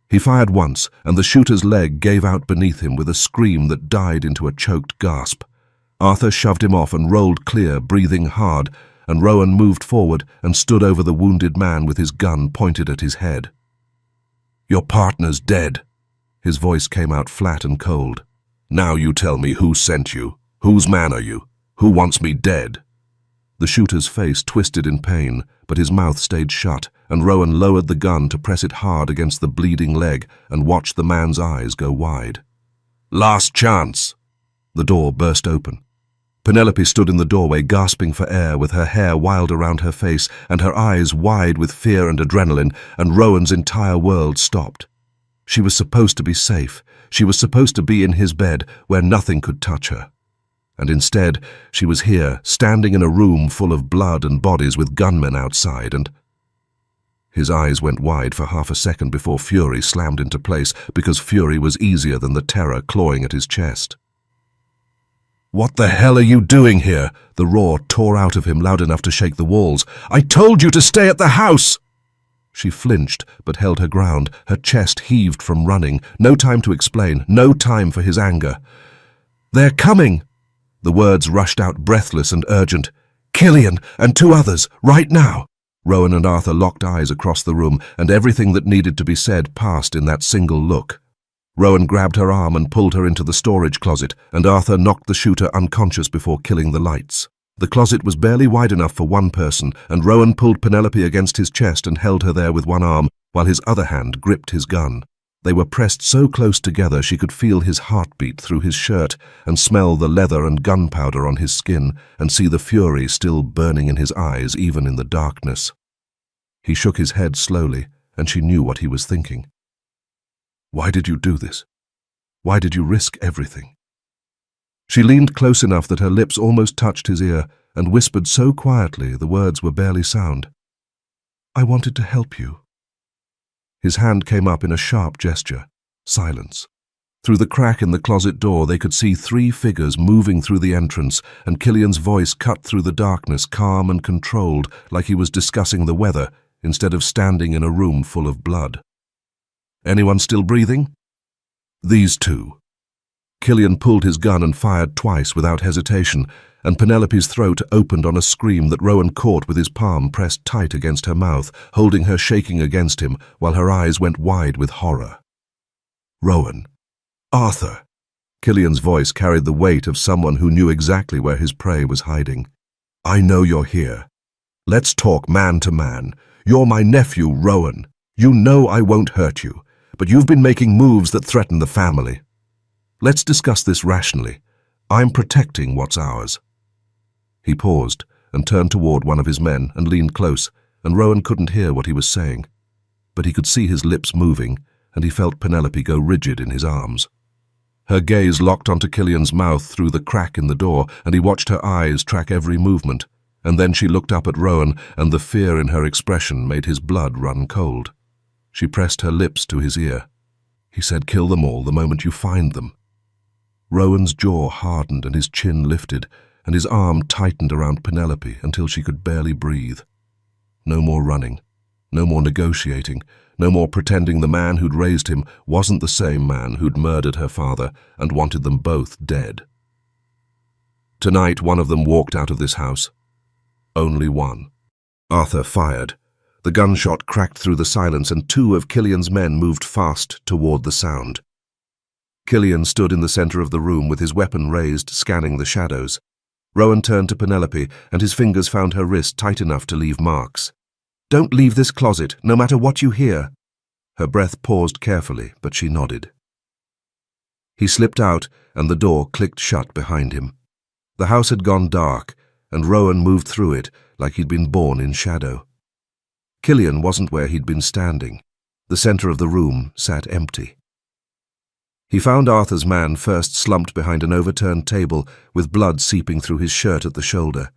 He fired once, and the shooter's leg gave out beneath him with a scream that died into a choked gasp. Arthur shoved him off and rolled clear, breathing hard, and Rowan moved forward and stood over the wounded man with his gun pointed at his head. "Your partner's dead." His voice came out flat and cold. "Now you tell me who sent you. Whose man are you? Who wants me dead?" The shooter's face twisted in pain, but his mouth stayed shut, and Rowan lowered the gun to press it hard against the bleeding leg and watched the man's eyes go wide. "Last chance!" The door burst open. Penelope stood in the doorway, gasping for air, with her hair wild around her face and her eyes wide with fear and adrenaline, and Rowan's entire world stopped. She was supposed to be safe. She was supposed to be in his bed, where nothing could touch her. And instead, she was here, standing in a room full of blood and bodies with gunmen outside, and... His eyes went wide for half a second before fury slammed into place, because fury was easier than the terror clawing at his chest. "What the hell are you doing here?" The roar tore out of him loud enough to shake the walls. "I told you to stay at the house!" She flinched, but held her ground. Her chest heaved from running. No time to explain, no time for his anger. "They're coming!" The words rushed out breathless and urgent. "Killian and 2 others, right now!" Rowan and Arthur locked eyes across the room, and everything that needed to be said passed in that single look. Rowan grabbed her arm and pulled her into the storage closet, and Arthur knocked the shooter unconscious before killing the lights. The closet was barely wide enough for one person, and Rowan pulled Penelope against his chest and held her there with one arm, while his other hand gripped his gun. They were pressed so close together she could feel his heartbeat through his shirt and smell the leather and gunpowder on his skin and see the fury still burning in his eyes even in the darkness. He shook his head slowly, and she knew what he was thinking. "Why did you do this? Why did you risk everything?" She leaned close enough that her lips almost touched his ear and whispered so quietly the words were barely sound. "I wanted to help you." His hand came up in a sharp gesture. Silence. Through the crack in the closet door they could see 3 figures moving through the entrance, and Killian's voice cut through the darkness, calm and controlled, like he was discussing the weather instead of standing in a room full of blood. "Anyone still breathing?" "These 2. Killian pulled his gun and fired twice without hesitation, and Penelope's throat opened on a scream that Rowan caught with his palm pressed tight against her mouth, holding her shaking against him while her eyes went wide with horror. "Rowan. Arthur." Killian's voice carried the weight of someone who knew exactly where his prey was hiding. "I know you're here. Let's talk man to man. You're my nephew, Rowan. You know I won't hurt you, but you've been making moves that threaten the family. Let's discuss this rationally. I'm protecting what's ours." He paused and turned toward one of his men and leaned close, and Rowan couldn't hear what he was saying. But he could see his lips moving, and he felt Penelope go rigid in his arms. Her gaze locked onto Killian's mouth through the crack in the door, and he watched her eyes track every movement, and then she looked up at Rowan, and the fear in her expression made his blood run cold. She pressed her lips to his ear. "He said kill them all the moment you find them." Rowan's jaw hardened and his chin lifted, and his arm tightened around Penelope until she could barely breathe. No more running, no more negotiating, no more pretending the man who'd raised him wasn't the same man who'd murdered her father and wanted them both dead. Tonight, one of them walked out of this house. Only one. Arthur fired. The gunshot cracked through the silence, and 2 of Killian's men moved fast toward the sound. Killian stood in the center of the room with his weapon raised, scanning the shadows. Rowan turned to Penelope, and his fingers found her wrist tight enough to leave marks. "Don't leave this closet, no matter what you hear." Her breath paused carefully, but she nodded. He slipped out, and the door clicked shut behind him. The house had gone dark, and Rowan moved through it like he'd been born in shadow. Killian wasn't where he'd been standing. The center of the room sat empty. He found Arthur's man first slumped behind an overturned table with blood seeping through his shirt at the shoulder.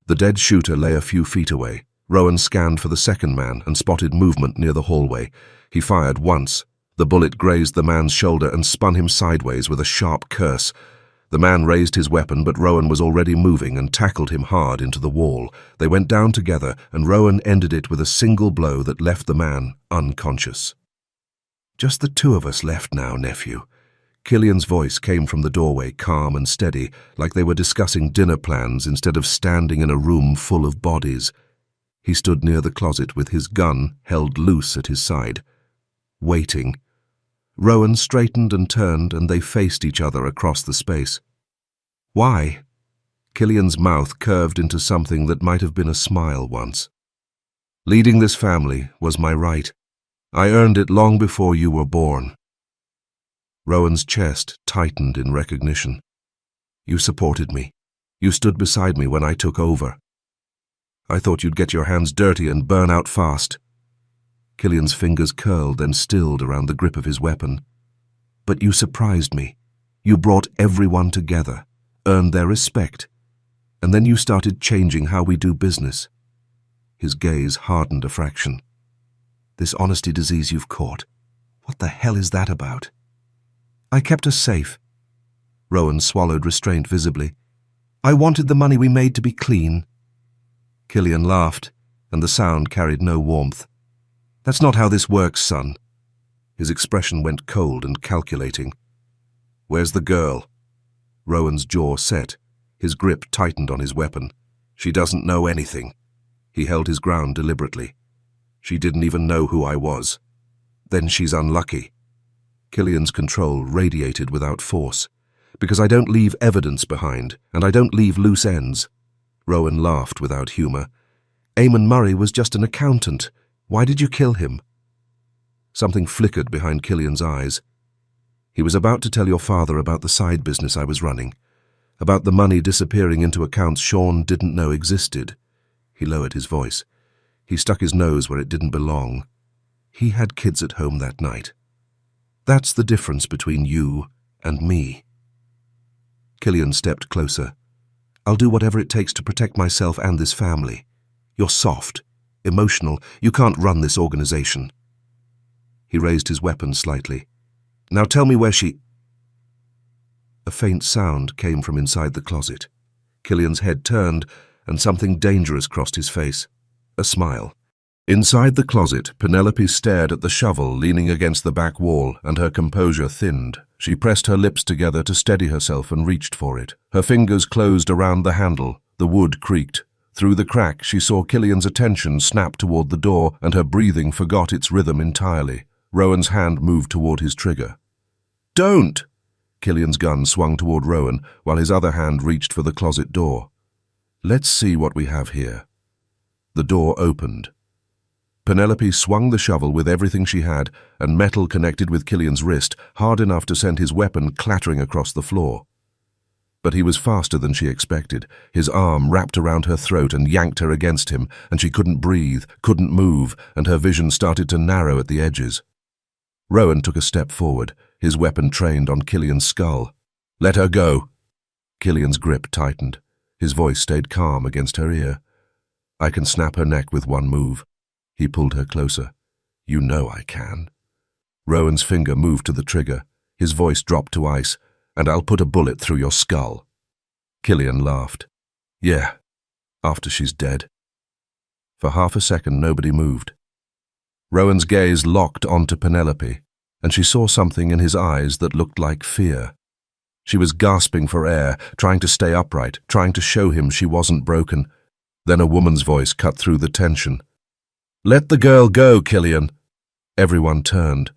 The dead shooter lay a few feet away. Rowan scanned for the second man and spotted movement near the hallway. He fired once. The bullet grazed the man's shoulder and spun him sideways with a sharp curse. The man raised his weapon, but Rowan was already moving and tackled him hard into the wall. They went down together, and Rowan ended it with a single blow that left the man unconscious. "Just the 2 of us left now, nephew." Killian's voice came from the doorway, calm and steady, like they were discussing dinner plans instead of standing in a room full of bodies. He stood near the closet with his gun held loose at his side, waiting. Rowan straightened and turned, and they faced each other across the space. "Why?" Killian's mouth curved into something that might have been a smile once. Leading this family was my right. I earned it long before you were born. Rowan's chest tightened in recognition. You supported me. You stood beside me when I took over. I thought you'd get your hands dirty and burn out fast. Killian's fingers curled and stilled around the grip of his weapon. But you surprised me. You brought everyone together, earned their respect, and then you started changing how we do business. His gaze hardened a fraction. This honesty disease you've caught, what the hell is that about? I kept us safe. Rowan swallowed restraint visibly. I wanted the money we made to be clean. Killian laughed, and the sound carried no warmth. That's not how this works, son. His expression went cold and calculating. Where's the girl? Rowan's jaw set. His grip tightened on his weapon. She doesn't know anything. He held his ground deliberately. She didn't even know who I was. Then she's unlucky. Killian's control radiated without force. Because I don't leave evidence behind, and I don't leave loose ends. Rowan laughed without humor. Eamon Murray was just an accountant. Why did you kill him? Something flickered behind Killian's eyes. He was about to tell your father about the side business I was running, about the money disappearing into accounts Sean didn't know existed. He lowered his voice. He stuck his nose where it didn't belong. He had kids at home that night. That's the difference between you and me. Killian stepped closer. I'll do whatever it takes to protect myself and this family. You're soft, emotional. You can't run this organization. He raised his weapon slightly. Now tell me where she... A faint sound came from inside the closet. Killian's head turned, and something dangerous crossed his face. A smile. Inside the closet, Penelope stared at the shovel leaning against the back wall, and her composure thinned. She pressed her lips together to steady herself and reached for it. Her fingers closed around the handle. The wood creaked. Through the crack, she saw Killian's attention snap toward the door, and her breathing forgot its rhythm entirely. Rowan's hand moved toward his trigger. Don't! Killian's gun swung toward Rowan, while his other hand reached for the closet door. Let's see what we have here. The door opened. Penelope swung the shovel with everything she had, and metal connected with Killian's wrist, hard enough to send his weapon clattering across the floor. But he was faster than she expected. His arm wrapped around her throat and yanked her against him, and she couldn't breathe, couldn't move, and her vision started to narrow at the edges. Rowan took a step forward, his weapon trained on Killian's skull. Let her go. Killian's grip tightened. His voice stayed calm against her ear. I can snap her neck with one move. He pulled her closer. You know I can. Rowan's finger moved to the trigger. His voice dropped to ice. And I'll put a bullet through your skull. Killian laughed. Yeah, after she's dead. For half a second, nobody moved. Rowan's gaze locked onto Penelope, and she saw something in his eyes that looked like fear. She was gasping for air, trying to stay upright, trying to show him she wasn't broken. Then a woman's voice cut through the tension. Let the girl go, Killian. Everyone turned.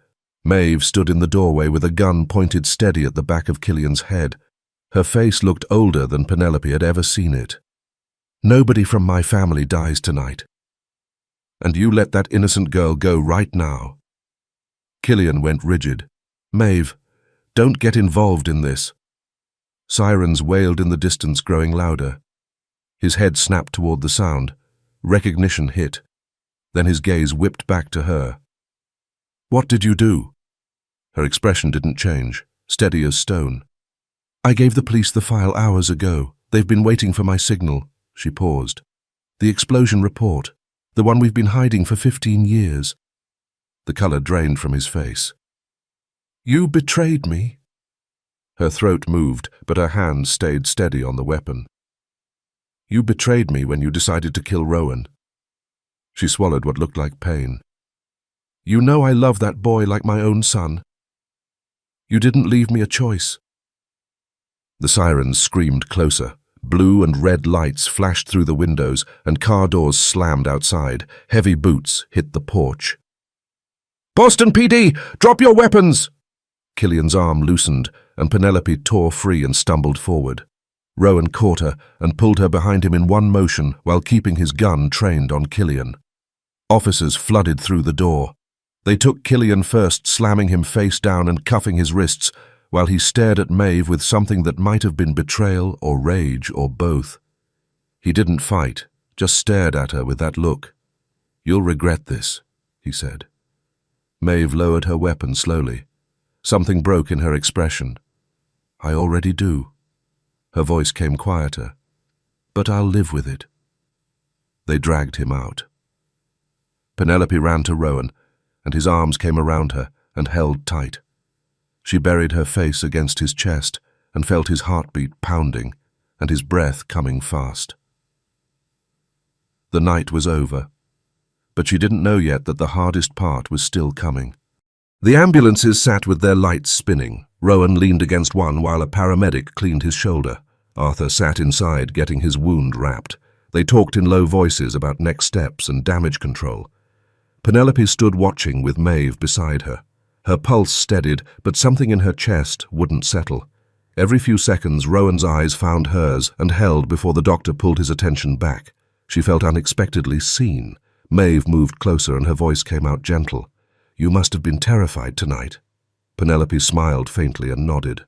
Maid stood in the doorway with a gun pointed steady at the back of Killian's head. Her face looked older than Penelope had ever seen it. Nobody from my family dies tonight. And you let that innocent girl go right now. Killian went rigid. Maeve, don't get involved in this. Sirens wailed in the distance, growing louder. His head snapped toward the sound. Recognition hit. Then his gaze whipped back to her. What did you do? Her expression didn't change, steady as stone. I gave the police the file hours ago. They've been waiting for my signal. She paused. The explosion report. The one we've been hiding for 15 years. The color drained from his face. You betrayed me. Her throat moved, but her hand stayed steady on the weapon. You betrayed me when you decided to kill Rowan. She swallowed what looked like pain. You know I love that boy like my own son. You didn't leave me a choice. The sirens screamed closer. Blue and red lights flashed through the windows, and car doors slammed outside. Heavy boots hit the porch. Boston PD, drop your weapons! Killian's arm loosened, and Penelope tore free and stumbled forward. Rowan caught her and pulled her behind him in one motion while keeping his gun trained on Killian. Officers flooded through the door. They took Killian first, slamming him face down and cuffing his wrists, while he stared at Maeve with something that might have been betrayal or rage or both. He didn't fight, just stared at her with that look. "You'll regret this," he said. Maeve lowered her weapon slowly. Something broke in her expression. "I already do." Her voice came quieter. "But I'll live with it." They dragged him out. Penelope ran to Rowan, and his arms came around her and held tight. She buried her face against his chest and felt his heartbeat pounding and his breath coming fast. The night was over, but she didn't know yet that the hardest part was still coming. The ambulances sat with their lights spinning. Rowan leaned against one while a paramedic cleaned his shoulder. Arthur sat inside getting his wound wrapped. They talked in low voices about next steps and damage control. Penelope stood watching with Maeve beside her. Her pulse steadied, but something in her chest wouldn't settle. Every few seconds, Rowan's eyes found hers and held before the doctor pulled his attention back. She felt unexpectedly seen. Maeve moved closer and her voice came out gentle. "You must have been terrified tonight." Penelope smiled faintly and nodded.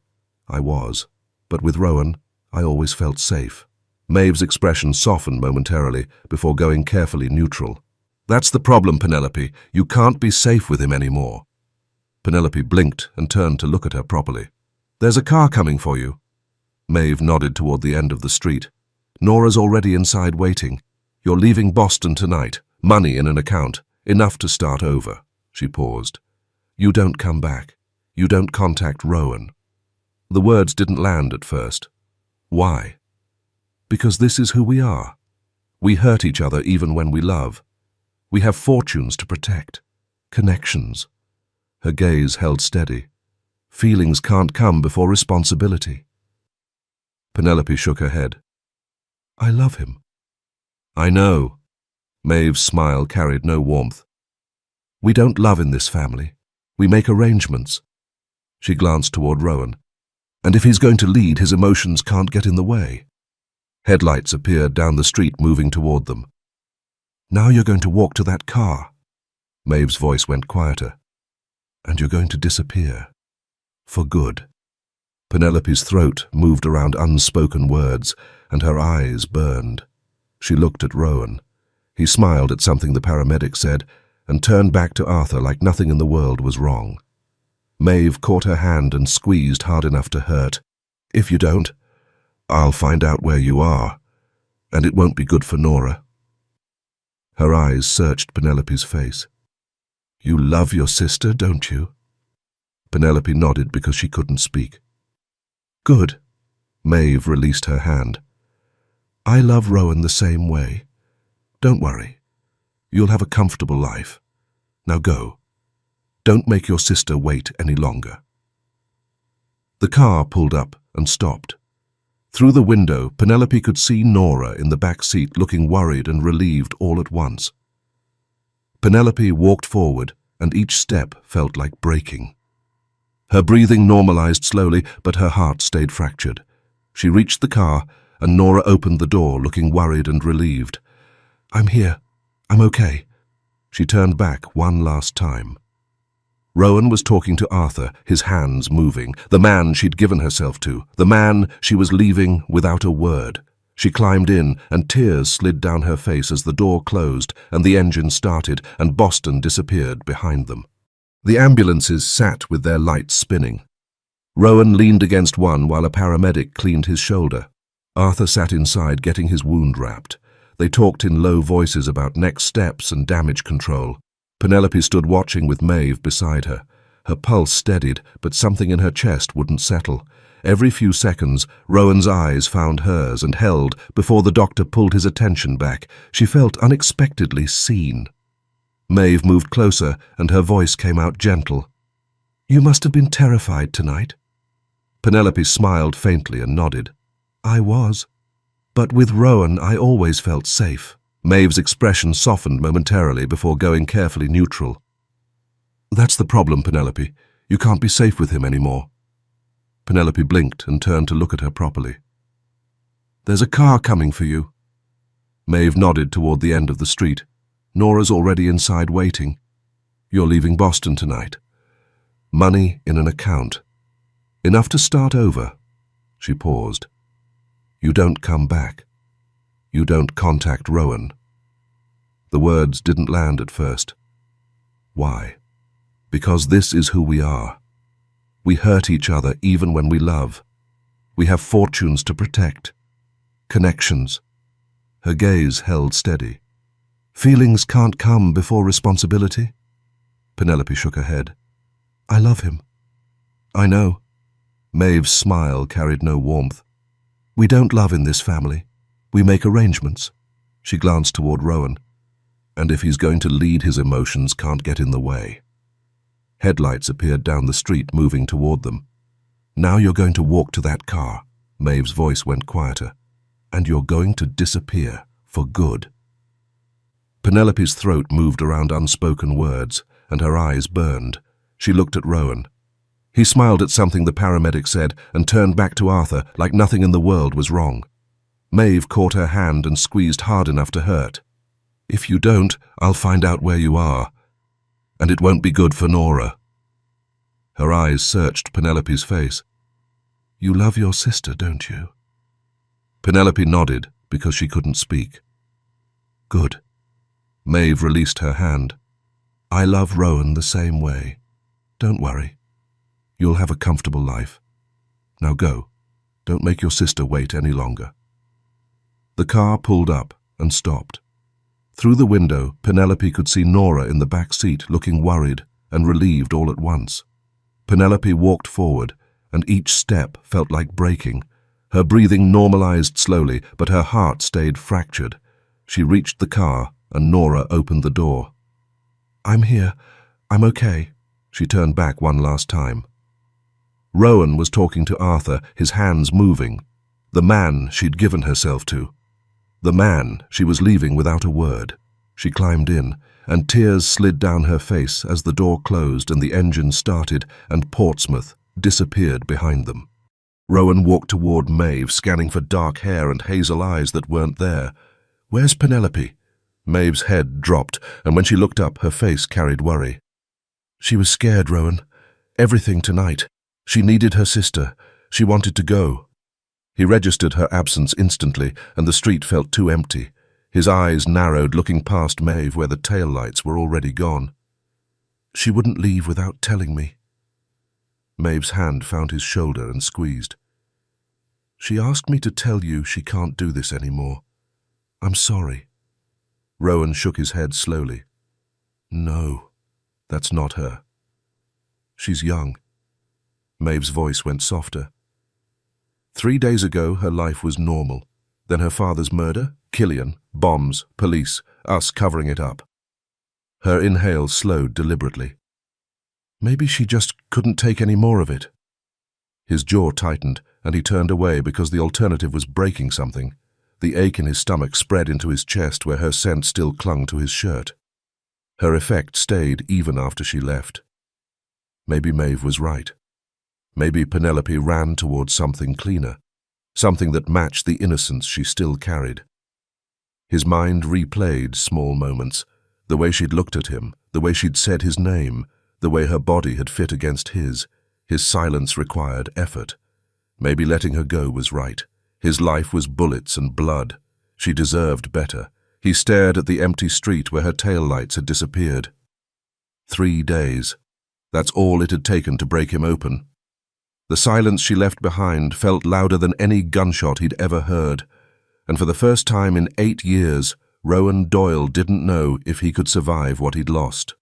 "I was. But with Rowan, I always felt safe." Maeve's expression softened momentarily before going carefully neutral. "That's the problem, Penelope. You can't be safe with him anymore." Penelope blinked and turned to look at her properly. "There's a car coming for you." Maeve nodded toward the end of the street. "Nora's already inside waiting. You're leaving Boston tonight. Money in an account. Enough to start over." She paused. "You don't come back. You don't contact Rowan." The words didn't land at first. Why? Because this is who we are. We hurt each other even when we love. We have fortunes to protect. Connections. Her gaze held steady. Feelings can't come before responsibility. Penelope shook her head. "I love him." "I know." Maeve's smile carried no warmth. "We don't love in this family. We make arrangements." She glanced toward Rowan. "And if he's going to lead, his emotions can't get in the way." Headlights appeared down the street, moving toward them. "Now you're going to walk to that car." Maeve's voice went quieter. "And you're going to disappear. For good." Penelope's throat moved around unspoken words, and her eyes burned. She looked at Rowan. He smiled at something the paramedic said, and turned back to Arthur like nothing in the world was wrong. Maeve caught her hand and squeezed hard enough to hurt. "If you don't, I'll find out where you are, and it won't be good for Nora." Her eyes searched Penelope's face. "You love your sister, don't you?" Penelope nodded because she couldn't speak. "Good." Maeve released her hand. "I love Rowan the same way. Don't worry. You'll have a comfortable life. Now go. Don't make your sister wait any longer." The car pulled up and stopped. Through the window, Penelope could see Nora in the back seat looking worried and relieved all at once. Penelope walked forward, and each step felt like breaking. Her breathing normalized slowly, but her heart stayed fractured. She reached the car, and Nora opened the door, looking worried and relieved. "I'm here. I'm okay." She turned back one last time. Rowan was talking to Arthur, his hands moving, the man she'd given herself to, the man she was leaving without a word. She climbed in, and tears slid down her face as the door closed and the engine started and Boston disappeared behind them. The ambulances sat with their lights spinning. Rowan leaned against one while a paramedic cleaned his shoulder. Arthur sat inside getting his wound wrapped. They talked in low voices about next steps and damage control. Penelope stood watching with Maeve beside her. Her pulse steadied, but something in her chest wouldn't settle. Every few seconds, Rowan's eyes found hers and held before the doctor pulled his attention back. She felt unexpectedly seen. Maeve moved closer, and her voice came out gentle. "You must have been terrified tonight." Penelope smiled faintly and nodded. "I was. But with Rowan, I always felt safe." Maeve's expression softened momentarily before going carefully neutral. "That's the problem, Penelope. You can't be safe with him anymore." Penelope blinked and turned to look at her properly. There's a car coming for you. Maeve nodded toward the end of the street. Nora's already inside waiting. You're leaving Boston tonight. Money in an account. Enough to start over. She paused. You don't come back. You don't contact Rowan. The words didn't land at first. Why? Because this is who we are. We hurt each other even when we love. We have fortunes to protect. Connections. Her gaze held steady. Feelings can't come before responsibility? Penelope shook her head. I love him. I know. Maeve's smile carried no warmth. We don't love in this family. We make arrangements. She glanced toward Rowan. And if he's going to lead, his emotions can't get in the way. Headlights appeared down the street, moving toward them. Now you're going to walk to that car. Maeve's voice went quieter. And you're going to disappear for good. Penelope's throat moved around unspoken words, and her eyes burned. She looked at Rowan. He smiled at something the paramedic said and turned back to Arthur like nothing in the world was wrong. Maeve caught her hand and squeezed hard enough to hurt. If you don't, I'll find out where you are. And it won't be good for Nora. Her eyes searched Penelope's face. You love your sister, don't you? Penelope nodded because she couldn't speak. Good. Maeve released her hand. I love Rowan the same way. Don't worry. You'll have a comfortable life. Now go. Don't make your sister wait any longer. The car pulled up and stopped. Through the window, Penelope could see Nora in the back seat, looking worried and relieved all at once. Penelope walked forward, and each step felt like breaking. Her breathing normalized slowly, but her heart stayed fractured. She reached the car, and Nora opened the door. I'm here. I'm okay. She turned back one last time. Rowan was talking to Arthur, his hands moving. The man she'd given herself to. The man she was leaving without a word. She climbed in, and tears slid down her face as the door closed and the engine started and Portsmouth disappeared behind them. Rowan walked toward Maeve, scanning for dark hair and hazel eyes that weren't there. Where's Penelope? Maeve's head dropped, and when she looked up, her face carried worry. She was scared, Rowan. Everything tonight. She needed her sister. She wanted to go. He registered her absence instantly, and the street felt too empty. His eyes narrowed, looking past Maeve where the taillights were already gone. She wouldn't leave without telling me. Maeve's hand found his shoulder and squeezed. She asked me to tell you she can't do this anymore. I'm sorry. Rowan shook his head slowly. No, that's not her. She's young. Maeve's voice went softer. 3 days ago, her life was normal. Then her father's murder, Killian, bombs, police, us covering it up. Her inhale slowed deliberately. Maybe she just couldn't take any more of it. His jaw tightened, and he turned away because the alternative was breaking something. The ache in his stomach spread into his chest where her scent still clung to his shirt. Her effect stayed even after she left. Maybe Maeve was right. Maybe Penelope ran towards something cleaner, something that matched the innocence she still carried. His mind replayed small moments, the way she'd looked at him, the way she'd said his name, the way her body had fit against his. His silence required effort. Maybe letting her go was right. His life was bullets and blood. She deserved better. He stared at the empty street where her taillights had disappeared. 3 days. That's all it had taken to break him open. The silence she left behind felt louder than any gunshot he'd ever heard, and for the first time in 8 years, Rowan Doyle didn't know if he could survive what he'd lost.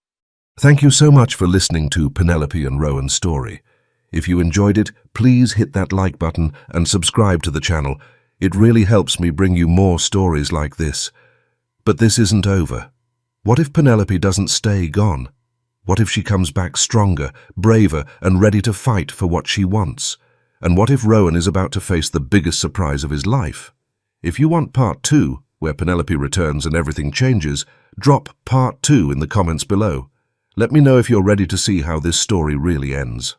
Thank you so much for listening to Penelope and Rowan's story. If you enjoyed it, please hit that like button and subscribe to the channel. It really helps me bring you more stories like this. But this isn't over. What if Penelope doesn't stay gone? What if she comes back stronger, braver, and ready to fight for what she wants? And what if Rowan is about to face the biggest surprise of his life? If you want part 2, where Penelope returns and everything changes, drop part 2 in the comments below. Let me know if you're ready to see how this story really ends.